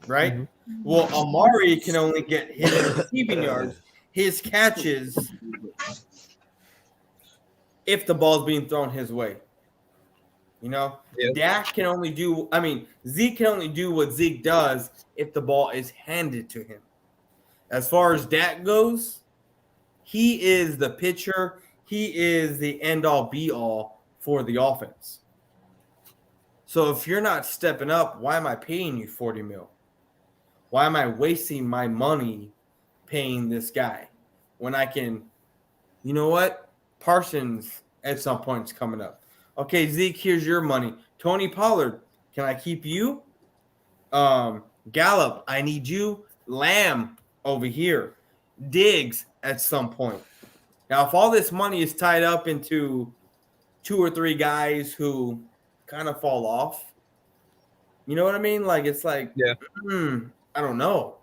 Speaker 7: right? Well, Amari can only get his receiving yards, his catches, if the ball's being thrown his way. Dak can only do – Zeke can only do what Zeke does if the ball is handed to him. As far as Dak goes, he is the pitcher. He is the end-all, be-all for the offense. So if you're not stepping up, why am I paying you $40 million? Why am I wasting my money paying this guy when I can – you know what? Parsons at some point is coming up. Okay, Zeke, here's your money. Tony Pollard, can I keep you? Gallup, I need you. Lamb over here. Diggs at some point. Now, if all this money is tied up into 2 or 3 guys who kind of fall off, you know what I mean? Like, it's like,
Speaker 1: Yeah.
Speaker 7: I don't know.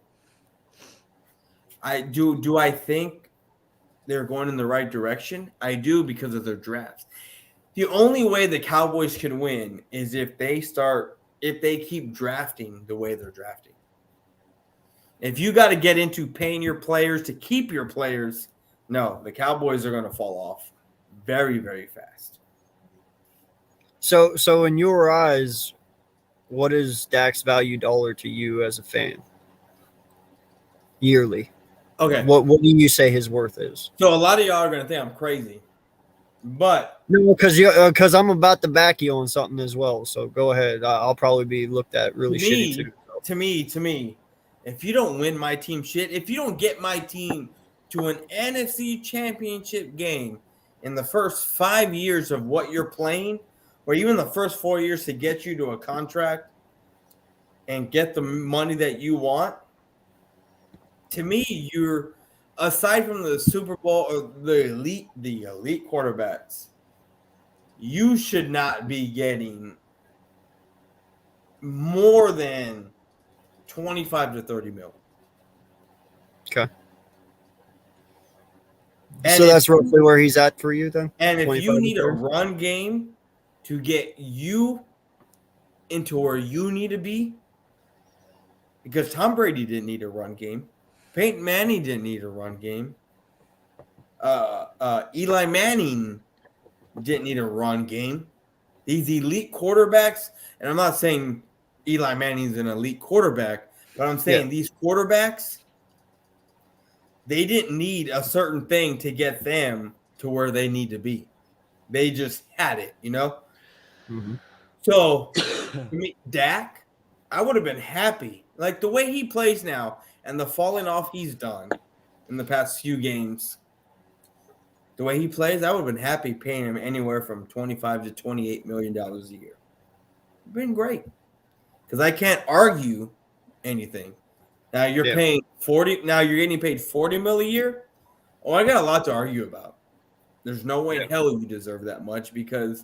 Speaker 7: Do I think they're going in the right direction? I do, because of their drafts. The only way the Cowboys can win is if they keep drafting the way they're drafting. If you got to get into paying your players to keep your players, no, the Cowboys are going to fall off very, very fast.
Speaker 1: So in your eyes, what is Dak's value dollar to you as a fan? Yearly.
Speaker 7: Okay.
Speaker 1: What do you say his worth is?
Speaker 7: So a lot of y'all are going to think I'm crazy, but
Speaker 1: no, because I'm about to back you on something as well. So go ahead. I'll probably be looked at really shitty too.
Speaker 7: To me, if you don't win my team shit, if you don't get my team to an NFC championship game in the first 5 years of what you're playing, or even the first 4 years to get you to a contract and get the money that you want, to me, you're, aside from the Super Bowl or the elite quarterbacks, you should not be getting more than 25 to 30 mil.
Speaker 1: Okay. So that's roughly where he's at for you then?
Speaker 7: And if you need a run game to get you into where you need to be, because Tom Brady didn't need a run game. Peyton Manning didn't need a run game. Eli Manning didn't need a run game. These elite quarterbacks, and I'm not saying Eli Manning's an elite quarterback, but I'm saying these quarterbacks, they didn't need a certain thing to get them to where they need to be. They just had it, you know?
Speaker 1: Mm-hmm.
Speaker 7: So, for me, Dak, I would have been happy. Like, the way he plays now and the falling off he's done in the past few games, the way he plays, I would have been happy paying him anywhere from $25 to $28 million a year. It's been great. Because I can't argue anything. Now you're paying 40. Now you're getting paid $40 million a year. Oh, I got a lot to argue about. There's no way in hell you deserve that much, because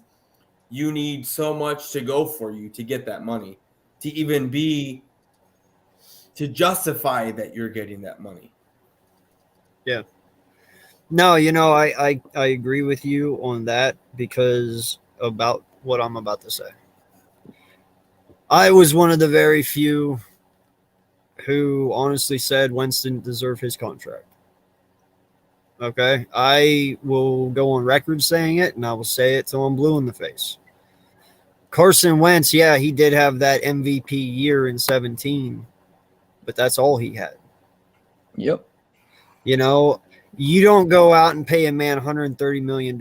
Speaker 7: you need so much to go for you to get that money, to even be, to justify that you're getting that money.
Speaker 1: Yeah. No, I agree with you on that, because about what I'm about to say. I was one of the very few who honestly said Wentz didn't deserve his contract. Okay? I will go on record saying it, and I will say it till I'm blue in the face. Carson Wentz, he did have that MVP year in 2017, but that's all he had.
Speaker 3: Yep.
Speaker 1: You don't go out and pay a man $130 million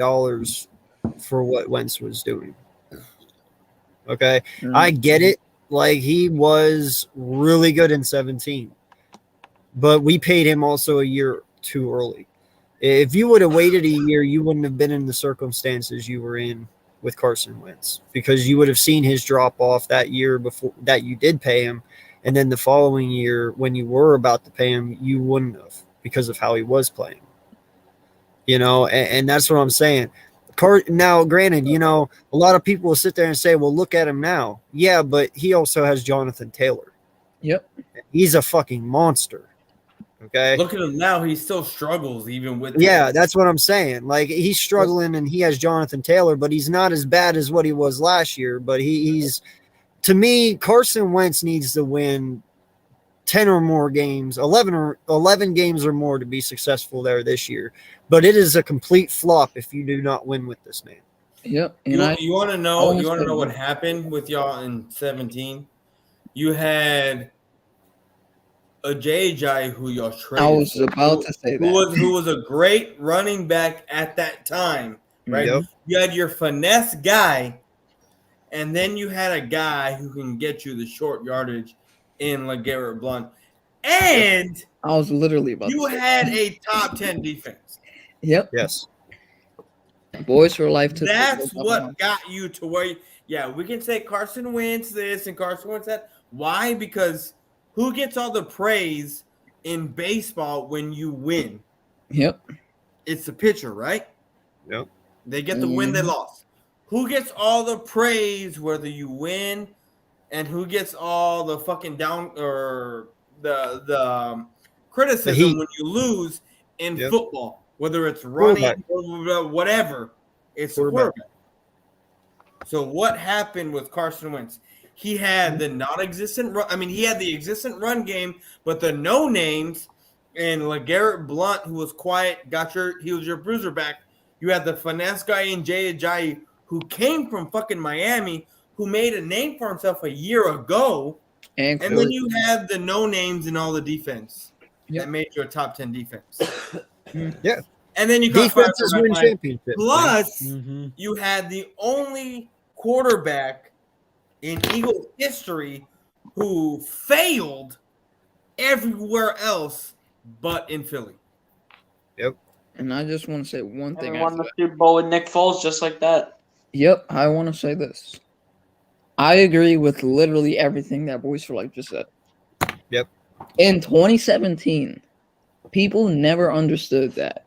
Speaker 1: for what Wentz was doing. Okay? Mm-hmm. I get it. Like, he was really good in 2017, but we paid him also a year too early. If you would have waited a year, you wouldn't have been in the circumstances you were in with Carson Wentz, because you would have seen his drop off that year before that you did pay him. And then the following year, when you were about to pay him, you wouldn't have, because of how he was playing, and that's what I'm saying. Now, granted, a lot of people will sit there and say, well, look at him now. Yeah, but he also has Jonathan Taylor.
Speaker 3: Yep.
Speaker 1: He's a fucking monster. Okay.
Speaker 7: Look at him now. He still struggles even with.
Speaker 1: Yeah, that's what I'm saying. Like, he's struggling and he has Jonathan Taylor, but he's not as bad as what he was last year. But he's, to me, Carson Wentz needs to win 10 or more games, 11 games or more to be successful there this year. But it is a complete flop if you do not win with this man.
Speaker 3: Yep.
Speaker 7: And you want to know what happened with y'all in 2017? You had a J.J. who y'all traded.
Speaker 3: I was about to say that.
Speaker 7: Who was a great running back at that time, right?
Speaker 1: Yep.
Speaker 7: You had your finesse guy, and then you had a guy who can get you the short yardage in LeGarrette Blount. And
Speaker 3: I was literally about
Speaker 7: you
Speaker 3: to say
Speaker 7: had
Speaker 3: that.
Speaker 7: a top 10 defense.
Speaker 3: Yep.
Speaker 1: Yes.
Speaker 3: Boys for Life.
Speaker 7: That's what got you to where. Yeah, we can say Carson Wentz this and Carson Wentz that. Why? Because who gets all the praise in baseball when you win?
Speaker 3: Yep.
Speaker 7: It's the pitcher, right?
Speaker 1: Yep.
Speaker 7: They get the win, they lost. Who gets all the praise whether you win, and who gets all the fucking down or the criticism when you lose in football, whether it's running or whatever, it's the quarterback. So what happened with Carson Wentz? He had the non-existent run. I mean, he had the existent run game, but the no names and LeGarrette Blount, who was quiet, he was your bruiser back. You had the finesse guy in Jay Ajayi, who came from fucking Miami, who made a name for himself a year ago. And then you had the no names in all the defense that made you a top 10 defense.
Speaker 1: Yeah.
Speaker 7: And then you got
Speaker 1: defenses win championships.
Speaker 7: Plus, you had the only quarterback in Eagles history who failed everywhere else but in Philly.
Speaker 1: Yep.
Speaker 3: And I just want to say one thing.
Speaker 4: And won the Super Bowl with Nick Foles just like that.
Speaker 3: Yep, I want to say this. I agree with literally everything that Boys for Life just said.
Speaker 1: Yep.
Speaker 3: In 2017, people never understood that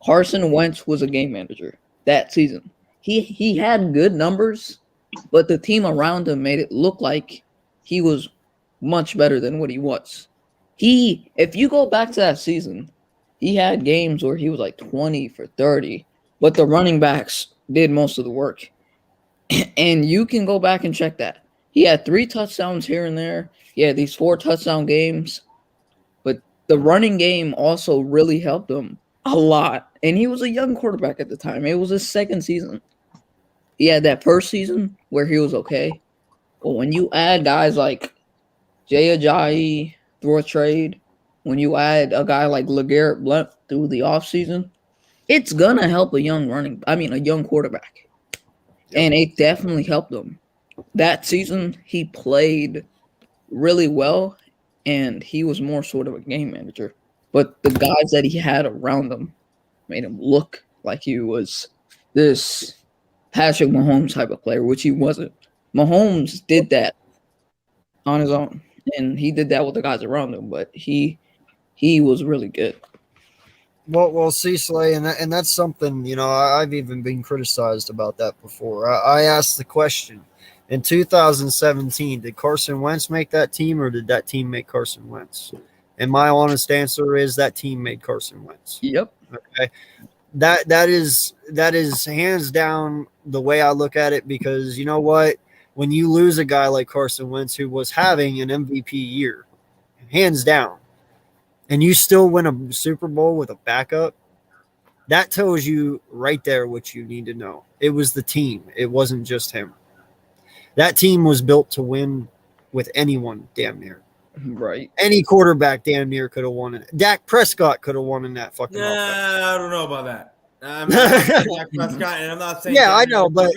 Speaker 3: Carson Wentz was a game manager that season. He had good numbers, but the team around him made it look like he was much better than what he was. If you go back to that season, he had games where he was like 20 for 30, but the running backs did most of the work. And you can go back and check that. He had 3 touchdowns here and there. He had these 4 touchdown games, but the running game also really helped him a lot. And he was a young quarterback at the time. It was his second season. He had that first season where he was okay. But when you add guys like Jay Ajayi through a trade, when you add a guy like LeGarrette Blount through the offseason, it's going to help a young quarterback. And it definitely helped him. That season, he played really well, and he was more sort of a game manager. But the guys that he had around him made him look like he was this Patrick Mahomes type of player, which he wasn't. Mahomes did that on his own, and he did that with the guys around him, but he was really good.
Speaker 1: Well, see, Slay, and that's something, I've even been criticized about that before. I asked the question, in 2017, did Carson Wentz make that team, or did that team make Carson Wentz? And my honest answer is that team made Carson Wentz.
Speaker 3: Yep.
Speaker 1: Okay. That is hands down the way I look at it, because you know what? When you lose a guy like Carson Wentz, who was having an MVP year, hands down, and you still win a Super Bowl with a backup, that tells you right there what you need to know. It was the team. It wasn't just him. That team was built to win with anyone, damn near.
Speaker 3: Right.
Speaker 1: Any quarterback damn near could have won it. Dak Prescott could have won in that fucking offense.
Speaker 7: I don't know about that. I'm not saying Dak Prescott, and I'm not saying
Speaker 1: I know, but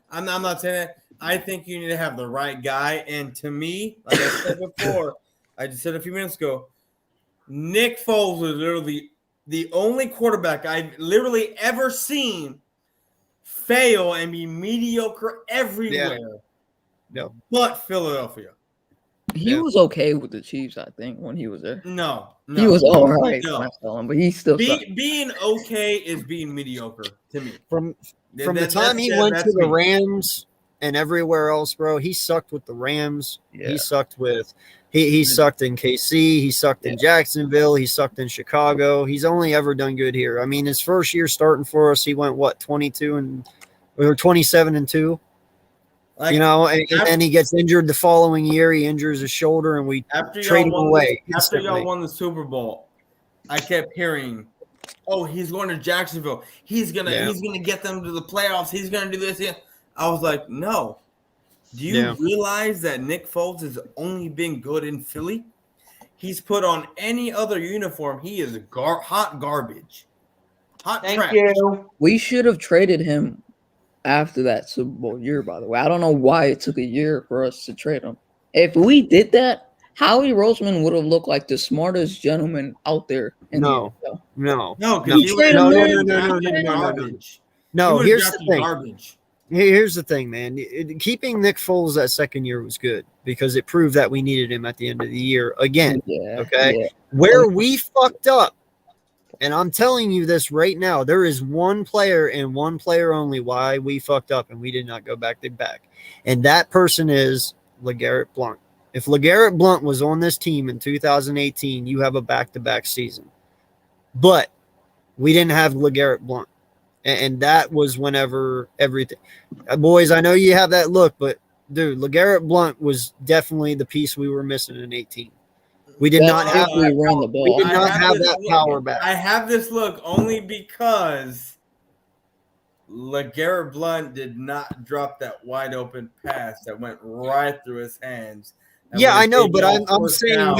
Speaker 7: I'm not saying that. I think you need to have the right guy. And to me, like I said before, I just said a few minutes ago, Nick Foles was literally the only quarterback I've literally ever seen fail and be mediocre everywhere.
Speaker 1: Yeah.
Speaker 7: But Philadelphia.
Speaker 3: He was okay with the Chiefs, I think, when he was there.
Speaker 7: No.
Speaker 3: He was all right,
Speaker 7: no.
Speaker 3: but he still
Speaker 7: being okay is being mediocre to me.
Speaker 1: From the time he went to the Rams and everywhere else, bro, he sucked with the Rams. Yeah. He sucked with he sucked in KC. He sucked in Jacksonville. He sucked in Chicago. He's only ever done good here. I mean, his first year starting for us, he went 27-2. Like, and he gets injured the following year. He injures his shoulder, and we trade him away.
Speaker 7: After y'all won the Super Bowl, I kept hearing, "Oh, he's going to Jacksonville. He's gonna get them to the playoffs. He's gonna do this." Yeah. I was like, "No. Do you realize that Nick Foles has only been good in Philly? He's put on any other uniform. He is hot garbage. Hot trash."
Speaker 4: Thank you.
Speaker 3: We should have traded him after that Super Bowl year, by the way. I don't know why it took a year for us to trade him. If we did that, Howie Roseman would have looked like the smartest gentleman out there.
Speaker 1: No.
Speaker 7: No.
Speaker 1: No. No,
Speaker 7: He
Speaker 1: here's
Speaker 7: would've
Speaker 1: the
Speaker 7: drafted
Speaker 1: thing.
Speaker 7: garbage.
Speaker 1: Here's the thing, man. Keeping Nick Foles that second year was good because it proved that we needed him at the end of the year again.
Speaker 3: Yeah.
Speaker 1: Okay.
Speaker 3: Yeah.
Speaker 1: Where we fucked up, and I'm telling you this right now, there is one player and one player only why we fucked up and we did not go back to back. And that person is LeGarrette Blount. If LeGarrette Blount was on this team in 2018, you have a back-to-back season. But we didn't have LeGarrette Blount. And that was whenever everything. Boys, I know you have that look, but dude, LeGarrette Blount was definitely the piece we were missing in 18. We did not have
Speaker 3: we ran the ball.
Speaker 1: we did not have that power back.
Speaker 7: I have this look only because LeGarrette Blount did not drop that wide open pass that went right through his hands.
Speaker 1: Yeah, I know, but I'm saying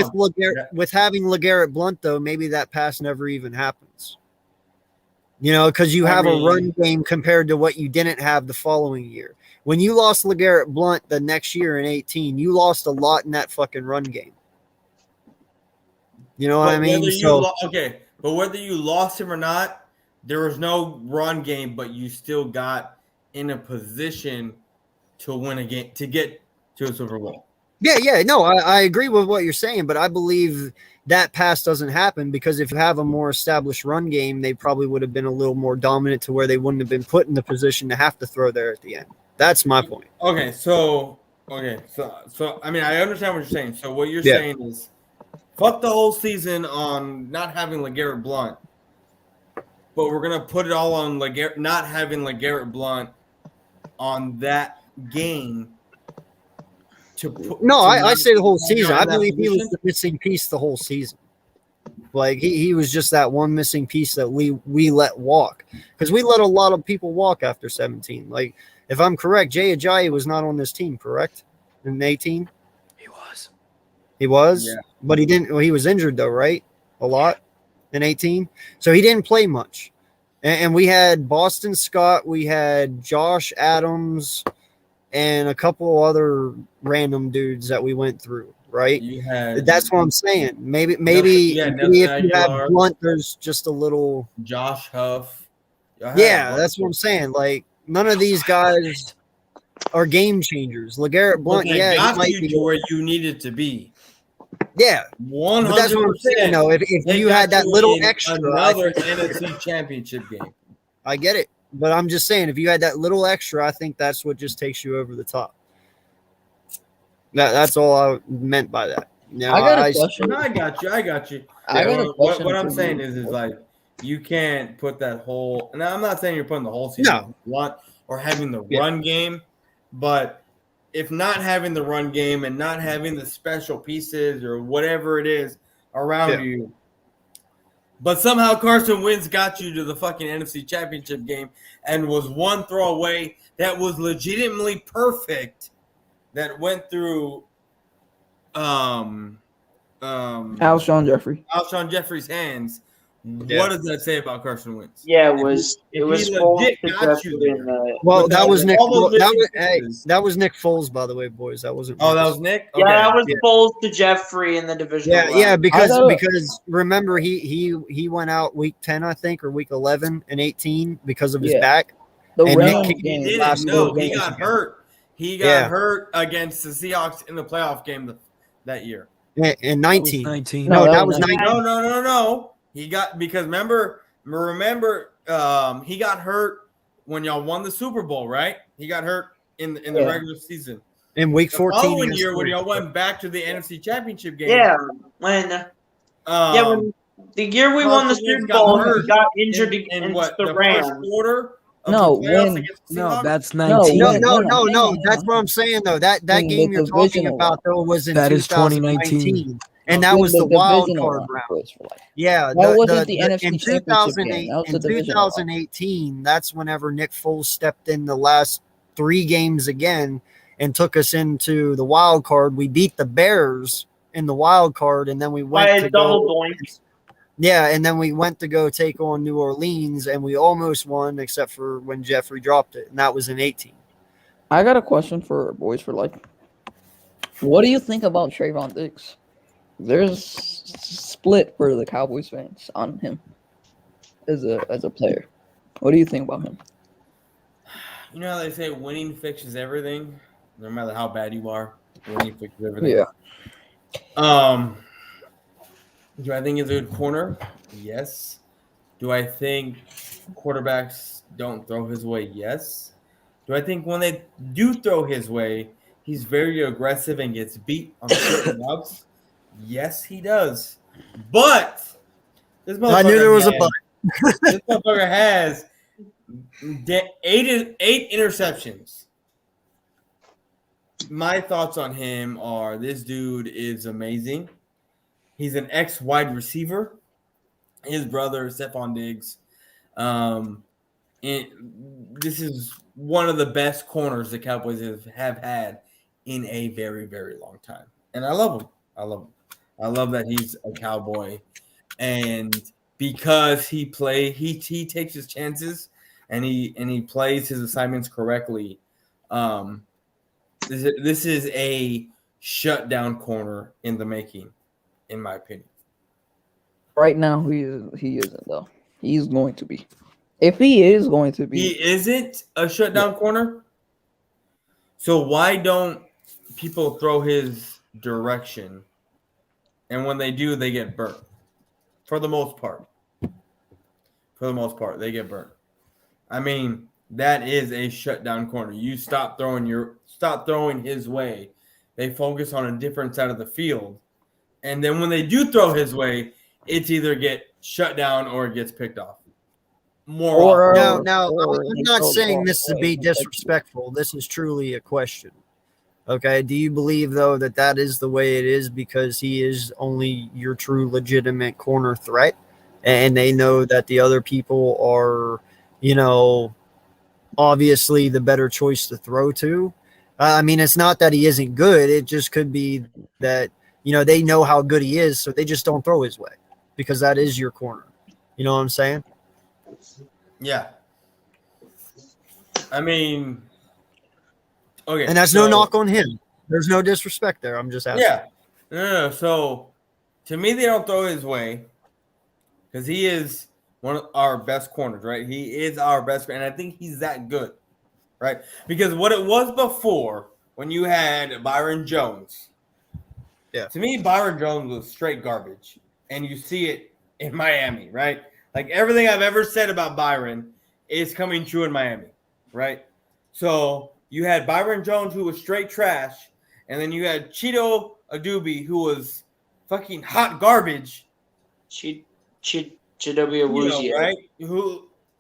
Speaker 1: with having LeGarrette Blount though, maybe that pass never even happens. You know, because you have a run game compared to what you didn't have the following year. When you lost LeGarrette Blount the next year in 18, you lost a lot in that fucking run game. You know what I mean?
Speaker 7: Okay, but whether you lost him or not, there was no run game, but you still got in a position to win a game, to get to a Super Bowl.
Speaker 1: Yeah, no, I agree with what you're saying, but I believe that pass doesn't happen because if you have a more established run game, they probably would have been a little more dominant to where they wouldn't have been put in the position to have to throw there at the end. That's my point.
Speaker 7: Okay, so I mean, I understand what you're saying. So what you're saying is, fuck the whole season on not having LeGarrette Blount, but we're gonna put it all on not having LeGarrette Blount on that game.
Speaker 1: I say the whole season. I believe he was the missing piece the whole season. Like he was just that one missing piece that we let walk because we let a lot of people walk after 17. Like if I'm correct, Jay Ajayi was not on this team, correct? In 18, he was,
Speaker 7: yeah.
Speaker 1: But he didn't. Well, he was injured though, right? A lot in 18, so he didn't play much. And we had Boston Scott, we had Josh Adams, and a couple other random dudes that we went through, right? That's what I'm saying. Maybe if you have Blunt, there's just a little
Speaker 7: Josh Huff.
Speaker 1: Yeah, that's what I'm saying. Like none of these guys are game changers. LeGarrette Blount, he might be
Speaker 7: to where you needed to be.
Speaker 1: Yeah,
Speaker 7: 100%.
Speaker 1: But that's what I'm saying. Though, if you had that little extra,
Speaker 7: another NFC Championship game.
Speaker 1: I get it. But I'm just saying, if you had that little extra, I think that's what just takes you over the top. That's all I meant by that. Now,
Speaker 3: I got a question.
Speaker 7: No, I got you. What I'm saying is like you can't put that whole. And I'm not saying you're putting the whole season or having the run game, but if not having the run game and not having the special pieces or whatever it is around you. But somehow Carson Wentz got you to the fucking NFC Championship game and was one throw away that was legitimately perfect that went through
Speaker 3: Alshon
Speaker 7: Jeffrey's hands.
Speaker 1: Yeah.
Speaker 7: What does that say about Carson Wentz?
Speaker 4: Yeah, it was
Speaker 7: legit got you there.
Speaker 1: Well, that was Nick. That was Nick Foles, by the way, boys. That wasn't.
Speaker 7: Oh, that was Nick.
Speaker 4: Okay. Yeah, that was Foles to Jeffrey in the division.
Speaker 1: Yeah, because remember he went out week 10, I think, or week 11 and 18 because of his back.
Speaker 7: He got hurt. He got hurt against the Seahawks in the playoff game that year.
Speaker 1: In 19.
Speaker 3: No,
Speaker 1: that was 19.
Speaker 7: No. He got because remember, he got hurt when y'all won the Super Bowl, right? He got hurt in the regular season.
Speaker 1: In week 14.
Speaker 7: The following year when y'all went back to the NFC Championship game.
Speaker 4: Yeah, when the year we won the Super Bowl, he got injured against the Rams.
Speaker 7: First quarter.
Speaker 3: No,
Speaker 6: that's 19.
Speaker 1: No. That's what I'm saying though. That game you're talking about though was in 2019. And that was the wild card round. Yeah,
Speaker 3: that wasn't the NFC
Speaker 1: in 2018. That's whenever Nick Foles stepped in the last 3 games again and took us into the wild card. We beat the Bears in the wild card, and then we went to go. Yeah, and then we went to go take on New Orleans, and we almost won, except for when Jeffrey dropped it, and that was in 18.
Speaker 3: I got a question for boys for like, what do you think about Trayvon Diggs? There's split for the Cowboys fans on him as a player. What do you think about him?
Speaker 7: You know how they say winning fixes everything? No matter how bad you are, winning fixes everything.
Speaker 3: Yeah.
Speaker 7: Do I think he's a good corner? Yes. Do I think quarterbacks don't throw his way? Yes. Do I think when they do throw his way, he's very aggressive and gets beat on certain routes? Yes, he does. But this motherfucker
Speaker 1: I knew there was a but.
Speaker 7: This motherfucker has eight interceptions. My thoughts on him are this dude is amazing. He's an ex-wide receiver. His brother, Stephon Diggs. And this is one of the best corners the Cowboys have had in a very, very long time. And I love him. I love that he's a Cowboy. And because he takes his chances and he plays his assignments correctly, this is a shutdown corner in the making, in my opinion.
Speaker 3: Right now, he isn't though. He's going to be. If he is going to be,
Speaker 7: He isn't a shutdown corner. So why don't people throw his direction? And when they do, they get burnt. For the most part. They get burnt. I mean, that is a shutdown corner. You stop throwing his way. They focus on a different side of the field. And then when they do throw his way, it's either get shut down or it gets picked off. More often.
Speaker 1: Now, I'm not saying this to be disrespectful. This is truly a question. Okay, do you believe, though, that is the way it is because he is only your true legitimate corner threat? And they know that the other people are, obviously the better choice to throw to? I mean, it's not that he isn't good. It just could be that, they know how good he is, so they just don't throw his way because that is your corner. You know what I'm saying?
Speaker 7: Yeah. I mean, okay.
Speaker 1: And that's no knock on him. There's no disrespect there. I'm just asking.
Speaker 7: Yeah. No. So, to me, they don't throw his way because he is one of our best corners, right? He is our best, and I think he's that good, right? Because what it was before when you had Byron Jones, to me, Byron Jones was straight garbage, and you see it in Miami, right? Like everything I've ever said about Byron is coming true in Miami, right? So you had Byron Jones, who was straight trash, and then you had Cheeto Adubi, who was fucking hot garbage.
Speaker 4: Chidobe Awuzie,
Speaker 7: right?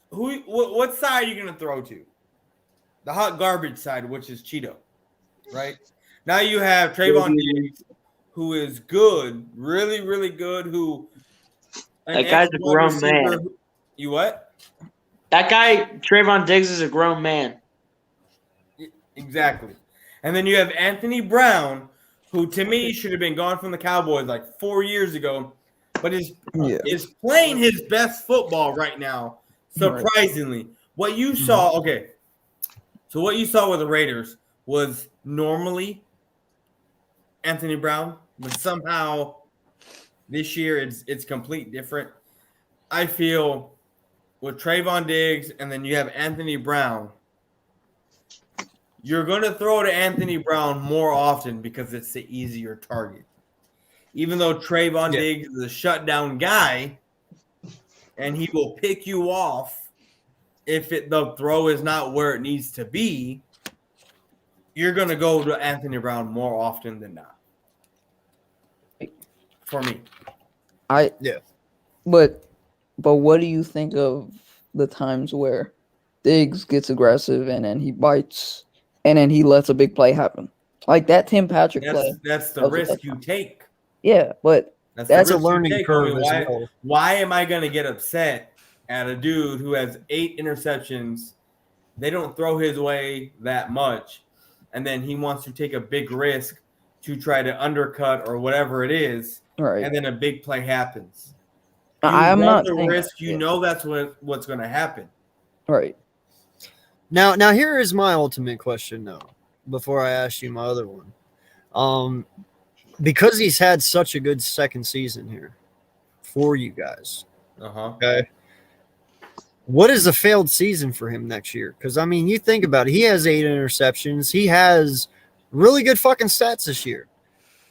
Speaker 7: What side are you gonna throw to? The hot garbage side, which is Cheeto, right? Now you have Trayvon Diggs, who is good, really, really good.
Speaker 4: That guy's a grown man.
Speaker 7: You what?
Speaker 4: That guy, Trayvon Diggs, is a grown man.
Speaker 7: Exactly. And then you have Anthony Brown, who to me should have been gone from the Cowboys like 4 years ago, but is playing his best football right now, surprisingly. What you saw, so what you saw with the Raiders was normally Anthony Brown, but somehow this year it's complete different. I feel with Trayvon Diggs and then you have Anthony Brown, you're going to throw to Anthony Brown more often because it's the easier target. Even though Trayvon Diggs is a shutdown guy and he will pick you off if the throw is not where it needs to be, you're going to go to Anthony Brown more often than not. For me.
Speaker 3: But what do you think of the times where Diggs gets aggressive and then he bites and then he lets a big play happen? Like that Tim Patrick play.
Speaker 7: That's the risk you take.
Speaker 3: Yeah, but
Speaker 1: that's a learning curve as well.
Speaker 7: Why am I going to get upset at a dude who has 8 interceptions? They don't throw his way that much. And then he wants to take a big risk to try to undercut or whatever it is.
Speaker 3: Right.
Speaker 7: And then a big play happens.
Speaker 3: I'm not
Speaker 7: the risk. You know that's what's going to happen.
Speaker 3: Right.
Speaker 1: Now here is my ultimate question, though, before I ask you my other one. Because he's had such a good second season here for you guys.
Speaker 7: Uh-huh.
Speaker 1: Okay. what is a failed season for him next year? Because I mean, you think about it, he has 8 interceptions. He has really good fucking stats this year.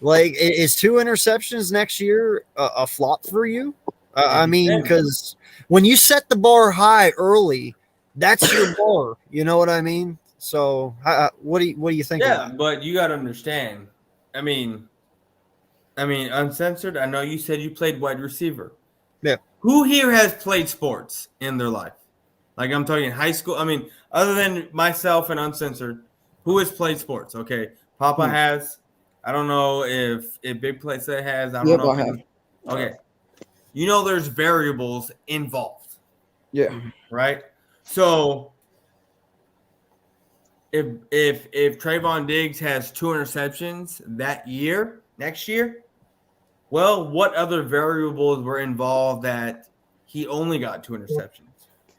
Speaker 1: Like, is 2 interceptions next year a flop for you? I mean, because when you set the bar high early, that's your bar. You know what I mean? So, what do you think?
Speaker 7: Yeah, but you got to understand. I mean, uncensored. I know you said you played wide receiver.
Speaker 1: Yeah.
Speaker 7: Who here has played sports in their life? Like, I'm talking high school. I mean, other than myself and uncensored, who has played sports? Okay, Papa has. I don't know if Big Play Set has. I don't know.
Speaker 3: I have.
Speaker 7: Okay. You know there's variables involved.
Speaker 3: Yeah.
Speaker 7: Right? So if Trayvon Diggs has 2 interceptions next year, well, what other variables were involved that he only got 2 interceptions?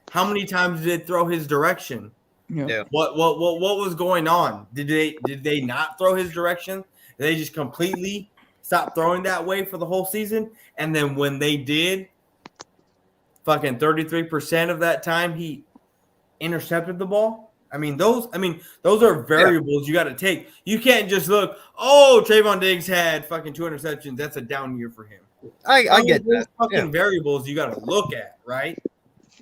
Speaker 7: How many times did they throw his direction?
Speaker 3: Yeah.
Speaker 7: What was going on? Did they not throw his direction? Did they just completely stop throwing that way for the whole season? And then when they did, fucking 33% of that time he intercepted the ball. Those are variables you got to take. You can't just look, oh, Trayvon Diggs had fucking 2 interceptions. That's a down year for him.
Speaker 1: I get that.
Speaker 7: Fucking variables you got to look at, right?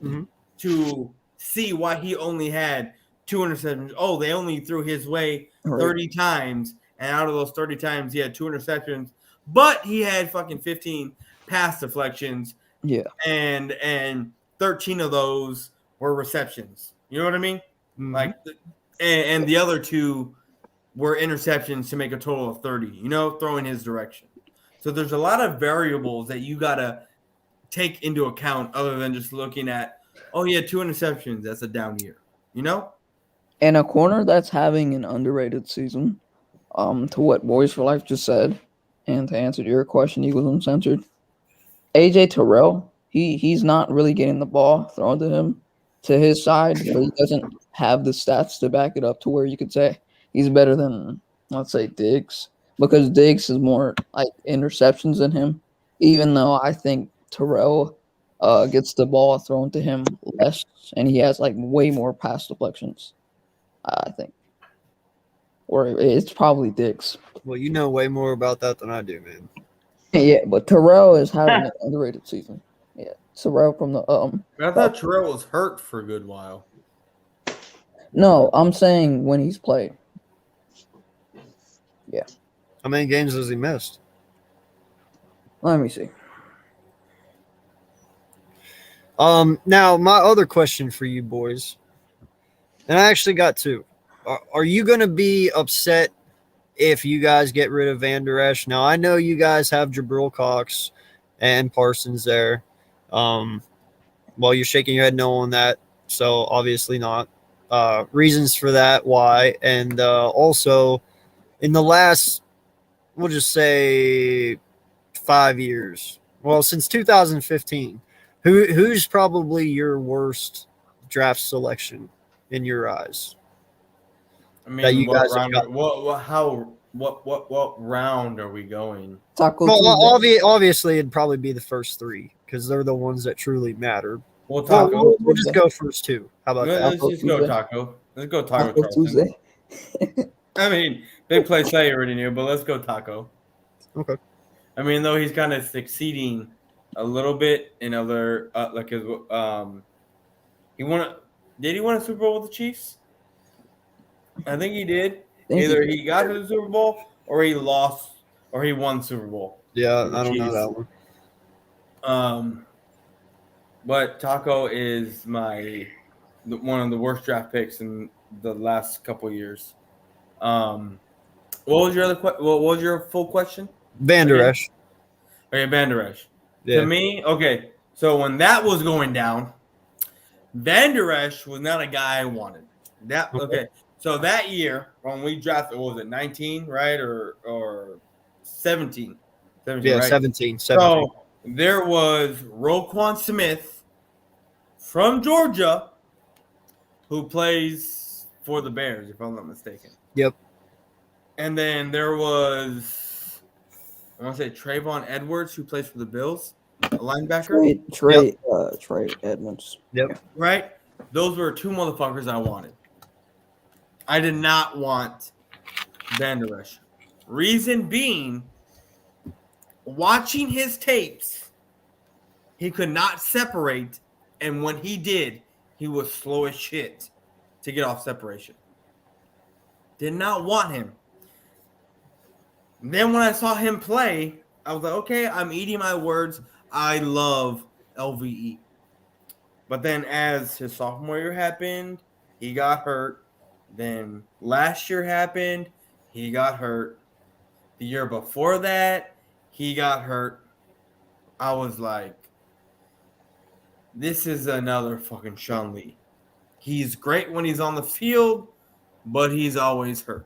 Speaker 1: Mm-hmm.
Speaker 7: To see why he only had 2 interceptions. Oh, they only threw his way 30 times, and out of those 30 times, he had 2 interceptions, but he had fucking 15 pass deflections.
Speaker 3: Yeah.
Speaker 7: And 13 of those were receptions. You know what I mean?
Speaker 1: Mm-hmm.
Speaker 7: Like, and the other 2 were interceptions to make a total of 30, throwing his direction. So there's a lot of variables that you got to take into account other than just looking at, oh, he had 2 interceptions. That's a down year,
Speaker 3: And a corner that's having an underrated season, to what Boys for Life just said, and to answer your question, Eagles Uncensored, AJ Terrell, he's not really getting the ball thrown to him to his side, but he doesn't have the stats to back it up to where you could say he's better than, let's say, Diggs, because Diggs is more like interceptions than him, even though I think Terrell gets the ball thrown to him less, and he has like way more pass deflections, I think. Or it's probably Diggs.
Speaker 1: Well, you know way more about that than I do, man.
Speaker 3: Yeah, but Terrell is having an underrated season. Yeah, Terrell from the
Speaker 7: I thought Terrell was hurt for a good while.
Speaker 3: No, I'm saying when he's played. Yeah.
Speaker 1: How many games has he missed?
Speaker 3: Let me see.
Speaker 1: Now my other question for you boys, and I actually got 2. Are you going to be upset if you guys get rid of Van Der Esch? Now, I know you guys have Jabril Cox and Parsons there. Well, you're shaking your head no on that, so obviously not. Reasons for that, why, and also in the last, we'll just say 5 years, well, since 2015, who's probably your worst draft selection in your eyes?
Speaker 7: That you guys what round are we going?
Speaker 1: Obviously, it'd probably be the first 3 because they're the ones that truly matter.
Speaker 7: Well, Taco.
Speaker 1: We'll just go first 2. How about that?
Speaker 7: Let's just go Taco. Let's go Taco Tuesday. Big Play Say already knew, but let's go Taco.
Speaker 1: Okay.
Speaker 7: Though he's kind of succeeding a little bit in other like his he won. Did he win a Super Bowl with the Chiefs? I think he did. Either he got to the Super Bowl or he lost or he won the Super Bowl.
Speaker 1: Yeah, I don't know that
Speaker 7: one. But Taco is one of the worst draft picks in the last couple of years. What was your what was your full question?
Speaker 1: Van Der Esch.
Speaker 7: Okay, Van Der Esch.
Speaker 1: Yeah.
Speaker 7: To me, okay. So when that was going down, Van Der Esch was not a guy I wanted. Okay. So that year when we drafted, what was it, 19, right, or 17? 17,
Speaker 1: yeah,
Speaker 7: right?
Speaker 1: 17.
Speaker 7: So there was Roquan Smith from Georgia who plays for the Bears, if I'm not mistaken.
Speaker 1: Yep.
Speaker 7: And then there was, I want to say, Trayvon Edwards, who plays for the Bills. a linebacker.
Speaker 3: Trey Edmonds.
Speaker 1: Yep.
Speaker 7: Right? Those were two motherfuckers I wanted. I did not want Van Der Esch. Reason being, watching his tapes, he could not separate, and when he did, he was slow as shit to get off separation. Did not want him. Then when I saw him play, I was like, okay, I'm eating my words. I love LVE. But then as his sophomore year happened, he got hurt. Then last year happened, he got hurt. The year before that, he got hurt. I was like, this is another fucking Sean Lee. He's great when he's on the field, but he's always hurt.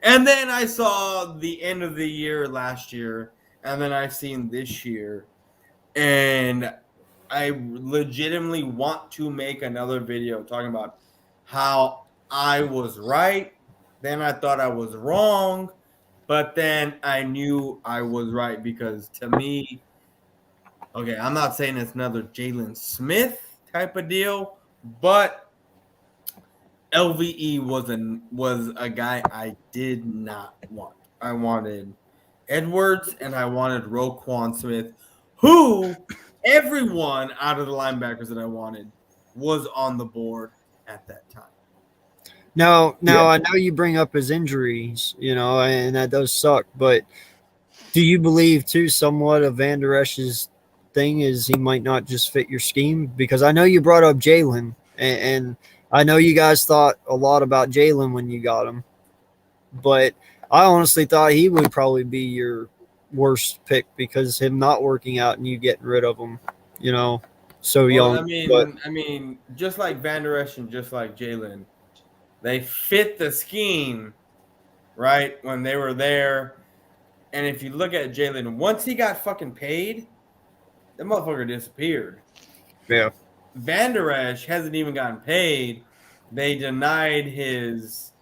Speaker 7: And then I saw the end of the year last year, and then I've seen this year, and I legitimately want to make another video talking about how I was right, then I thought I was wrong, but then I knew I was right because to me, okay, I'm not saying it's another Jalen Smith type of deal, but LVE was a guy I did not want. I wanted Edwards and I wanted Roquan Smith, who everyone out of the linebackers that I wanted was on the board at that time.
Speaker 1: Now, I know you bring up his injuries, and that does suck. But do you believe too, somewhat of Van Der Esch's thing is he might not just fit your scheme? Because I know you brought up Jalen, and I know you guys thought a lot about Jalen when you got him, but I honestly thought he would probably be your worst pick because him not working out and you getting rid of him, so young.
Speaker 7: I mean, just like Van Der Esch and just like Jalen, they fit the scheme, right, when they were there. And if you look at Jalen, once he got fucking paid, that motherfucker disappeared.
Speaker 1: Yeah.
Speaker 7: Van Der Esch hasn't even gotten paid. They denied his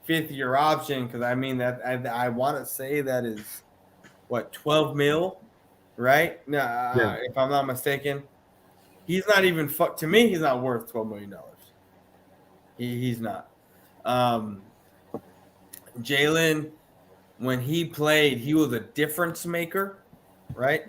Speaker 7: fifth-year option because, that I want to say that is, 12 mil, right? No, if I'm not mistaken. He's not even to me, he's not worth $12 million. He's not. Jalen, when he played, he was a difference maker, right?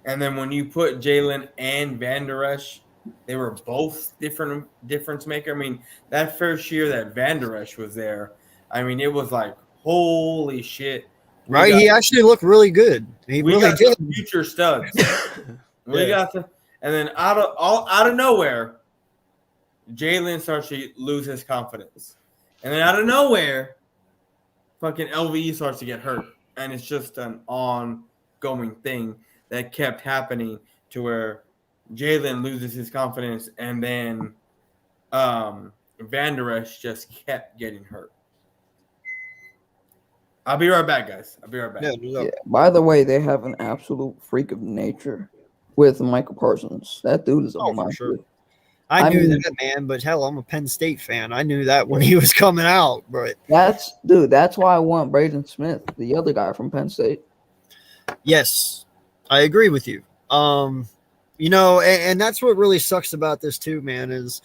Speaker 7: And then when you put Jalen and Van Der Esch, they were both difference maker. That first year that Van Der Esch was there, it was like, holy shit.
Speaker 1: He actually looked really good. He really did.
Speaker 7: Future studs. And then out of nowhere, Jalen starts to lose his confidence. And then out of nowhere, fucking LVE starts to get hurt. And it's just an ongoing thing that kept happening to where Jalen loses his confidence and then Van Der Esch just kept getting hurt. I'll be right back, guys.
Speaker 3: Yeah. By the way, they have an absolute freak of nature with Michael Parsons. That dude is a monster.
Speaker 1: Sure. I knew that, man, but hell, I'm a Penn State fan. I knew that when he was coming out, but
Speaker 3: that's why I want Braden Smith, the other guy from Penn State.
Speaker 1: Yes, I agree with you. And that's what really sucks about this too, man, is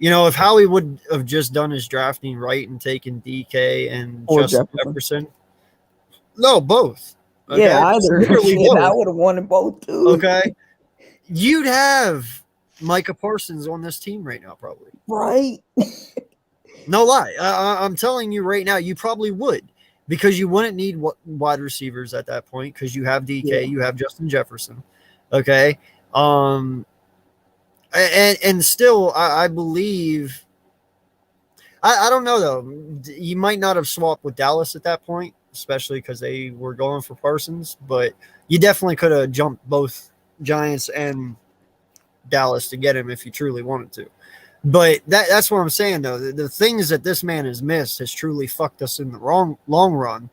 Speaker 1: if Howie would have just done his drafting right and taken DK and Justin Jefferson. No, both.
Speaker 3: Okay? Yeah, either. I would have wanted both too.
Speaker 1: Okay. You'd have Micah Parsons on this team right now, probably.
Speaker 3: Right.
Speaker 1: No lie. I'm telling you right now, you probably would, because you wouldn't need wide receivers at that point because you have DK, you have Justin Jefferson. Okay. And still, I believe, I don't know though. You might not have swapped with Dallas at that point, especially because they were going for Parsons, but you definitely could have jumped both Giants and Dallas to get him if you truly wanted to. But that's what I'm saying though. The things that this man has missed has truly fucked us in the long run,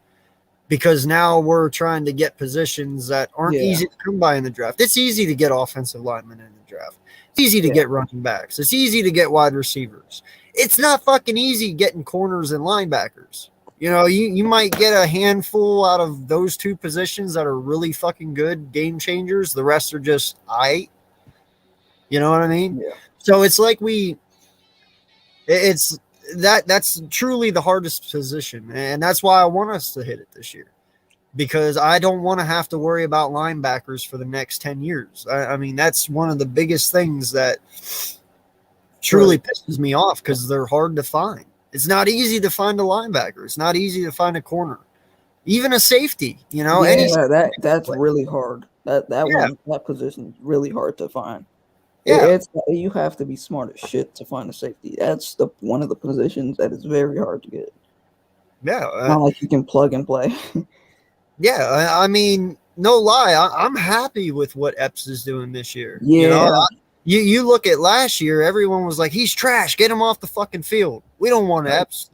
Speaker 1: because now we're trying to get positions that aren't easy to come by in the draft. It's easy to get offensive linemen in the draft. It's easy to get running backs. It's easy to get wide receivers. It's not fucking easy getting corners and linebackers. You know, you might get a handful out of those two positions that are really fucking good game changers. The rest are just you know what I mean?
Speaker 3: Yeah.
Speaker 1: So it's like it's that's truly the hardest position, and that's why I want us to hit it this year, because I don't want to have to worry about linebackers for the next 10 years. I mean, that's one of the biggest things that truly pisses me off, because they're hard to find. It's not easy to find a linebacker. It's not easy to find a corner, even a safety. You know,
Speaker 3: that's really hard. That position is really hard to find.
Speaker 1: Yeah,
Speaker 3: You have to be smart as shit to find a safety. That's one of the positions that is very hard to get.
Speaker 1: Yeah,
Speaker 3: not like you can plug and play.
Speaker 1: Yeah, I mean, no lie, I'm happy with what Epps is doing this year.
Speaker 3: Yeah.
Speaker 1: You know, you look at last year, everyone was like, he's trash, get him off the fucking field. We don't want Epps.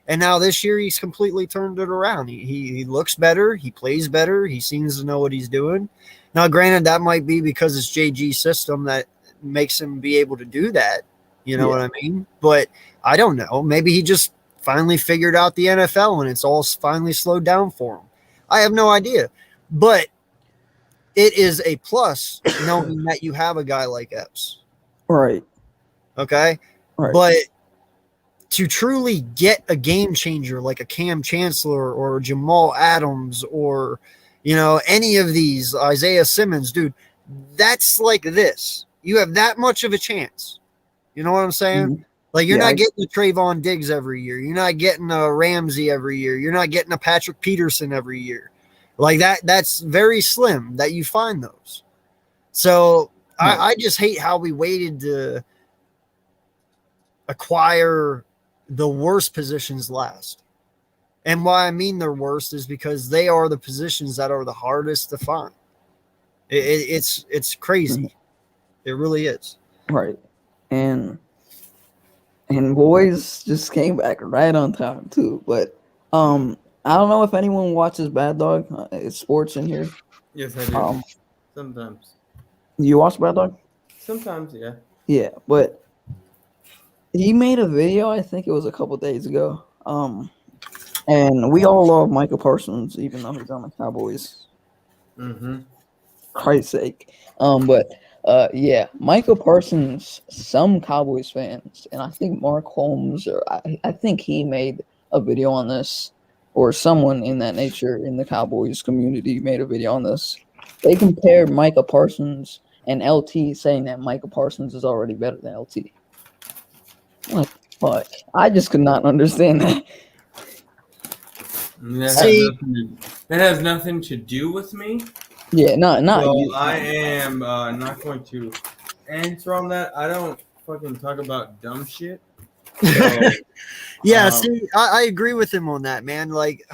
Speaker 1: And now this year he's completely turned it around. He looks better, he plays better, he seems to know what he's doing. Now, granted, that might be because it's JG's system that makes him be able to do that. You know what I mean? But I don't know. Maybe he just finally figured out the NFL and it's all finally slowed down for him. I have no idea. But it is a plus knowing that you have a guy like Epps.
Speaker 3: Right.
Speaker 1: Okay?
Speaker 3: Right.
Speaker 1: But to truly get a game changer like a Cam Chancellor or Jamal Adams or, you know, any of these, Isaiah Simmons, dude, that's like this. You have that much of a chance. You know what I'm saying?
Speaker 3: Mm-hmm.
Speaker 1: Like, you're not getting a Trayvon Diggs every year. You're not getting a Ramsey every year. You're not getting a Patrick Peterson every year. Like, that's very slim that you find those. So I just hate how we waited to acquire the worst positions last. And why I mean they're worst is because they are the positions that are the hardest to find. It's crazy. It really is.
Speaker 3: Right. And boys just came back right on time too. But I don't know if anyone watches Bad Dog. It's sports in here.
Speaker 7: Yes, I do. Sometimes.
Speaker 3: You watch Bad Dog?
Speaker 7: Sometimes, yeah.
Speaker 3: Yeah, but he made a video, I think it was a couple days ago. And we all love Michael Parsons, even though he's on the Cowboys.
Speaker 7: Mm-hmm.
Speaker 3: Christ's sake. Yeah, Michael Parsons, some Cowboys fans, and I think Mark Holmes, or I think he made a video on this, or someone in that nature in the Cowboys community made a video on this. They compared Michael Parsons and LT, saying that Michael Parsons is already better than LT. What the fuck? I just could not understand that.
Speaker 7: That has nothing to do with me.
Speaker 3: Yeah, not you.
Speaker 7: I am not going to answer on that. I don't fucking talk about dumb shit. So,
Speaker 1: yeah, see, I agree with him on that, man. Like,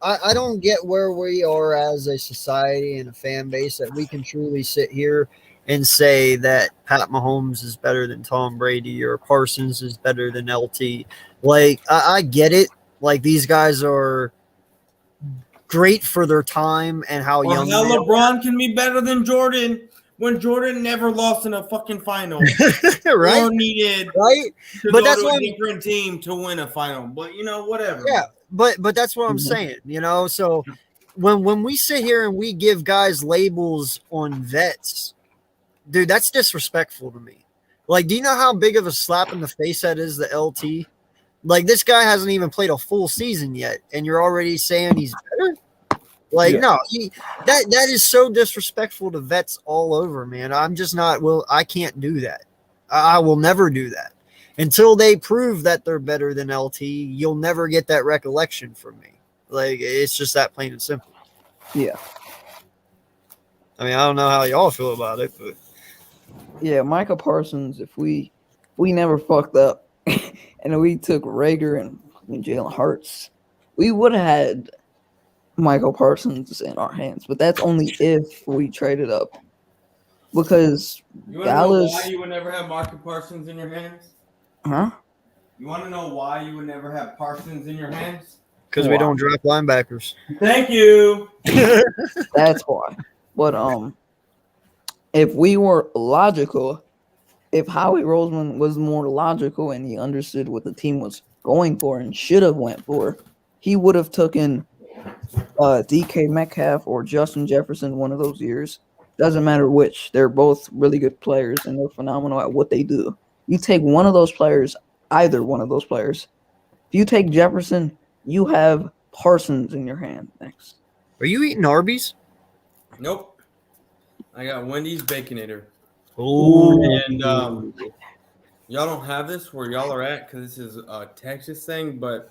Speaker 1: I don't get where we are as a society and a fan base that we can truly sit here and say that Pat Mahomes is better than Tom Brady or Parsons is better than LT. Like, I get it. Like, these guys are great for their time and how young
Speaker 7: now
Speaker 1: they
Speaker 7: LeBron can be better than Jordan when Jordan never lost in a fucking final.
Speaker 1: Right?
Speaker 7: Or needed to
Speaker 1: but
Speaker 7: go
Speaker 1: that's
Speaker 7: to
Speaker 1: what
Speaker 7: a different team to win a final. But, you know, whatever.
Speaker 1: Yeah, but that's what I'm saying, you know? So when we sit here and we give guys labels on vets, dude, that's disrespectful to me. Like, do you know how big of a slap in the face that is to LT? Like, this guy hasn't even played a full season yet, and you're already saying he's better? Like, no, that is so disrespectful to vets all over, man. I'm just not, I can't do that. I will never do that. Until they prove that they're better than LT, you'll never get that recollection from me. Like, it's just that plain and simple.
Speaker 3: Yeah.
Speaker 1: I mean, I don't know how y'all feel about it, but
Speaker 3: yeah, Michael Parsons, if we never fucked up and we took Rager and Jalen Hurts, we would have had Michael Parsons in our hands. But that's only if we traded up. Because
Speaker 7: you want to know why you would never have Michael Parsons in your hands?
Speaker 3: Huh?
Speaker 7: You want to know why you would never have Parsons in your hands?
Speaker 1: Because we don't draft linebackers.
Speaker 7: Thank you.
Speaker 3: That's why. But if we were logical, if Howie Roseman was more logical and he understood what the team was going for and should have went for, he would have taken DK Metcalf or Justin Jefferson one of those years. Doesn't matter which. They're both really good players and they're phenomenal at what they do. You take one of those players, either one of those players. If you take Jefferson, you have Parsons in your hand next.
Speaker 1: Are you eating Arby's?
Speaker 7: Nope. I got Wendy's Baconator.
Speaker 1: Oh,
Speaker 7: And y'all don't have this where y'all are at because this is a Texas thing, but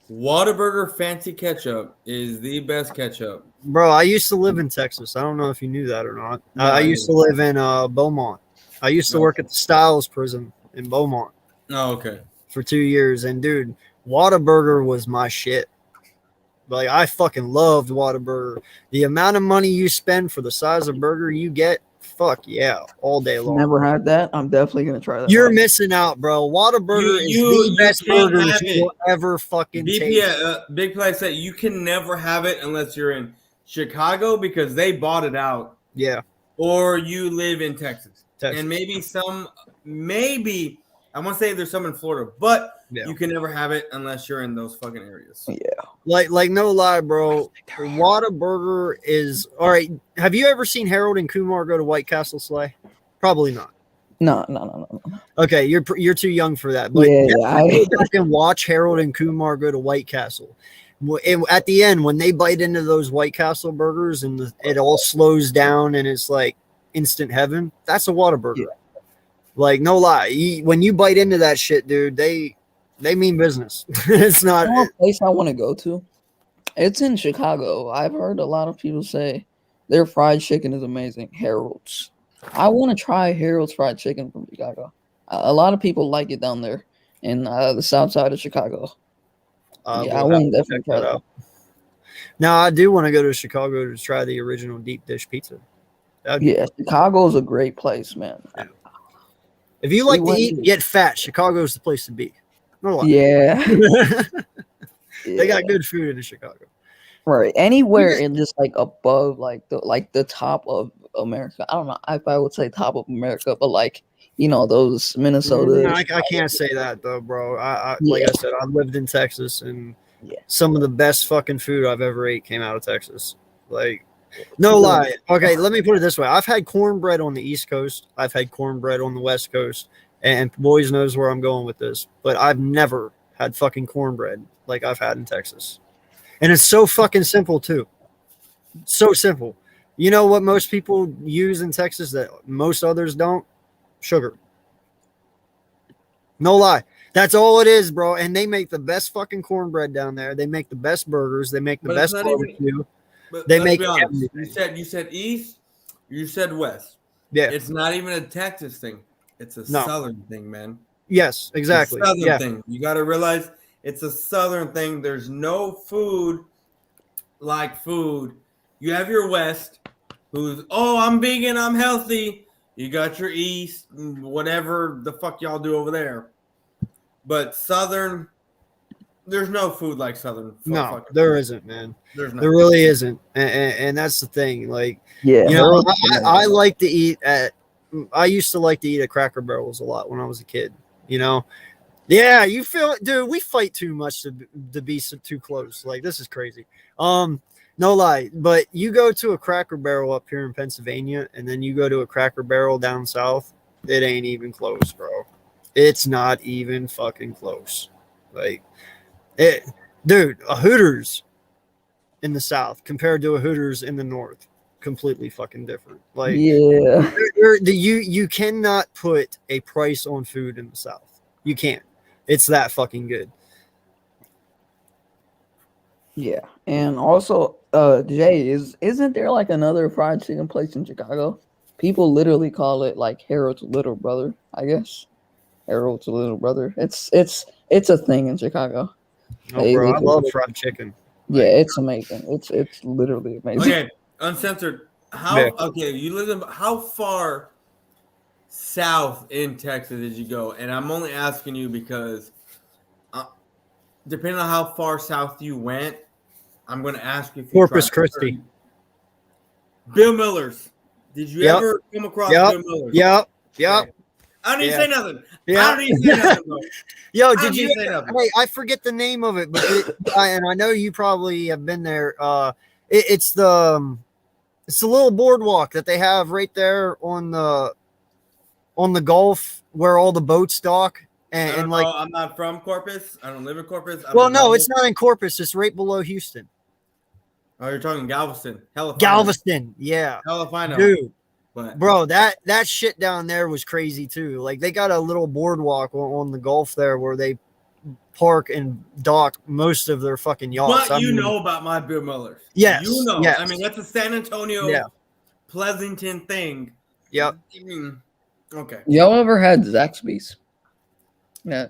Speaker 7: Whataburger Fancy Ketchup is the best ketchup.
Speaker 1: bro, I used to live in Texas. I don't know if you knew that or not.
Speaker 7: No,
Speaker 1: I
Speaker 7: I
Speaker 1: used to live in Beaumont. I used to work at the Styles prison in Beaumont
Speaker 7: Oh, okay.
Speaker 1: for 2 years. And, dude, Whataburger was my shit. Like, I fucking loved Whataburger. The amount of money you spend for the size of burger you get, fuck yeah, all day long.
Speaker 3: Never had that. I'm definitely gonna try that.
Speaker 1: You're missing out, bro. Whataburger is the best
Speaker 7: can't
Speaker 1: burgers
Speaker 7: have it.
Speaker 1: you'll ever fucking taste.
Speaker 7: Big Play said you can never have it unless you're in Chicago because they bought it out,
Speaker 1: Yeah,
Speaker 7: or you live in Texas.
Speaker 1: Texas.
Speaker 7: And maybe I want to say there's some in Florida, but
Speaker 1: Yeah.
Speaker 7: you can never have it unless you're in those fucking areas.
Speaker 1: Like no lie, bro. Whataburger is all right. Have you ever seen Harold and Kumar go to White Castle Slay? Probably not.
Speaker 3: No.
Speaker 1: Okay, you're too young for that. But
Speaker 3: Yeah,
Speaker 1: go back and watch Harold and Kumar go to White Castle. At the end, when they bite into those White Castle burgers and it all slows down and it's like instant heaven, that's a Whataburger.
Speaker 3: Yeah.
Speaker 1: Like no lie, when you bite into that shit, dude, they mean business. It's not
Speaker 3: One place I want to go to. It's in Chicago. I've heard a lot of people say their fried chicken is amazing. Harold's. I want to try Harold's fried chicken from Chicago. A lot of people like it down there in the south side of Chicago. I
Speaker 1: we'll
Speaker 3: want
Speaker 1: have
Speaker 3: to definitely
Speaker 1: check
Speaker 3: try that.
Speaker 1: out. Now I do want to go to Chicago to try the original deep dish pizza.
Speaker 3: Yeah, Chicago is a great place, man.
Speaker 1: Yeah. If you like to eat and get fat, Chicago's the place to be. No lie.
Speaker 3: Yeah.
Speaker 1: They got good food in Chicago.
Speaker 3: Right. Anywhere in just like above like the top of America. I don't know if I would say top of America, but like, you know, those Minnesota.
Speaker 1: I can't say that though, bro. Like I said, I lived in Texas and
Speaker 3: Yeah.
Speaker 1: some of the best fucking food I've ever ate came out of Texas. Like, no lie. Okay, let me put it this way. I've had cornbread on the East Coast. I've had cornbread on the West Coast. And boys knows where I'm going with this. But I've never had fucking cornbread like I've had in Texas. And it's so fucking simple too. So simple. You know what most people use in Texas that most others don't? Sugar. No lie. That's all it is, bro. And they make the best fucking cornbread down there. They make the best burgers. They make the
Speaker 7: But
Speaker 1: best
Speaker 7: it's not even-
Speaker 1: barbecue.
Speaker 7: But
Speaker 1: They
Speaker 7: let's
Speaker 1: make
Speaker 7: be honest.
Speaker 1: everything.
Speaker 7: You said East, you said West.
Speaker 1: Yeah.
Speaker 7: It's not even a Texas thing. It's a
Speaker 1: No.
Speaker 7: Southern thing, man.
Speaker 1: Yes,
Speaker 7: It's a
Speaker 1: exactly.
Speaker 7: Southern
Speaker 1: Yeah.
Speaker 7: thing. You got to realize it's a Southern thing. There's no food like food. You have your West, who's, oh, I'm vegan, I'm healthy. You got your East, whatever the fuck y'all do over there. But Southern, there's no food like Southern.
Speaker 1: No, there isn't, man.
Speaker 7: There's not.
Speaker 1: There really isn't. And that's the thing. Like,
Speaker 3: Yeah.
Speaker 1: you know, I like to eat I used to like to eat at Cracker Barrels a lot when I was a kid, you know? Yeah, you feel it, dude. We fight too much to be too close. Like, this is crazy. No lie, but you go to a Cracker Barrel up here in Pennsylvania, and then you go to a Cracker Barrel down south, it ain't even close, bro. It's not even fucking close. Like, dude, a Hooters in the south compared to a Hooters in the north, completely fucking different. Like,
Speaker 3: yeah.
Speaker 1: You cannot put a price on food in the south. You can't. It's that fucking good.
Speaker 3: Yeah. And also, Jay, isn't there like another fried chicken place in Chicago? People literally call it like Harold's little brother, I guess. Harold's little brother. It's a thing in Chicago.
Speaker 1: Oh, bro, I love fried chicken.
Speaker 3: Yeah, it's amazing. It's literally amazing.
Speaker 7: Okay, uncensored. How far south in Texas did you go? And I'm only asking you because depending on how far south you went, I'm going to ask you if you
Speaker 1: Corpus
Speaker 7: tried
Speaker 1: Christi.
Speaker 7: Bill Miller's. Did you ever come across Bill Miller's?
Speaker 1: Yep.
Speaker 7: Okay. I don't even say nothing.
Speaker 1: Yeah.
Speaker 7: I don't even say nothing, bro.
Speaker 1: Yo,
Speaker 7: I
Speaker 1: did
Speaker 7: don't
Speaker 1: you?
Speaker 7: even say nothing.
Speaker 1: Hey, I forget the name of it, but and I know you probably have been there. It's the little boardwalk that they have right there on the Gulf where all the boats dock. And like,
Speaker 7: I'm not from Corpus. I don't live in Corpus.
Speaker 1: well, no, it's not in Corpus. It's right below Houston.
Speaker 7: Oh, you're talking Galveston. Hell if I know.
Speaker 1: Galveston, yeah,
Speaker 7: Hell if I know.
Speaker 1: dude.
Speaker 7: But
Speaker 1: Bro, that shit down there was crazy too. Like they got a little boardwalk on the Gulf there where they park and dock most of their fucking yachts.
Speaker 7: what you know about my Bill Millers?
Speaker 1: Yes,
Speaker 7: You know.
Speaker 1: yes.
Speaker 7: I mean, that's a San Antonio, Pleasanton thing.
Speaker 1: Yep.
Speaker 7: Okay.
Speaker 3: Y'all ever had Zaxby's? Yeah.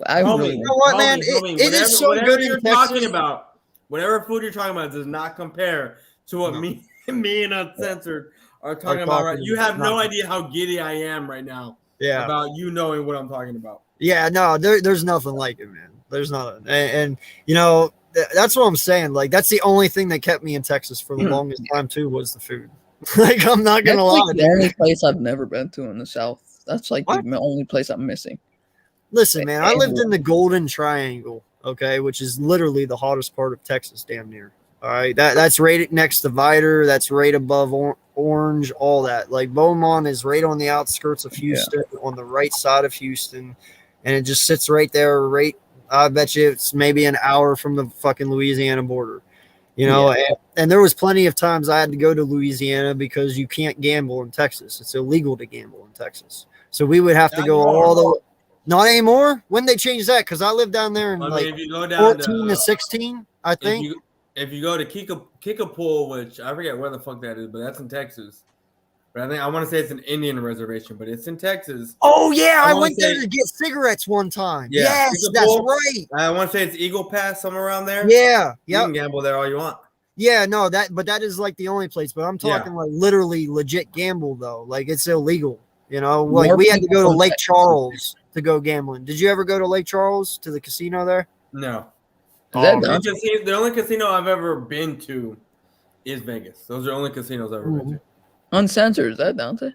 Speaker 3: I really
Speaker 1: You know what, man? It is so
Speaker 7: whatever
Speaker 1: good
Speaker 7: you're
Speaker 1: in Texas.
Speaker 7: talking about. Whatever food you're talking about does not compare to what me and Uncensored are talking about. Right? You have no idea how giddy I am right now.
Speaker 1: Yeah.
Speaker 7: About you knowing what I'm talking about.
Speaker 1: Yeah, no, there's nothing like it, man. There's nothing. And you know, that's what I'm saying. Like that's the only thing that kept me in Texas for the longest time too was the food. Like I'm not gonna lie.
Speaker 3: Like the only place I've never been to in the South. That's like the only place I'm missing.
Speaker 1: Listen, man, I lived in the Golden Triangle, okay, which is literally the hottest part of Texas, damn near. All right, that's right next to Vidor. That's right above Orange, all that. Like Beaumont is right on the outskirts of Houston, on the right side of Houston, and it just sits right there. Right, I bet you it's maybe an hour from the fucking Louisiana border. You know, and there was plenty of times I had to go to Louisiana because you can't gamble in Texas. It's illegal to gamble in Texas. So we would have to go all the. Not anymore. When they changed that? Because I lived down there in
Speaker 7: if you go down
Speaker 1: 14 to 16, I think.
Speaker 7: If you go to Kickapoo, which I forget where the fuck that is, but that's in Texas. But I want to say it's an Indian reservation, but it's in Texas.
Speaker 1: Oh yeah, I went there to get cigarettes one time.
Speaker 7: Yeah,
Speaker 1: yes, that's right.
Speaker 7: I want to say it's Eagle Pass, somewhere around there.
Speaker 1: Yeah,
Speaker 7: you can gamble there all you want.
Speaker 1: Yeah, no, that is like the only place. But I'm talking like literally legit gamble though. Like it's illegal. You know, like we had to go to Lake Charles to go gambling. Did you ever go to Lake Charles to the casino there?
Speaker 7: No.
Speaker 3: The
Speaker 7: only casino I've ever been to is Vegas. Those are the only casinos I've ever been to.
Speaker 3: Uncensored, is that Dante?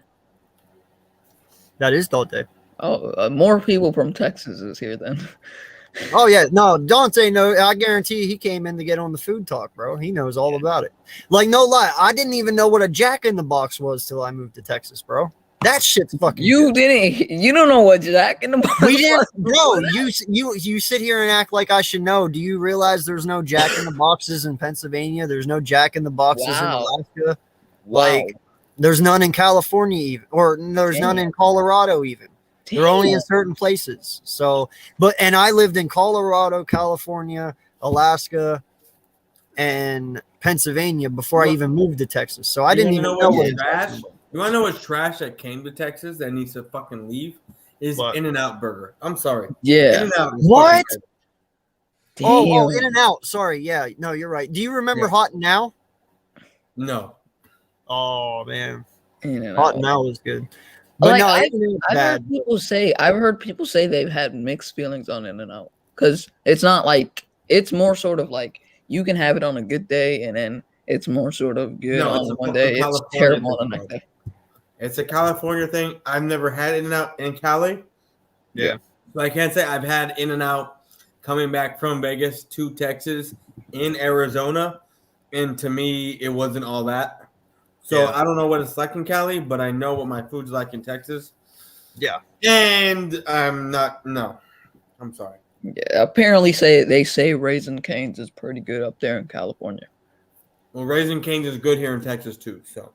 Speaker 1: That is Dante.
Speaker 3: Oh, more people from Texas is here then.
Speaker 1: Oh yeah, no, Dante. No, I guarantee you he came in to get on the food talk, bro. He knows all about it. Like no lie, I didn't even know what a Jack in the Box was till I moved to Texas, bro. That shit's fucking.
Speaker 3: You don't know what Jack in the Box.
Speaker 1: We didn't, bro. You sit here and act like I should know. Do you realize there's no Jack in the Boxes in Pennsylvania? There's no Jack in the Boxes in Alaska.
Speaker 3: Wow.
Speaker 1: Like there's none in California even, or there's none in Colorado even. They're only in certain places. So, and I lived in Colorado, California, Alaska, and Pennsylvania before I even moved to Texas. So I didn't even know what
Speaker 7: trash. You want to know what's trash that came to Texas that needs to fucking leave? Is In-N-Out Burger. I'm sorry.
Speaker 3: Yeah.
Speaker 7: In-N-Out
Speaker 1: what? Oh, In-N-Out. Sorry. Yeah. No, you're right. Do you remember Hot Now?
Speaker 7: No.
Speaker 1: Oh man,
Speaker 3: In-N-Out.
Speaker 1: Hot Now was good. But
Speaker 3: like,
Speaker 1: no,
Speaker 3: I've heard people say they've had mixed feelings on In-N-Out because it's not like it's more sort of like you can have it on a good day and then it's more sort of good on one day. It's terrible on the next day.
Speaker 7: It's a California thing. I've never had In-N-Out in Cali.
Speaker 1: Yeah.
Speaker 7: So I can't say I've had In-N-Out coming back from Vegas to Texas in Arizona. And to me, it wasn't all that. So I don't know what it's like in Cali, but I know what my food's like in Texas.
Speaker 1: Yeah.
Speaker 7: And I'm sorry.
Speaker 3: Yeah, apparently they say Raising Cane's is pretty good up there in California.
Speaker 7: Well, Raising Cane's is good here in Texas too. So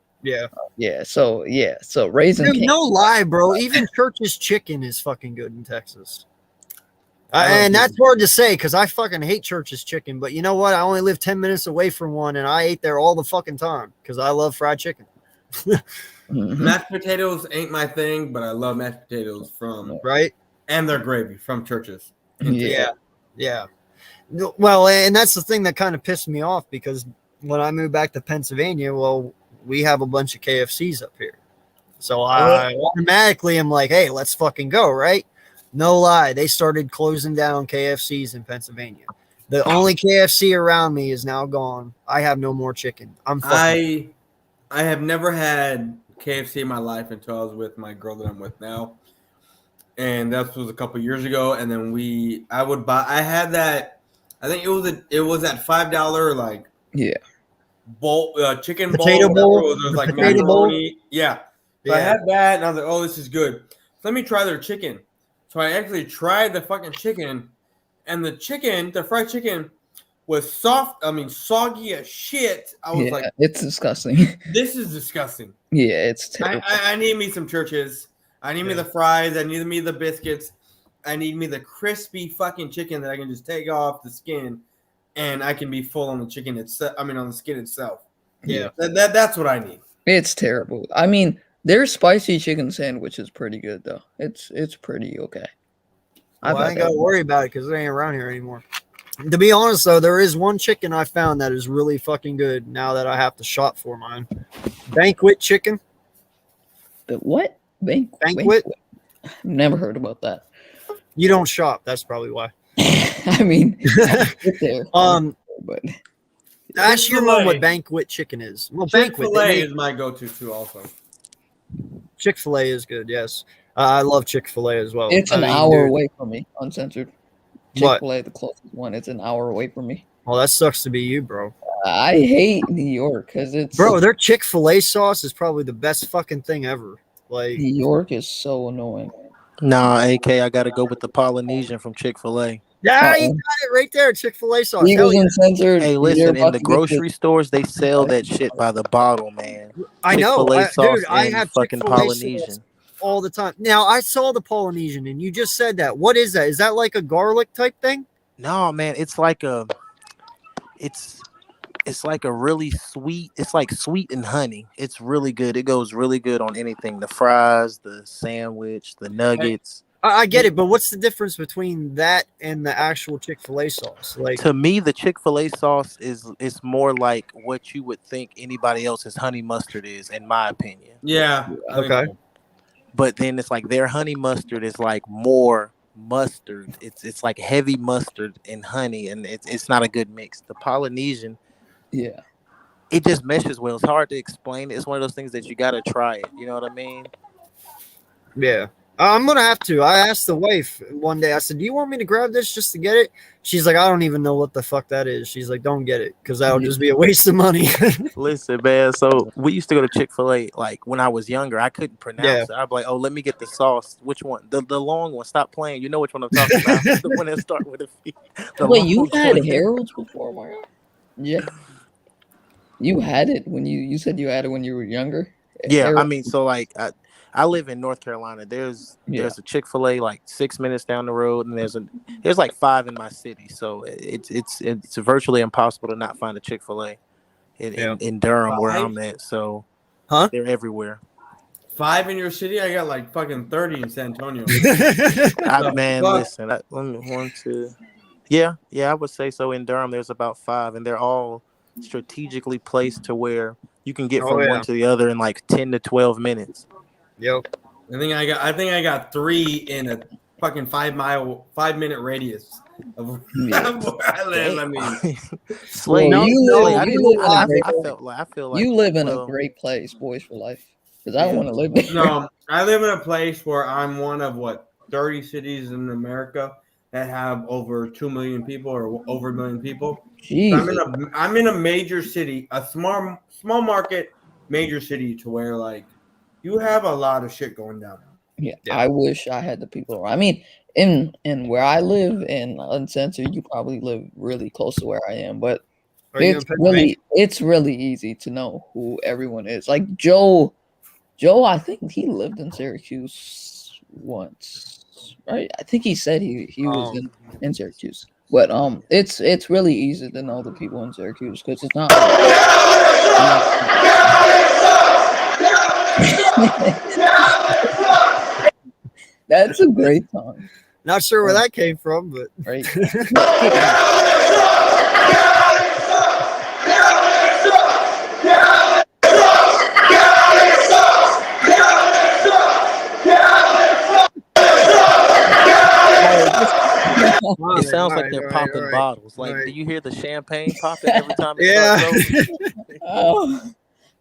Speaker 3: So Raising Cane's.
Speaker 1: No lie, bro. Even Church's Chicken is fucking good in Texas. And that's hard to say because I fucking hate Church's Chicken. But you know what? I only live 10 minutes away from one, and I ate there all the fucking time because I love fried chicken.
Speaker 7: Mashed potatoes ain't my thing, but I love mashed potatoes from and their gravy from Church's.
Speaker 1: Yeah. Well, and that's the thing that kind of pissed me off because when I moved back to Pennsylvania, well, we have a bunch of KFCs up here. So I automatically am like, hey, let's fucking go, right? No lie. They started closing down KFCs in Pennsylvania. The only KFC around me is now gone. I have no more chicken.
Speaker 7: I have never had KFC in my life until I was with my girl that I'm with now. and that was a couple years ago. And then I would buy. I had that. I think it was at $5 like bowl chicken
Speaker 1: potato
Speaker 7: bowl.
Speaker 1: bowl.
Speaker 7: It was like
Speaker 1: Potato
Speaker 7: macaroni.
Speaker 1: bowl.
Speaker 7: Yeah. So I had that, and I was like, "Oh, this is good. So let me try their chicken." So I actually tried the fucking chicken, and the fried chicken, was soft. I mean, soggy as shit. I was like,
Speaker 3: it's disgusting.
Speaker 7: "This is disgusting."
Speaker 3: Yeah, it's terrible.
Speaker 7: I need me some churches. I need me the fries. I need me the biscuits. I need me the crispy fucking chicken that I can just take off the skin, and I can be full on the chicken itself. I mean, on the skin itself.
Speaker 1: Yeah,
Speaker 7: that's what I need.
Speaker 3: It's terrible. I mean, their spicy chicken sandwich is pretty good though. It's pretty okay.
Speaker 1: Well, I ain't got to worry about it because it ain't around here anymore. To be honest, though, there is one chicken I found that is really fucking good now that I have to shop for mine. Banquet chicken.
Speaker 3: The what?
Speaker 1: Banquet?
Speaker 3: Never heard about that.
Speaker 1: You don't shop. That's probably why.
Speaker 3: I mean, get there. But
Speaker 1: ask your mom what banquet chicken is. Well, banquet
Speaker 7: Chick-fil-A is my go-to too. Also,
Speaker 1: Chick-fil-A is good. Yes, I love Chick-fil-A as well.
Speaker 3: It's an hour away from me, uncensored. Chick-fil-A, the closest one. It's an hour away from me.
Speaker 1: Well, that sucks to be you, bro.
Speaker 3: I hate New York because it's
Speaker 1: their Chick-fil-A sauce is probably the best fucking thing ever. Like
Speaker 3: New York is so annoying.
Speaker 5: Nah, AK, I gotta go with the Polynesian from Chick-fil-A.
Speaker 1: Yeah, you got it right there, Chick-fil-A sauce.
Speaker 3: Eagles Uncensored.
Speaker 5: Hey, listen, in the grocery stores, they sell that shit by the bottle, man.
Speaker 1: I know, dude. I have
Speaker 5: fucking
Speaker 1: Chick-fil-A
Speaker 5: Polynesian
Speaker 1: all the time. Now, I saw the Polynesian, and you just said that. What is that? Is that like a garlic type thing?
Speaker 5: No, man, it's like a really sweet. It's like sweet and honey. It's really good. It goes really good on anything. The fries, the sandwich, the nuggets.
Speaker 1: I get it, but what's the difference between that and the actual Chick-fil-A sauce? Like,
Speaker 5: to me, the Chick-fil-A sauce is more like what you would think anybody else's honey mustard is, in my opinion.
Speaker 7: Yeah.
Speaker 1: Okay.
Speaker 5: But then it's like their honey mustard is like more mustard. It's like heavy mustard and honey, and it's not a good mix. The Polynesian, it just meshes well. It's hard to explain. It's one of those things that you gotta try it. You know what I mean?
Speaker 1: Yeah. I'm gonna have to. I asked the wife one day. I said, "Do you want me to grab this just to get it?" She's like, "I don't even know what the fuck that is." She's like, "Don't get it because that'll just be a waste of money."
Speaker 5: Listen, man. So we used to go to Chick-fil-A like when I was younger. I couldn't pronounce it. I'd be like, "Oh, let me get the sauce. Which one? The long one. Stop playing. You know which one I'm talking about. The one that start with a V."
Speaker 3: Wait, you had Harold's before, Mario? Yeah. You had it when you said you had it when you were younger.
Speaker 5: Yeah,
Speaker 3: Harold's.
Speaker 5: I mean, so like I live in North Carolina. There's a Chick-fil-A like 6 minutes down the road, and there's like 5 in my city. So it's virtually impossible to not find a Chick-fil-A in Durham where I'm at. So they're everywhere.
Speaker 7: 5 in your city? I got like fucking 30 in San Antonio.
Speaker 5: Listen. Let me 1, 2. Yeah, I would say so. In Durham, there's about 5, and they're all strategically placed to where you can get from one to the other in like 10 to 12 minutes.
Speaker 1: Yep.
Speaker 7: I think I got 3 in a fucking 5-minute radius of where I live. I mean,
Speaker 3: I feel like you live in a great place, Boys for Life. Because I want to live there.
Speaker 7: No, I live in a place where I'm one of 30 cities in America that have over 2 million people or over 1 million people. So I'm in a major city, a small market, major city to where like you have a lot of shit going down.
Speaker 3: Yeah, I wish I had the people around. I mean, in where I live in Uncensored, you probably live really close to where I am, but it's really easy to know who everyone is. Like Joe, I think he lived in Syracuse once, right? I think he said he was in Syracuse. But it's really easy to know the people in Syracuse because it's not. That's a great song.
Speaker 1: Not sure where that came from, but
Speaker 3: right.
Speaker 5: It sounds like they're popping bottles. Like, do you hear the champagne popping every time?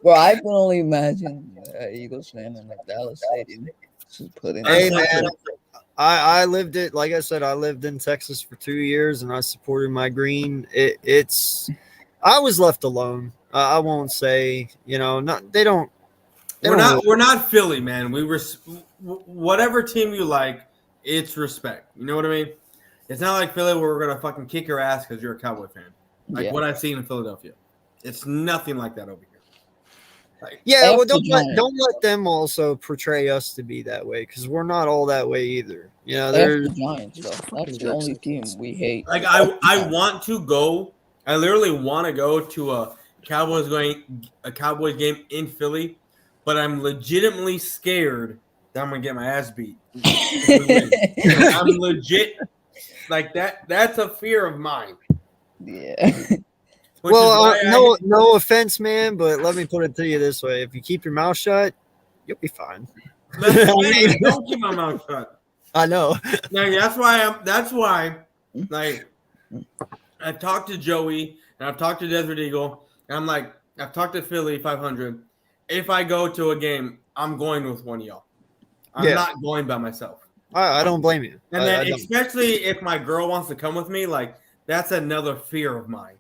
Speaker 3: Bro, I can only imagine Eagles fan in the Dallas Stadium.
Speaker 1: Hey man, I lived it. Like I said, I lived in Texas for 2 years, and I supported my green. I was left alone. I won't say, not they don't.
Speaker 7: We're not Philly, man. Whatever team you like, it's respect. You know what I mean? It's not like Philly where we're gonna fucking kick your ass because you're a Cowboy fan. Like what I've seen in Philadelphia, it's nothing like that over here.
Speaker 1: Well, don't let them also portray us to be that way, because we're not all that way either.
Speaker 3: There's the Giants, though. That's the only team we hate.
Speaker 7: Like I want to go. I literally want to go to a Cowboys game in Philly, but I'm legitimately scared that I'm gonna get my ass beat. I'm legit like that. That's a fear of mine.
Speaker 3: Yeah.
Speaker 1: Well, no offense, man, but let me put it to you this way: if you keep your mouth shut, you'll be fine.
Speaker 7: Don't keep my mouth shut.
Speaker 1: I know.
Speaker 7: Like, that's why. Like, I've talked to Joey and I've talked to Desert Eagle, and I'm like, I've talked to Philly 500. If I go to a game, I'm going with one of y'all. I'm not going by myself.
Speaker 1: I don't blame you.
Speaker 7: And then, especially if my girl wants to come with me, like that's another fear of mine.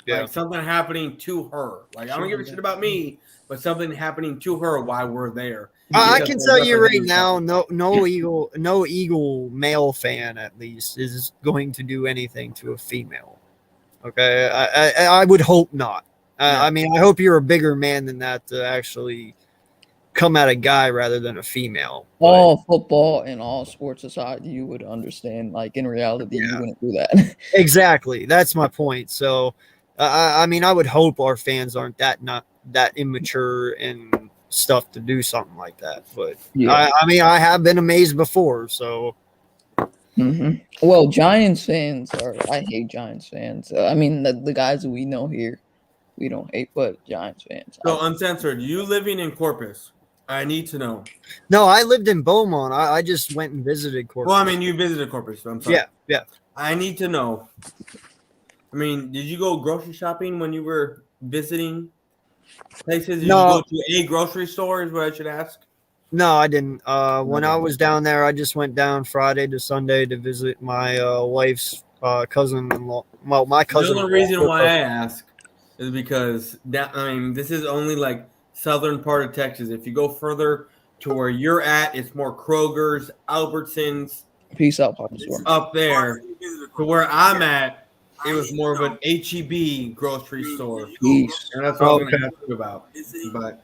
Speaker 1: Yeah.
Speaker 7: Like something happening to her. Like I don't give a shit about me, but something happening to her while we're there.
Speaker 1: I can tell you right now, no Eagle male fan at least is going to do anything to a female. Okay, I would hope not. I mean, I hope you're a bigger man than that to actually come at a guy rather than a female.
Speaker 3: All football and all sports aside, you would understand. Like in reality, you wouldn't do that.
Speaker 1: Exactly, that's my point. So, I mean, I would hope our fans aren't not that immature and stuff to do something like that. But I mean, I have been amazed before. So,
Speaker 3: well, Giants fans I hate Giants fans. I mean, the guys that we know here, we don't hate, but Giants fans.
Speaker 7: So uncensored, you living in Corpus, I need to know.
Speaker 1: No, I lived in Beaumont. I just went and visited Corpus.
Speaker 7: Well, I mean, you visited Corpus. So I'm sorry.
Speaker 1: Yeah.
Speaker 7: I need to know. I mean, did you go grocery shopping when you were visiting places? Did you go to a grocery store is what I should ask?
Speaker 1: No, I didn't. When I was down there, I just went down Friday to Sunday to visit my wife's cousin-in-law. Well, my cousin.
Speaker 7: The only reason why I ask is because this is only like southern part of Texas. If you go further to where you're at, it's more Kroger's, Albertsons.
Speaker 3: Peace out, Papa Storm.
Speaker 7: Up there. To where I'm at, it was more of an HEB grocery store.
Speaker 3: Peace.
Speaker 7: And that's what I'm going to talk about. But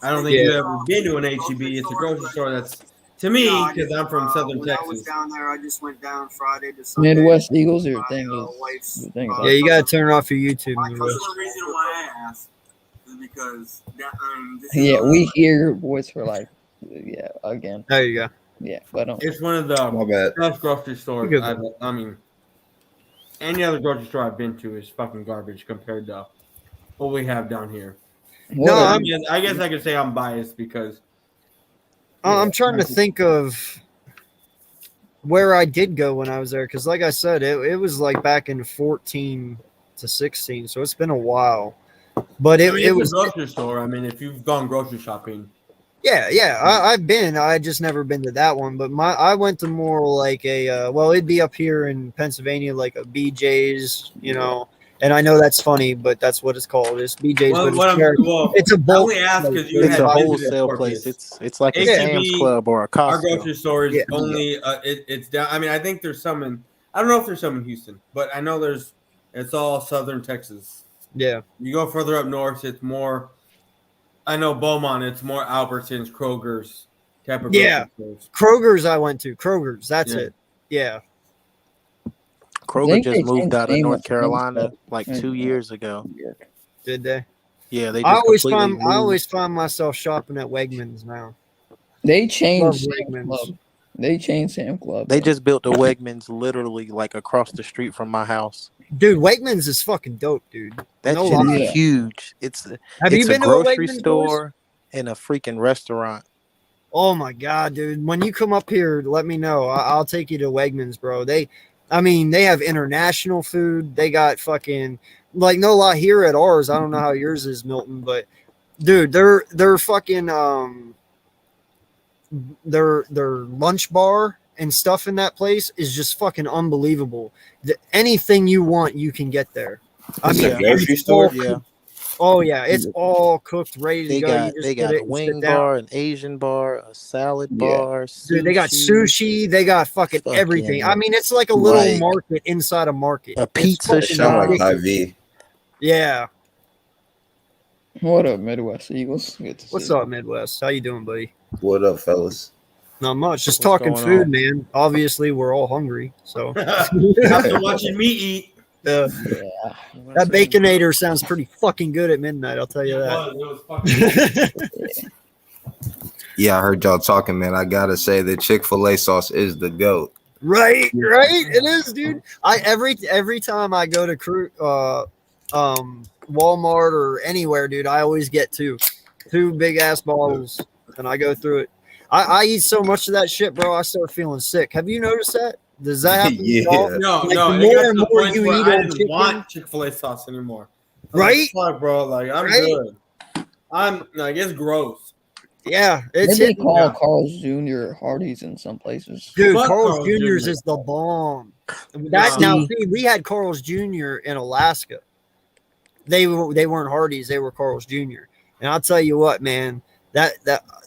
Speaker 7: I don't think you've ever been to an HEB. It's a grocery store that's, to me, because I'm from southern Texas.
Speaker 1: I was down there, I just went down Friday to Sunday.
Speaker 3: Midwest Eagles, your thing is.
Speaker 1: Yeah, you got to turn off your YouTube.
Speaker 7: The reason why I asked is because
Speaker 3: we hear your voice for like, again.
Speaker 1: There you go.
Speaker 3: Yeah, but
Speaker 7: it's one of the best grocery stores. I mean, any other grocery store I've been to is fucking garbage compared to what we have down here. I guess I could say I'm biased because
Speaker 1: I'm trying to think of where I did go when I was there, because like I said, it was like back in 14 to 16, so it's been a while. But it was
Speaker 7: a grocery store. I mean, if you've gone grocery shopping.
Speaker 1: I've been. I just never been to that one. But I went to more like it'd be up here in Pennsylvania, like a BJ's, And I know that's funny, but that's what it's called. It's BJ's. It's a bulk.
Speaker 5: It's a wholesale place. It's like a Sam's Club or a Costco.
Speaker 7: Our grocery store is only it's down. I mean, I think there's some in. I don't know if there's some in Houston, but I know it's all southern Texas.
Speaker 1: Yeah.
Speaker 7: You go further up north, it's more. I know Beaumont, it's more Albertsons, Kroger's type of grocery stores.
Speaker 1: Kroger's I went to. Kroger's, that's it. Yeah.
Speaker 5: Kroger just moved out of North Carolina like 2 years ago.
Speaker 1: Did they?
Speaker 5: Yeah, they.
Speaker 1: I always find myself shopping at Wegmans now.
Speaker 3: They changed Sam's Club. They changed Sam's Club.
Speaker 5: They just built a Wegmans literally like across the street from my house.
Speaker 1: Dude, Wegmans is fucking dope, dude.
Speaker 5: That shit is huge. Have you been to a grocery store and a freaking restaurant?
Speaker 1: Oh my god, dude! When you come up here, let me know. I'll take you to Wegmans, bro. They have international food. They got fucking like no lie here at ours. I don't know how yours is, Milton, but dude, they're fucking their lunch bar and stuff in that place is just fucking unbelievable. Anything you want, you can get there. I mean,
Speaker 8: a grocery store.
Speaker 5: Yeah,
Speaker 1: oh yeah, it's all cooked, ready to go. You just
Speaker 5: they
Speaker 1: get
Speaker 5: got
Speaker 1: it
Speaker 5: a
Speaker 1: and sit
Speaker 5: wing
Speaker 1: down.
Speaker 5: bar, an Asian bar, a salad
Speaker 3: Yeah.
Speaker 5: bar.
Speaker 1: Dude, they got sushi, they got fucking everything. I mean, it's like a little
Speaker 5: like
Speaker 1: market inside a market.
Speaker 5: a
Speaker 1: It's
Speaker 5: pizza
Speaker 1: fucking
Speaker 8: Sound like
Speaker 1: ridiculous.
Speaker 8: Hy-Vee.
Speaker 1: Yeah.
Speaker 3: What up, Midwest Eagles? Good to
Speaker 1: What's
Speaker 3: see
Speaker 1: up, Midwest? How you doing, buddy?
Speaker 8: What up, fellas?
Speaker 1: Not much. Just
Speaker 5: What's
Speaker 1: talking
Speaker 5: going
Speaker 1: food,
Speaker 5: on?
Speaker 1: man. Obviously, we're all hungry. So
Speaker 7: After watching me eat,
Speaker 3: you.
Speaker 1: that
Speaker 3: Yeah.
Speaker 1: Baconator sounds pretty fucking good at midnight. I'll tell you
Speaker 7: it
Speaker 1: that.
Speaker 7: was fucking
Speaker 8: Yeah, I heard y'all talking, man. I gotta say the Chick-fil-A sauce is the GOAT.
Speaker 1: Right. It is, dude. Every time I go to Walmart or anywhere, dude, I always get two big ass bottles, and I go through it. I eat so much of that shit, bro. I start feeling sick. Have you noticed that? Does that happen? to
Speaker 8: Yeah.
Speaker 1: y'all?
Speaker 7: No,
Speaker 1: Like,
Speaker 7: no.
Speaker 1: the
Speaker 7: It
Speaker 1: more
Speaker 7: got to
Speaker 1: and
Speaker 7: the
Speaker 1: more
Speaker 7: point
Speaker 1: you
Speaker 7: where
Speaker 1: eat
Speaker 7: I
Speaker 1: on
Speaker 7: didn't
Speaker 1: chicken,
Speaker 7: want Chick-fil-A sauce anymore. I was
Speaker 1: Right?
Speaker 7: like, fuck, bro. Like, I'm
Speaker 1: Right?
Speaker 7: good. I'm like, it's gross.
Speaker 1: yeah, it's
Speaker 3: They
Speaker 1: hitting.
Speaker 3: call
Speaker 7: now.
Speaker 3: Carl's Jr. Hardee's in some places.
Speaker 1: Dude,
Speaker 7: Fuck
Speaker 1: Carl's
Speaker 7: Carl's
Speaker 1: Jr.'s
Speaker 7: Jr.
Speaker 1: is the bomb.
Speaker 7: No.
Speaker 1: Now, see, we had Carl's Jr. in Alaska. They weren't Hardee's, they were Carl's Jr. And I'll tell you what, man, that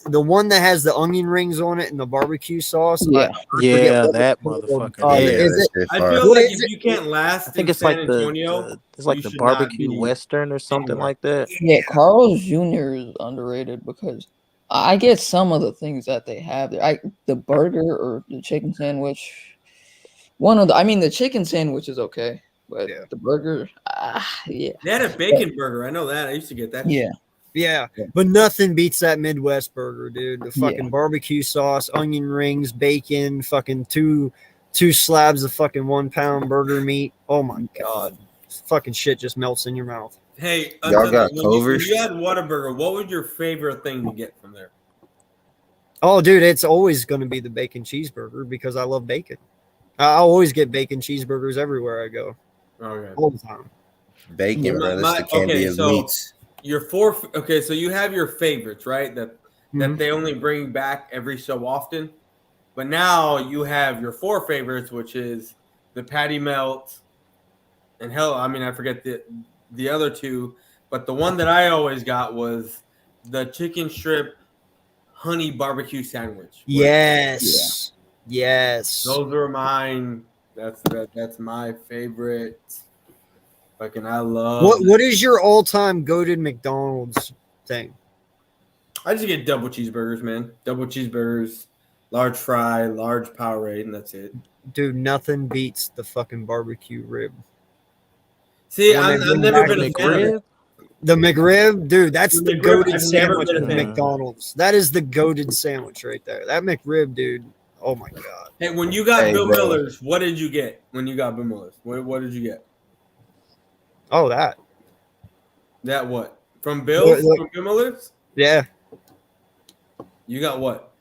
Speaker 1: the one that has the onion rings on it and the barbecue sauce.
Speaker 3: Yeah.
Speaker 1: I forget
Speaker 5: Yeah,
Speaker 1: what
Speaker 5: that
Speaker 1: it's called.
Speaker 5: motherfucker.
Speaker 8: Yeah,
Speaker 1: Is it?
Speaker 8: that shit
Speaker 7: I
Speaker 8: fire.
Speaker 7: feel
Speaker 1: What
Speaker 7: like
Speaker 1: is
Speaker 7: if you can't last
Speaker 5: I think
Speaker 7: in
Speaker 5: it's
Speaker 7: San
Speaker 5: like
Speaker 7: Antonio,
Speaker 5: it's like
Speaker 7: you
Speaker 5: the
Speaker 7: should not
Speaker 5: barbecue
Speaker 7: be
Speaker 5: western or something
Speaker 7: anywhere.
Speaker 5: like that.
Speaker 3: Yeah, Carl's Jr. is underrated because I get some of the things that they have there. The burger or the chicken sandwich. The chicken sandwich is okay, but
Speaker 1: Yeah.
Speaker 3: the burger, yeah.
Speaker 7: They had a bacon burger. I know that. I used to get that.
Speaker 3: Yeah.
Speaker 1: Yeah,
Speaker 3: Yeah.
Speaker 1: but nothing beats that Midwest burger, dude. The
Speaker 3: Yeah.
Speaker 1: fucking barbecue sauce, onion rings, bacon, fucking two slabs of fucking 1 pound burger meat. Oh my god, fucking shit just melts in your mouth.
Speaker 7: Hey,
Speaker 8: Y'all got
Speaker 7: when
Speaker 8: Culver's?
Speaker 7: you had Whataburger, what was your favorite thing to get from there?
Speaker 1: Oh, dude, it's always going to be the bacon cheeseburger because I love bacon. I always get bacon cheeseburgers everywhere I go,
Speaker 7: Okay.
Speaker 1: all the time.
Speaker 8: Bacon, bro. That's the candy of meats.
Speaker 7: Your four. Okay, so you have your favorites, right? That
Speaker 1: Mhm.
Speaker 7: they only bring back every so often. But now you have your four favorites, which is the patty melt, and I forget the other two, but the one that I always got was the chicken strip honey barbecue sandwich.
Speaker 1: Yes, yes.
Speaker 7: Those are mine. That's my favorite. Fucking, I love.
Speaker 1: What is your all time goated McDonald's thing?
Speaker 7: I just get double cheeseburgers, man. Double cheeseburgers, large fry, large Powerade, and that's it.
Speaker 1: Dude, nothing beats the fucking barbecue rib.
Speaker 7: See,
Speaker 1: When
Speaker 7: I've
Speaker 1: they bring
Speaker 7: never
Speaker 1: back
Speaker 7: been a fan of it.
Speaker 1: The McRib, dude, that's
Speaker 7: The
Speaker 1: the
Speaker 7: McRib,
Speaker 1: goated
Speaker 7: I've never
Speaker 1: sandwich
Speaker 7: been a
Speaker 1: of
Speaker 7: fan of it.
Speaker 1: McDonald's. That is the goated sandwich right there. That McRib, dude. Oh my god.
Speaker 7: Hey, when you got
Speaker 8: Hey,
Speaker 7: Bill
Speaker 8: bro.
Speaker 7: Miller's, what did you get? When you got Bill Miller's, what did you get?
Speaker 1: Oh, that.
Speaker 7: That what? From Bill's?
Speaker 1: Look.
Speaker 7: From Bill Miller's?
Speaker 1: Yeah.
Speaker 7: You got what?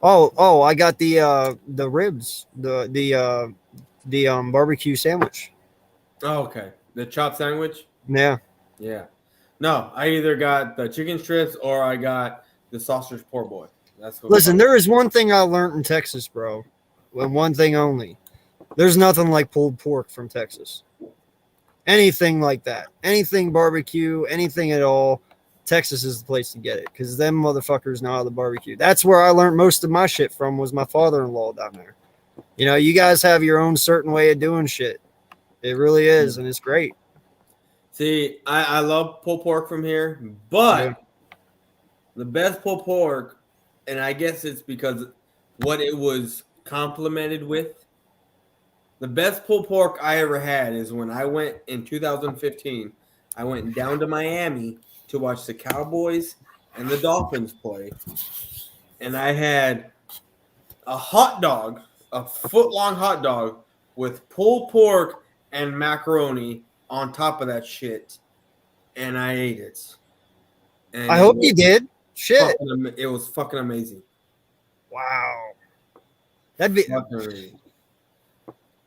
Speaker 1: Oh, I got the ribs, the barbecue sandwich.
Speaker 7: Oh, okay. The chop sandwich?
Speaker 1: Yeah.
Speaker 7: Yeah. No, I either got the chicken strips or I got the sausage poor boy. That's what.
Speaker 1: Listen, there is one thing I learned in Texas, bro. And one thing only. There's nothing like pulled pork from Texas. Anything like that. Anything barbecue, anything at all. Texas is the place to get it because them motherfuckers know how to barbecue. That's where I learned most of my shit from was my father-in-law down there. You know, you guys have your own certain way of doing shit. It really is, and it's great.
Speaker 7: See, I love pulled pork from here, but
Speaker 1: Yeah.
Speaker 7: the best pulled pork, and I guess it's because what it was complemented with. The best pulled pork I ever had is when I went in 2015. I went down to Miami to watch the Cowboys and the Dolphins play, and I had a hot dog, a foot-long hot dog with pulled pork and macaroni on top of that shit, and I ate it. And
Speaker 1: I hope you did. Shit.
Speaker 7: It was fucking amazing.
Speaker 1: Wow. That'd be.
Speaker 7: Fucking amazing.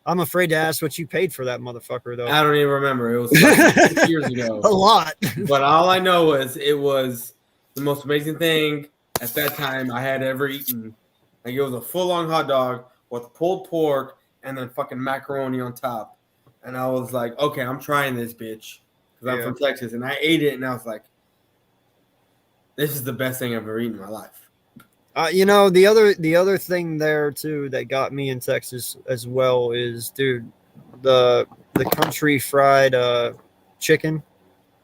Speaker 1: I'm afraid to ask what you paid for that motherfucker, though.
Speaker 7: I don't even remember. It was fucking 6 years ago.
Speaker 1: A lot.
Speaker 7: But all I know is it was the most amazing thing at that time I had ever eaten. Like, it was a full-on hot dog with pulled pork and then fucking macaroni on top. And I was like, okay, I'm trying this bitch because I'm from Texas. And I ate it and I was like, this is the best thing I've ever eaten in my life.
Speaker 1: The other thing there too that got me in Texas as well is, dude, the country fried chicken.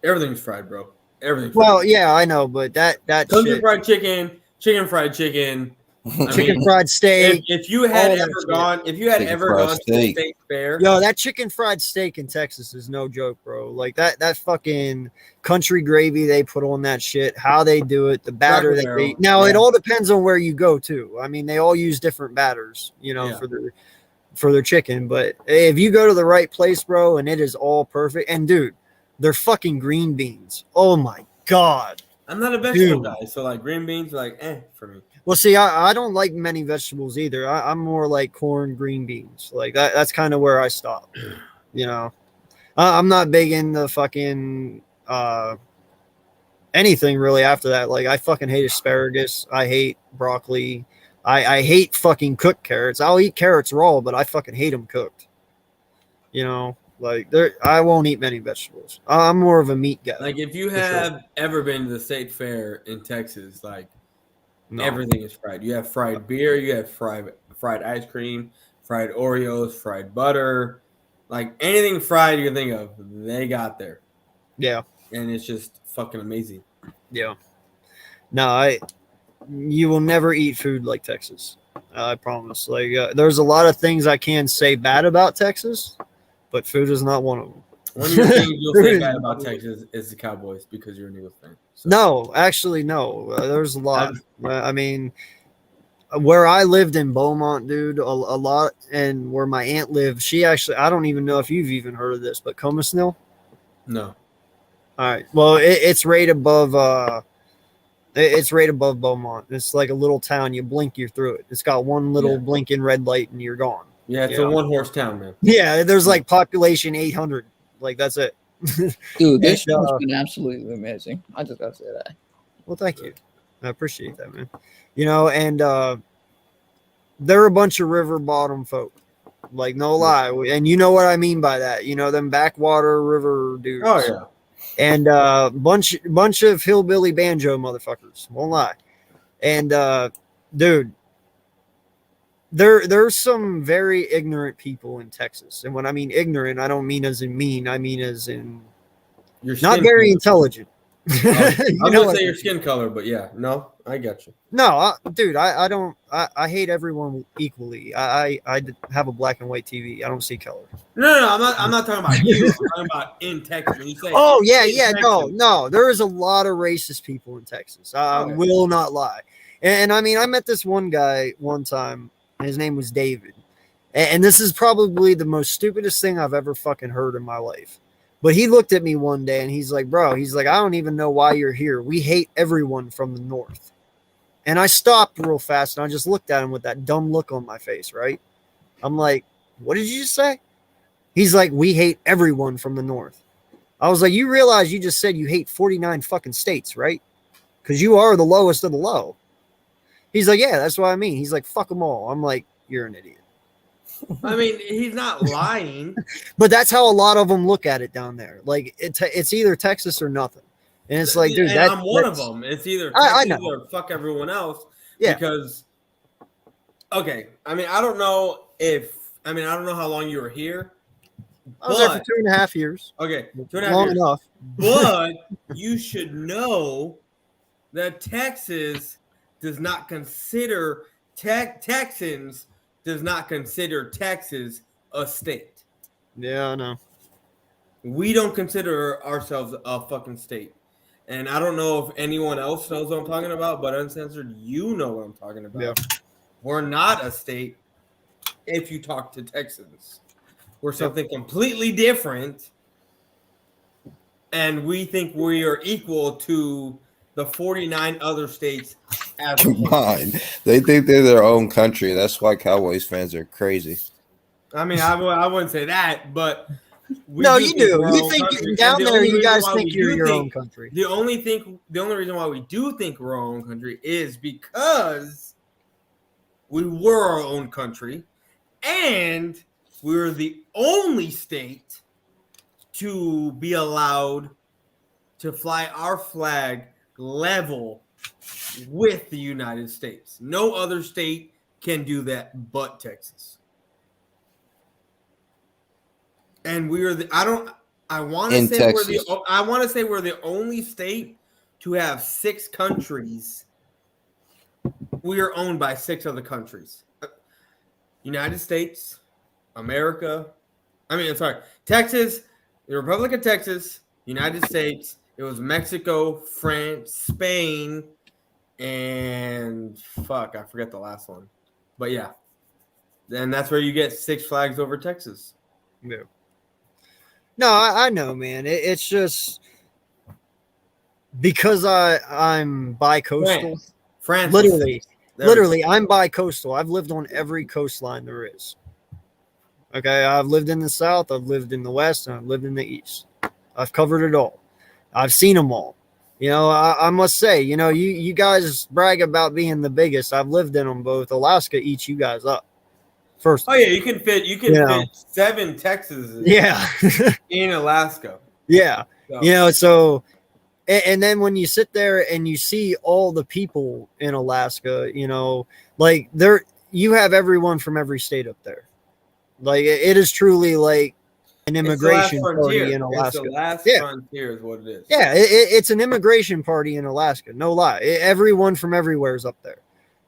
Speaker 7: Everything's fried, bro. Everything's
Speaker 1: Well,
Speaker 7: fried.
Speaker 1: yeah, I know, but that
Speaker 7: Country
Speaker 1: shit,
Speaker 7: fried chicken, chicken fried chicken.
Speaker 1: chicken fried steak.
Speaker 7: If you had
Speaker 1: all that
Speaker 7: ever
Speaker 1: shit.
Speaker 7: gone, if you had
Speaker 8: Chicken
Speaker 7: ever
Speaker 8: fried
Speaker 7: gone to
Speaker 8: steak.
Speaker 7: the state fair,
Speaker 1: Yo, that chicken fried steak in Texas is no joke, bro. Like that fucking country gravy they put on that shit, how they do it, the batter that they. Now it all depends on where you go to. I mean, they all use different batters, for their chicken. But if you go to the right place, bro, and it is all perfect. And dude, they're fucking green beans. Oh my god.
Speaker 7: I'm not a vegetable guy, so like green beans are like for me.
Speaker 1: Well, see, I don't like many vegetables either. I'm more like corn, green beans. Like that's kind of where I stop. I'm not big into fucking anything really after that. Like I fucking hate asparagus. I hate broccoli. I hate fucking cooked carrots. I'll eat carrots raw, but I fucking hate them cooked. I won't eat many vegetables. I'm more of a meat guy.
Speaker 7: Like if you have ever been to the state fair in Texas, like
Speaker 1: No.
Speaker 7: everything is fried. You have fried beer, you have fried ice cream, fried Oreos, fried butter, like anything fried you can think of, they got there.
Speaker 1: Yeah.
Speaker 7: And it's just fucking amazing.
Speaker 1: Yeah. No, you will never eat food like Texas. I promise. Like there's a lot of things I can say bad about Texas, but food is not one of them.
Speaker 7: One of the things you'll say bad about Texas is the Cowboys because you're an Eagles fan. So.
Speaker 1: No, actually, no. There's a lot. I mean, where I lived in Beaumont, dude, a lot, and where my aunt lived, she actually, I don't even know if you've even heard of this, but Comasnil?
Speaker 7: No.
Speaker 1: All right. Well, it's right above. It's right above Beaumont. It's like a little town. You blink, you're through it. It's got one little blinking red light, and you're gone.
Speaker 7: Yeah, it's a one-horse town, man.
Speaker 1: Yeah, there's like population 800. Like that's it.
Speaker 3: Dude, this show's been absolutely amazing. I just gotta say that.
Speaker 1: Well, thank you. I appreciate that, man. And they're a bunch of river bottom folk. Like no lie, and you know what I mean by that. Them backwater river dudes.
Speaker 7: Oh yeah.
Speaker 1: And bunch of hillbilly banjo motherfuckers. Won't lie. And dude, there's some very ignorant people in Texas. And when I mean ignorant, I don't mean as in mean. I mean as in not very intelligent.
Speaker 7: I'm gonna say your skin color, but yeah, no, I got you.
Speaker 1: No, dude, I don't. I hate everyone equally. I have a black and white TV. I don't see color.
Speaker 7: No, I'm not talking about you. I'm talking about in Texas. When you say,
Speaker 1: no, there is a lot of racist people in Texas. I will not lie. And I mean, I met this one guy one time. His name was David, and this is probably the most stupidest thing I've ever fucking heard in my life. But he looked at me one day and he's like, bro, I don't even know why you're here. We hate everyone from the north. And I stopped real fast and I just looked at him with that dumb look on my face, right? I'm like, what did you just say? He's like, we hate everyone from the north. I was like, you realize you just said you hate 49 fucking states, right? Because you are the lowest of the low. He's like, yeah, that's what I mean. He's like, fuck them all. I'm like, you're an idiot.
Speaker 7: I mean, he's not lying.
Speaker 1: But that's how a lot of them look at it down there. Like it's either Texas or nothing. And it's like, dude,
Speaker 7: I'm one of them. It's either Texas or fuck everyone else.
Speaker 1: Yeah.
Speaker 7: Because, okay, I mean, I don't know how long you were here.
Speaker 1: I was there for 2.5 years.
Speaker 7: Okay, 2.5
Speaker 1: long
Speaker 7: years.
Speaker 1: enough.
Speaker 7: But you should know that Texas does not consider Texans does not consider Texas a state.
Speaker 1: Yeah, I know.
Speaker 7: We don't consider ourselves a fucking state. And I don't know if anyone else knows what I'm talking about, but Uncensored, you know what I'm talking about.
Speaker 1: Yeah.
Speaker 7: We're not a state if you talk to Texans. We're something completely different. And we think we are equal to the 49 other states.
Speaker 8: Come on. They think they're their own country. That's why Cowboys fans are crazy.
Speaker 7: I mean, I wouldn't say that, but
Speaker 1: no, you do. You think down there, you guys think you're your own country.
Speaker 7: The only reason why we do think we're our own country is because we were our own country. And we're the only state to be allowed to fly our flag level with the United States. No other state can do that but Texas. And we are I want to say we're the only state to have 6 countries. We are owned by 6 other countries. United States, Texas, the Republic of Texas, United States. It was Mexico, France, Spain, and I forget the last one. But yeah. And that's where you get 6 flags over Texas.
Speaker 1: Yeah. No, I know, man. It's just because I'm bi-coastal.
Speaker 7: France.
Speaker 1: Literally, I'm bi-coastal. I've lived on every coastline there is. Okay, I've lived in the South, I've lived in the West, and I've lived in the East. I've covered it all. I've seen them all. You know, I must say, you know, you guys brag about being the biggest. I've lived in them both. Alaska eats you guys up. First.
Speaker 7: Oh yeah, you can fit 7 Texas.
Speaker 1: Yeah.
Speaker 7: in Alaska.
Speaker 1: Yeah. So. You know, so and then when you sit there and you see all the people in Alaska, you know, like you have everyone from every state up there. Like it is truly like an immigration party in Alaska.
Speaker 7: It's the last frontier is what it is.
Speaker 1: Yeah, it's an immigration party in Alaska. No lie. Everyone from everywhere is up there.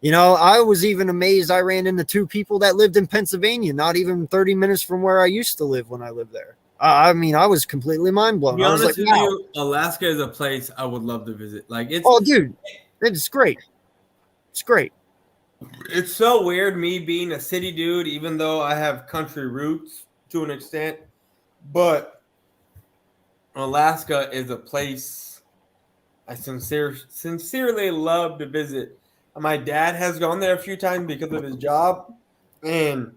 Speaker 1: You know, I was even amazed. I ran into 2 people that lived in Pennsylvania, not even 30 minutes from where I used to live when I lived there. I mean, I was completely mind blown.
Speaker 7: To be
Speaker 1: I was
Speaker 7: honest
Speaker 1: like,
Speaker 7: with
Speaker 1: wow.
Speaker 7: you, Alaska is a place I would love to visit. Like
Speaker 1: dude, it's great. It's great.
Speaker 7: It's so weird me being a city dude, even though I have country roots to an extent. But Alaska is a place I sincerely love to visit. My dad has gone there a few times because of his job, and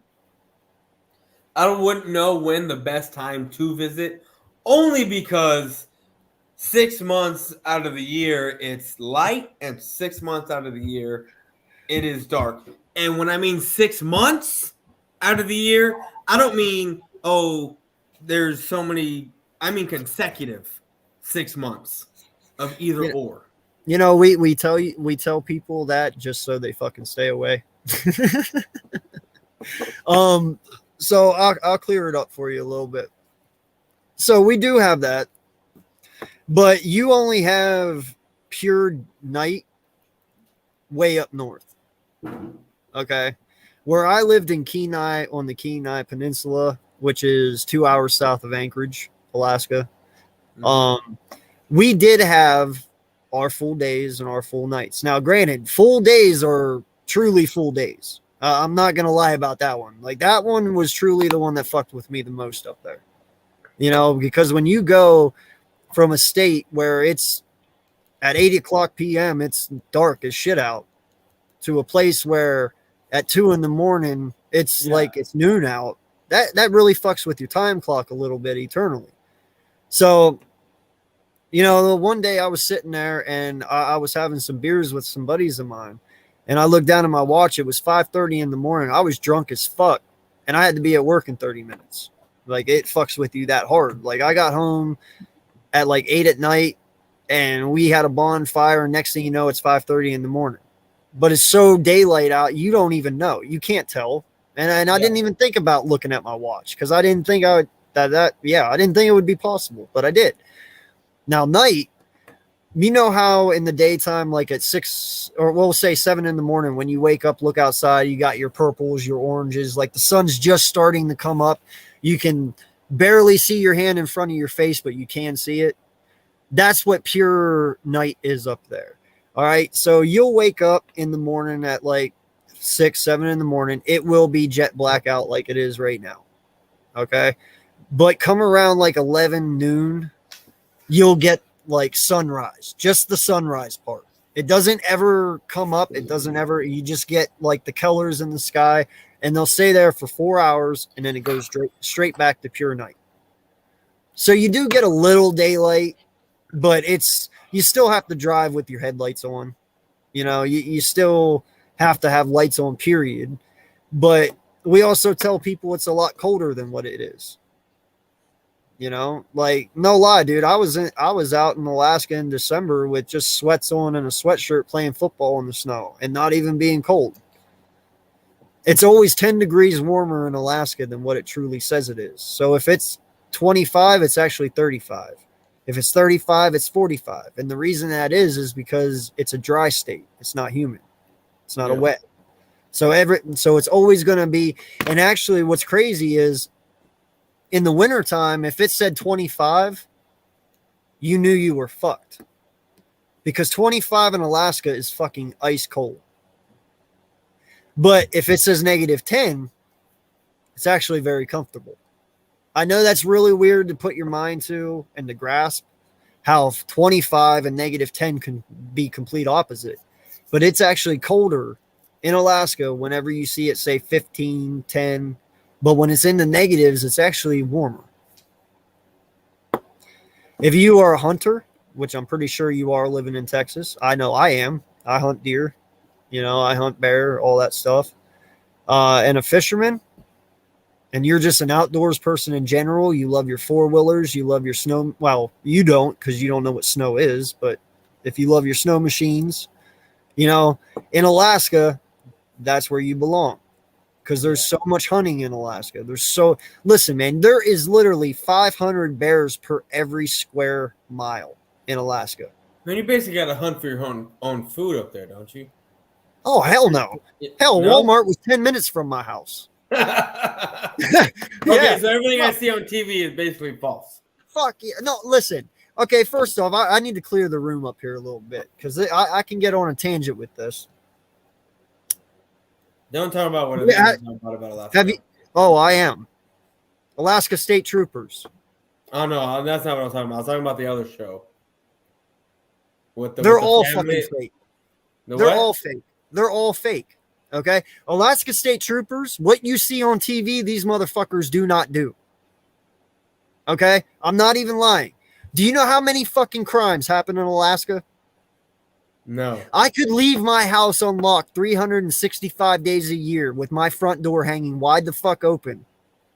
Speaker 7: I wouldn't know when the best time to visit, only because 6 months out of the year it's light, and 6 months out of the year it is dark. And when I mean 6 months out of the year, I don't mean, there's so many, I mean consecutive 6 months of either or.
Speaker 1: You know, we tell people that just so they fucking stay away. So I'll clear it up for you a little bit. So we do have that, but you only have pure night way up north. Okay. Where I lived in Kenai on the Kenai Peninsula, which is 2 hours south of Anchorage, Alaska. We did have our full days and our full nights. Now, granted, full days are truly full days. I'm not going to lie about that one. Like, that one was truly the one that fucked with me the most up there. You know, because when you go from a state where it's at 8:00 p.m., it's dark as shit out, to a place where at 2 a.m, it's like it's noon out, that really fucks with your time clock a little bit eternally. So, you know, one day I was sitting there and I was having some beers with some buddies of mine, and I looked down at my watch. It was 5:30 in the morning. I was drunk as fuck, and I had to be at work in 30 minutes. Like, it fucks with you that hard. Like, I got home at like 8 p.m, and we had a bonfire, and next thing you know, it's 5:30 in the morning. But it's so daylight out, you don't even know. You can't tell. And I didn't even think about looking at my watch, because I didn't think I didn't think it would be possible, but I did. Now, night, you know how in the daytime, like at 6, or we'll say 7 in the morning, when you wake up, look outside, you got your purples, your oranges, like the sun's just starting to come up. You can barely see your hand in front of your face, but you can see it. That's what pure night is up there. All right. So you'll wake up in the morning at like 6, 7 in the morning. It will be jet black out like it is right now. Okay. But come around like 11 noon, you'll get like sunrise, just the sunrise part. It doesn't ever come up. It doesn't ever, you just get like the colors in the sky, and they'll stay there for 4 hours, and then it goes straight back to pure night. So you do get a little daylight, but you still have to drive with your headlights on. You know, you still have to have lights on, period. But we also tell people it's a lot colder than what it is. You know, like no lie, dude. I was out in Alaska in December with just sweats on and a sweatshirt playing football in the snow and not even being cold. It's always 10 degrees warmer in Alaska than what it truly says it is. So if it's 25, it's actually 35. If it's 35, it's 45. And the reason that is because it's a dry state. It's not humid. It's not a wet. So it's always going to be. And actually what's crazy is in the wintertime, if it said 25, you knew you were fucked. Because 25 in Alaska is fucking ice cold. But if it says -10, it's actually very comfortable. I know that's really weird to put your mind to and to grasp how 25 and -10 can be complete opposite. But it's actually colder in Alaska whenever you see it say 15, 10. But when it's in the negatives, it's actually warmer. If you are a hunter, which I'm pretty sure you are living in Texas, I know I am. I hunt deer, you know, I hunt bear, all that stuff. And a fisherman, and you're just an outdoors person in general. You love your four-wheelers. You love your snow. Well, you don't because you don't know what snow is. But if you love your snow machines, you know, in Alaska, that's where you belong. Because there's so much hunting in Alaska. Listen, man, there is literally 500 bears per every square mile in Alaska.
Speaker 7: Man, you basically got to hunt for your own food up there, don't you?
Speaker 1: Oh, hell no. Hell, no? Walmart was 10 minutes from my house.
Speaker 7: Okay, so everything I see on TV is basically false.
Speaker 1: Fuck yeah. No, listen. Okay, first off, I need to clear the room up here a little bit because I can get on a tangent with this.
Speaker 7: Don't talk about what it is. About Alaska.
Speaker 1: Oh, I am. Alaska State Troopers.
Speaker 7: Oh no, that's not what I was talking about. I was talking about the other show.
Speaker 1: They're all fucking fake. They're all fake. They're all fake. Okay? Alaska State Troopers, what you see on TV, these motherfuckers do not do. Okay? I'm not even lying. Do you know how many fucking crimes happen in Alaska?
Speaker 7: No.
Speaker 1: I could leave my house unlocked 365 days a year with my front door hanging wide the fuck open.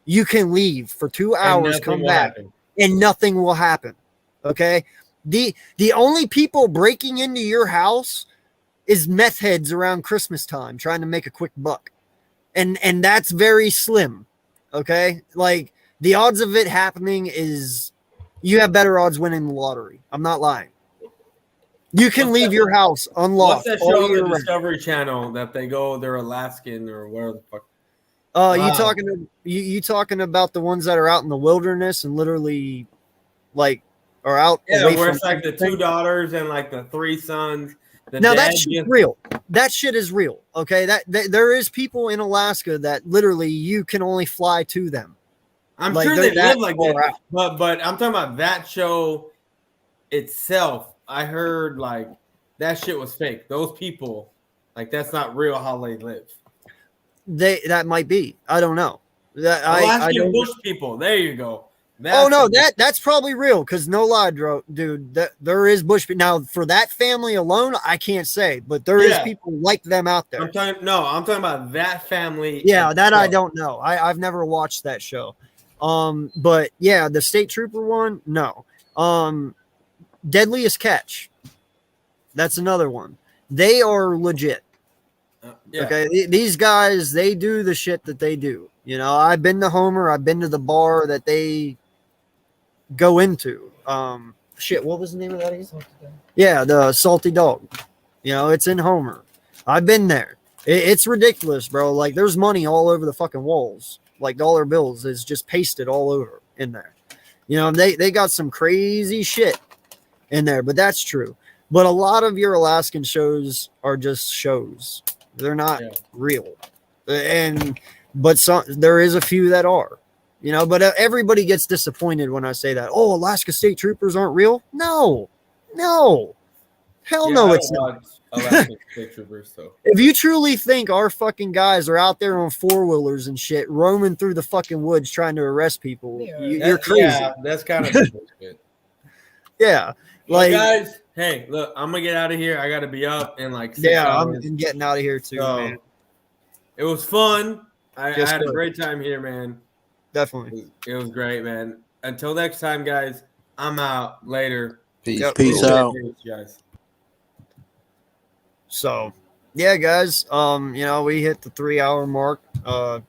Speaker 1: You can leave for 2 hours, come back, and nothing will happen. Okay? The only people breaking into your house is meth heads around Christmas time trying to make a quick buck. And that's very slim. Okay? Like, the odds of it happening is you have better odds winning the lottery. I'm not lying. You can leave your house unlocked.
Speaker 7: What's that show on the Discovery Channel that they go, they're Alaskan or whatever the fuck?
Speaker 1: You talking about the ones that are out in the wilderness and literally like are out away
Speaker 7: where
Speaker 1: from
Speaker 7: it's like the 2 daughters and like the 3 sons.
Speaker 1: Now that shit's real. That shit is real. Okay. That there is people in Alaska that literally you can only fly to them.
Speaker 7: I'm sure they live like that. But I'm talking about that show itself. I heard like that shit was fake. Those people, like that's not real how they live.
Speaker 1: That might be. I don't know.
Speaker 7: Alaskan bush people. There you go.
Speaker 1: That's probably real because no lie, dude. There is bush people. Now for that family alone, I can't say, but there is people like them out there.
Speaker 7: I'm talking about that family.
Speaker 1: Yeah, that I don't know. I've never watched that show. But yeah, the state trooper one, no. Deadliest Catch. That's another one. They are legit. Okay, these guys, they do the shit that they do. You know, I've been to Homer. I've been to the bar that they go into. What was the name of that? Yeah, the Salty Dog. You know, it's in Homer. I've been there. It's ridiculous, bro. Like, there's money all over the fucking walls. Like, dollar bills is just pasted all over in there. You know, they got some crazy shit in there, but that's true. But a lot of your Alaskan shows are just shows. They're not real. But there is a few that are, you know, but everybody gets disappointed when I say that. Oh, Alaska State Troopers aren't real. No, hell no, it's not.
Speaker 7: Alaska State Troopers, so.
Speaker 1: If you truly think our fucking guys are out there on 4-wheelers and shit, roaming through the fucking woods trying to arrest people, you're crazy.
Speaker 7: Yeah, that's kind of bullshit.
Speaker 1: Yeah.
Speaker 7: Like, guys, hey, look, I'm gonna get out of here. I gotta be up in like 6 hours.
Speaker 1: I'm getting out of here too, man.
Speaker 7: It was fun. I
Speaker 1: Just
Speaker 7: had a
Speaker 1: go.
Speaker 7: great time here, man.
Speaker 1: Definitely.
Speaker 7: It was great, man. Until next time, guys. I'm out. Later.
Speaker 8: Peace.
Speaker 1: Yep.
Speaker 2: Peace
Speaker 8: bro.
Speaker 2: out.
Speaker 7: Peace, guys.
Speaker 1: So, yeah, guys, we hit the 3-hour mark.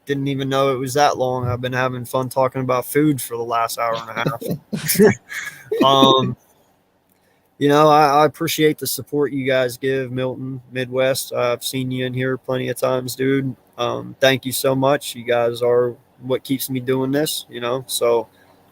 Speaker 1: Didn't even know it was that long. I've been having fun talking about food for the last hour and a half. I appreciate the support you guys give, Milton, Midwest. I've seen you in here plenty of times, dude. Thank you so much. You guys are what keeps me doing this, so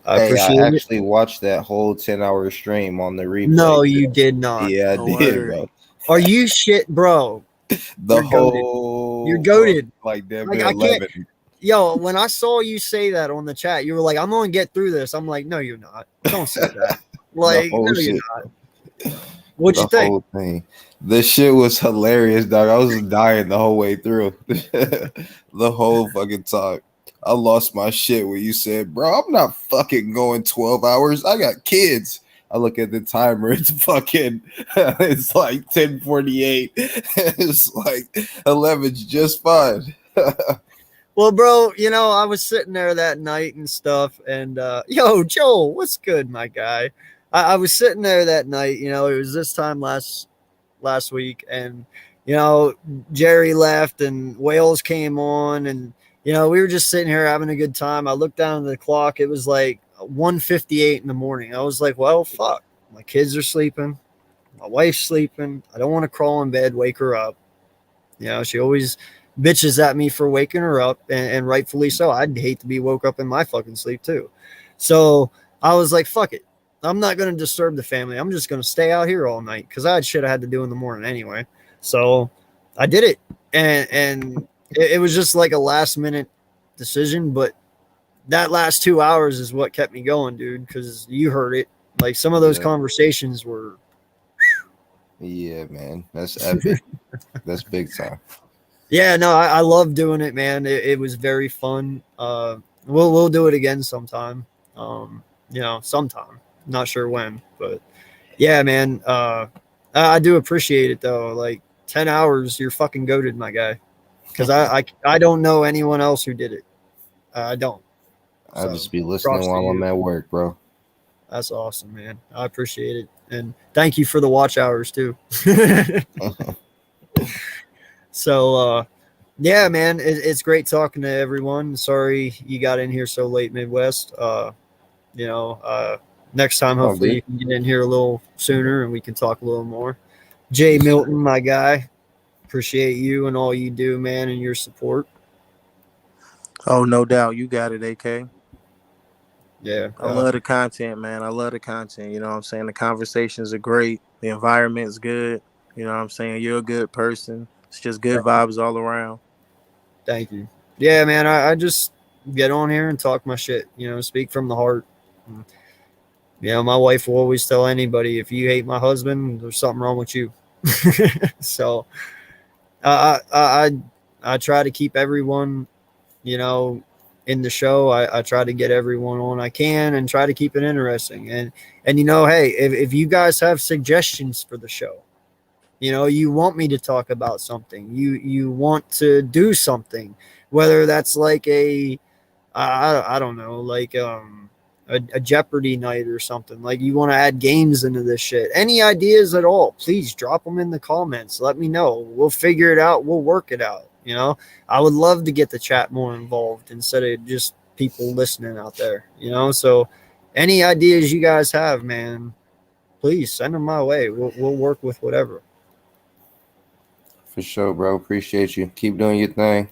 Speaker 1: I
Speaker 8: Hey, I
Speaker 1: appreciate it.
Speaker 8: actually watched that whole 10-hour stream on the replay.
Speaker 1: No, you did not.
Speaker 8: Yeah, I
Speaker 2: No
Speaker 8: did,
Speaker 2: word.
Speaker 8: bro.
Speaker 1: Are you shit, bro?
Speaker 8: The
Speaker 1: You're goated.
Speaker 8: whole
Speaker 1: You're goated.
Speaker 8: like damn
Speaker 1: Like,
Speaker 8: near
Speaker 1: I can't-
Speaker 8: 11.
Speaker 1: Yo, when I saw you say that on the chat, you were like, I'm going to get through this. I'm like, no, you're not. Don't say that. Like,
Speaker 8: whole
Speaker 1: no, you're
Speaker 8: shit.
Speaker 1: not. What'd you think?
Speaker 8: Whole thing. This shit was hilarious, dog. I was dying the whole way through. The whole fucking talk. I lost my shit when you said, bro, I'm not fucking going 12 hours. I got kids. I look at the timer. It's fucking, it's like 10:48. It's like 11's just fine.
Speaker 1: Well, bro, I was sitting there that night and stuff. And, yo, Joel, what's good, my guy? I was sitting there that night. It was this time last week. And, Jerry left and Wales came on. And, we were just sitting here having a good time. I looked down at the clock. It was like 1:58 in the morning. I was like, well, fuck. My kids are sleeping. My wife's sleeping. I don't want to crawl in bed, wake her up. She always bitches at me for waking her up, and rightfully so. I'd hate to be woke up in my fucking sleep too. So I was like, fuck it. I'm not going to disturb the family. I'm just going to stay out here all night because I had shit I had to do in the morning anyway. So I did it. And it was just like a last minute decision, but that last 2 hours is what kept me going, dude, because you heard it. Like, some of those conversations were.
Speaker 8: Yeah, man. That's epic. That's big time.
Speaker 1: Yeah, no, I love doing it, man. It was very fun. We'll do it again sometime. Sometime. Not sure when, but yeah, man. I do appreciate it though. Like 10 hours, you're fucking goated, my guy. Because I don't know anyone else who did it. I don't.
Speaker 8: I'll
Speaker 1: So,
Speaker 8: just be listening while I'm at work, bro.
Speaker 1: That's awesome, man. I appreciate it. And thank you for the watch hours too. So, yeah, man, it's great talking to everyone. Sorry you got in here so late, Midwest. Next time, hopefully you can get in here a little sooner and we can talk a little more. Jay Milton, my guy, appreciate you and all you do, man, and your support.
Speaker 5: Oh, no doubt. You got it, AK.
Speaker 1: Yeah.
Speaker 5: I love the content, man. I love the content. You know what I'm saying? The conversations are great. The environment is good. You know what I'm saying? You're a good person. It's just good vibes all around.
Speaker 1: Thank you. Yeah, man, I just get on here and talk my shit, speak from the heart. My wife will always tell anybody, if you hate my husband, there's something wrong with you. So I try to keep everyone, in the show. I try to get everyone on I can and try to keep it interesting. And hey, if you guys have suggestions for the show, you want me to talk about something, you want to do something, whether that's like I don't know, like a Jeopardy night or something, like you want to add games into this shit, any ideas at all, please drop them in the comments. Let me know. We'll figure it out. We'll work it out. I would love to get the chat more involved instead of just people listening out there, so any ideas you guys have, man, please send them my way. We'll work with whatever.
Speaker 8: For sure, bro. Appreciate you. Keep doing your thing.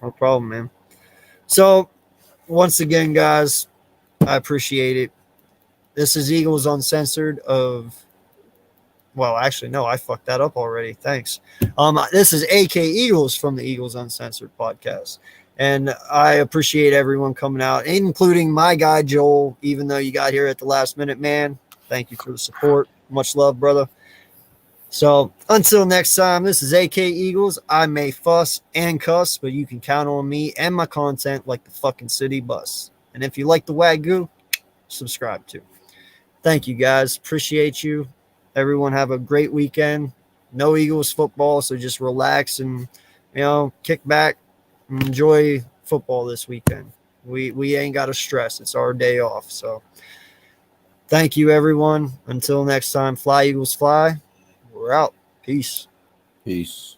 Speaker 1: No problem, man. So once again, guys, I appreciate it. This is Eagles Uncensored actually, no, I fucked that up already. Thanks. This is AK Eagles from the Eagles Uncensored podcast. And I appreciate everyone coming out, including my guy, Joel, even though you got here at the last minute, man. Thank you for the support. Much love, brother. So until next time, this is AK Eagles. I may fuss and cuss, but you can count on me and my content like the fucking city bus. And if you like the Wagyu, subscribe too. Thank you, guys. Appreciate you. Everyone have a great weekend. No Eagles football, so just relax and, kick back, enjoy football this weekend. We ain't got to stress. It's our day off. So thank you, everyone. Until next time, fly Eagles fly. We're out. Peace.
Speaker 8: Peace.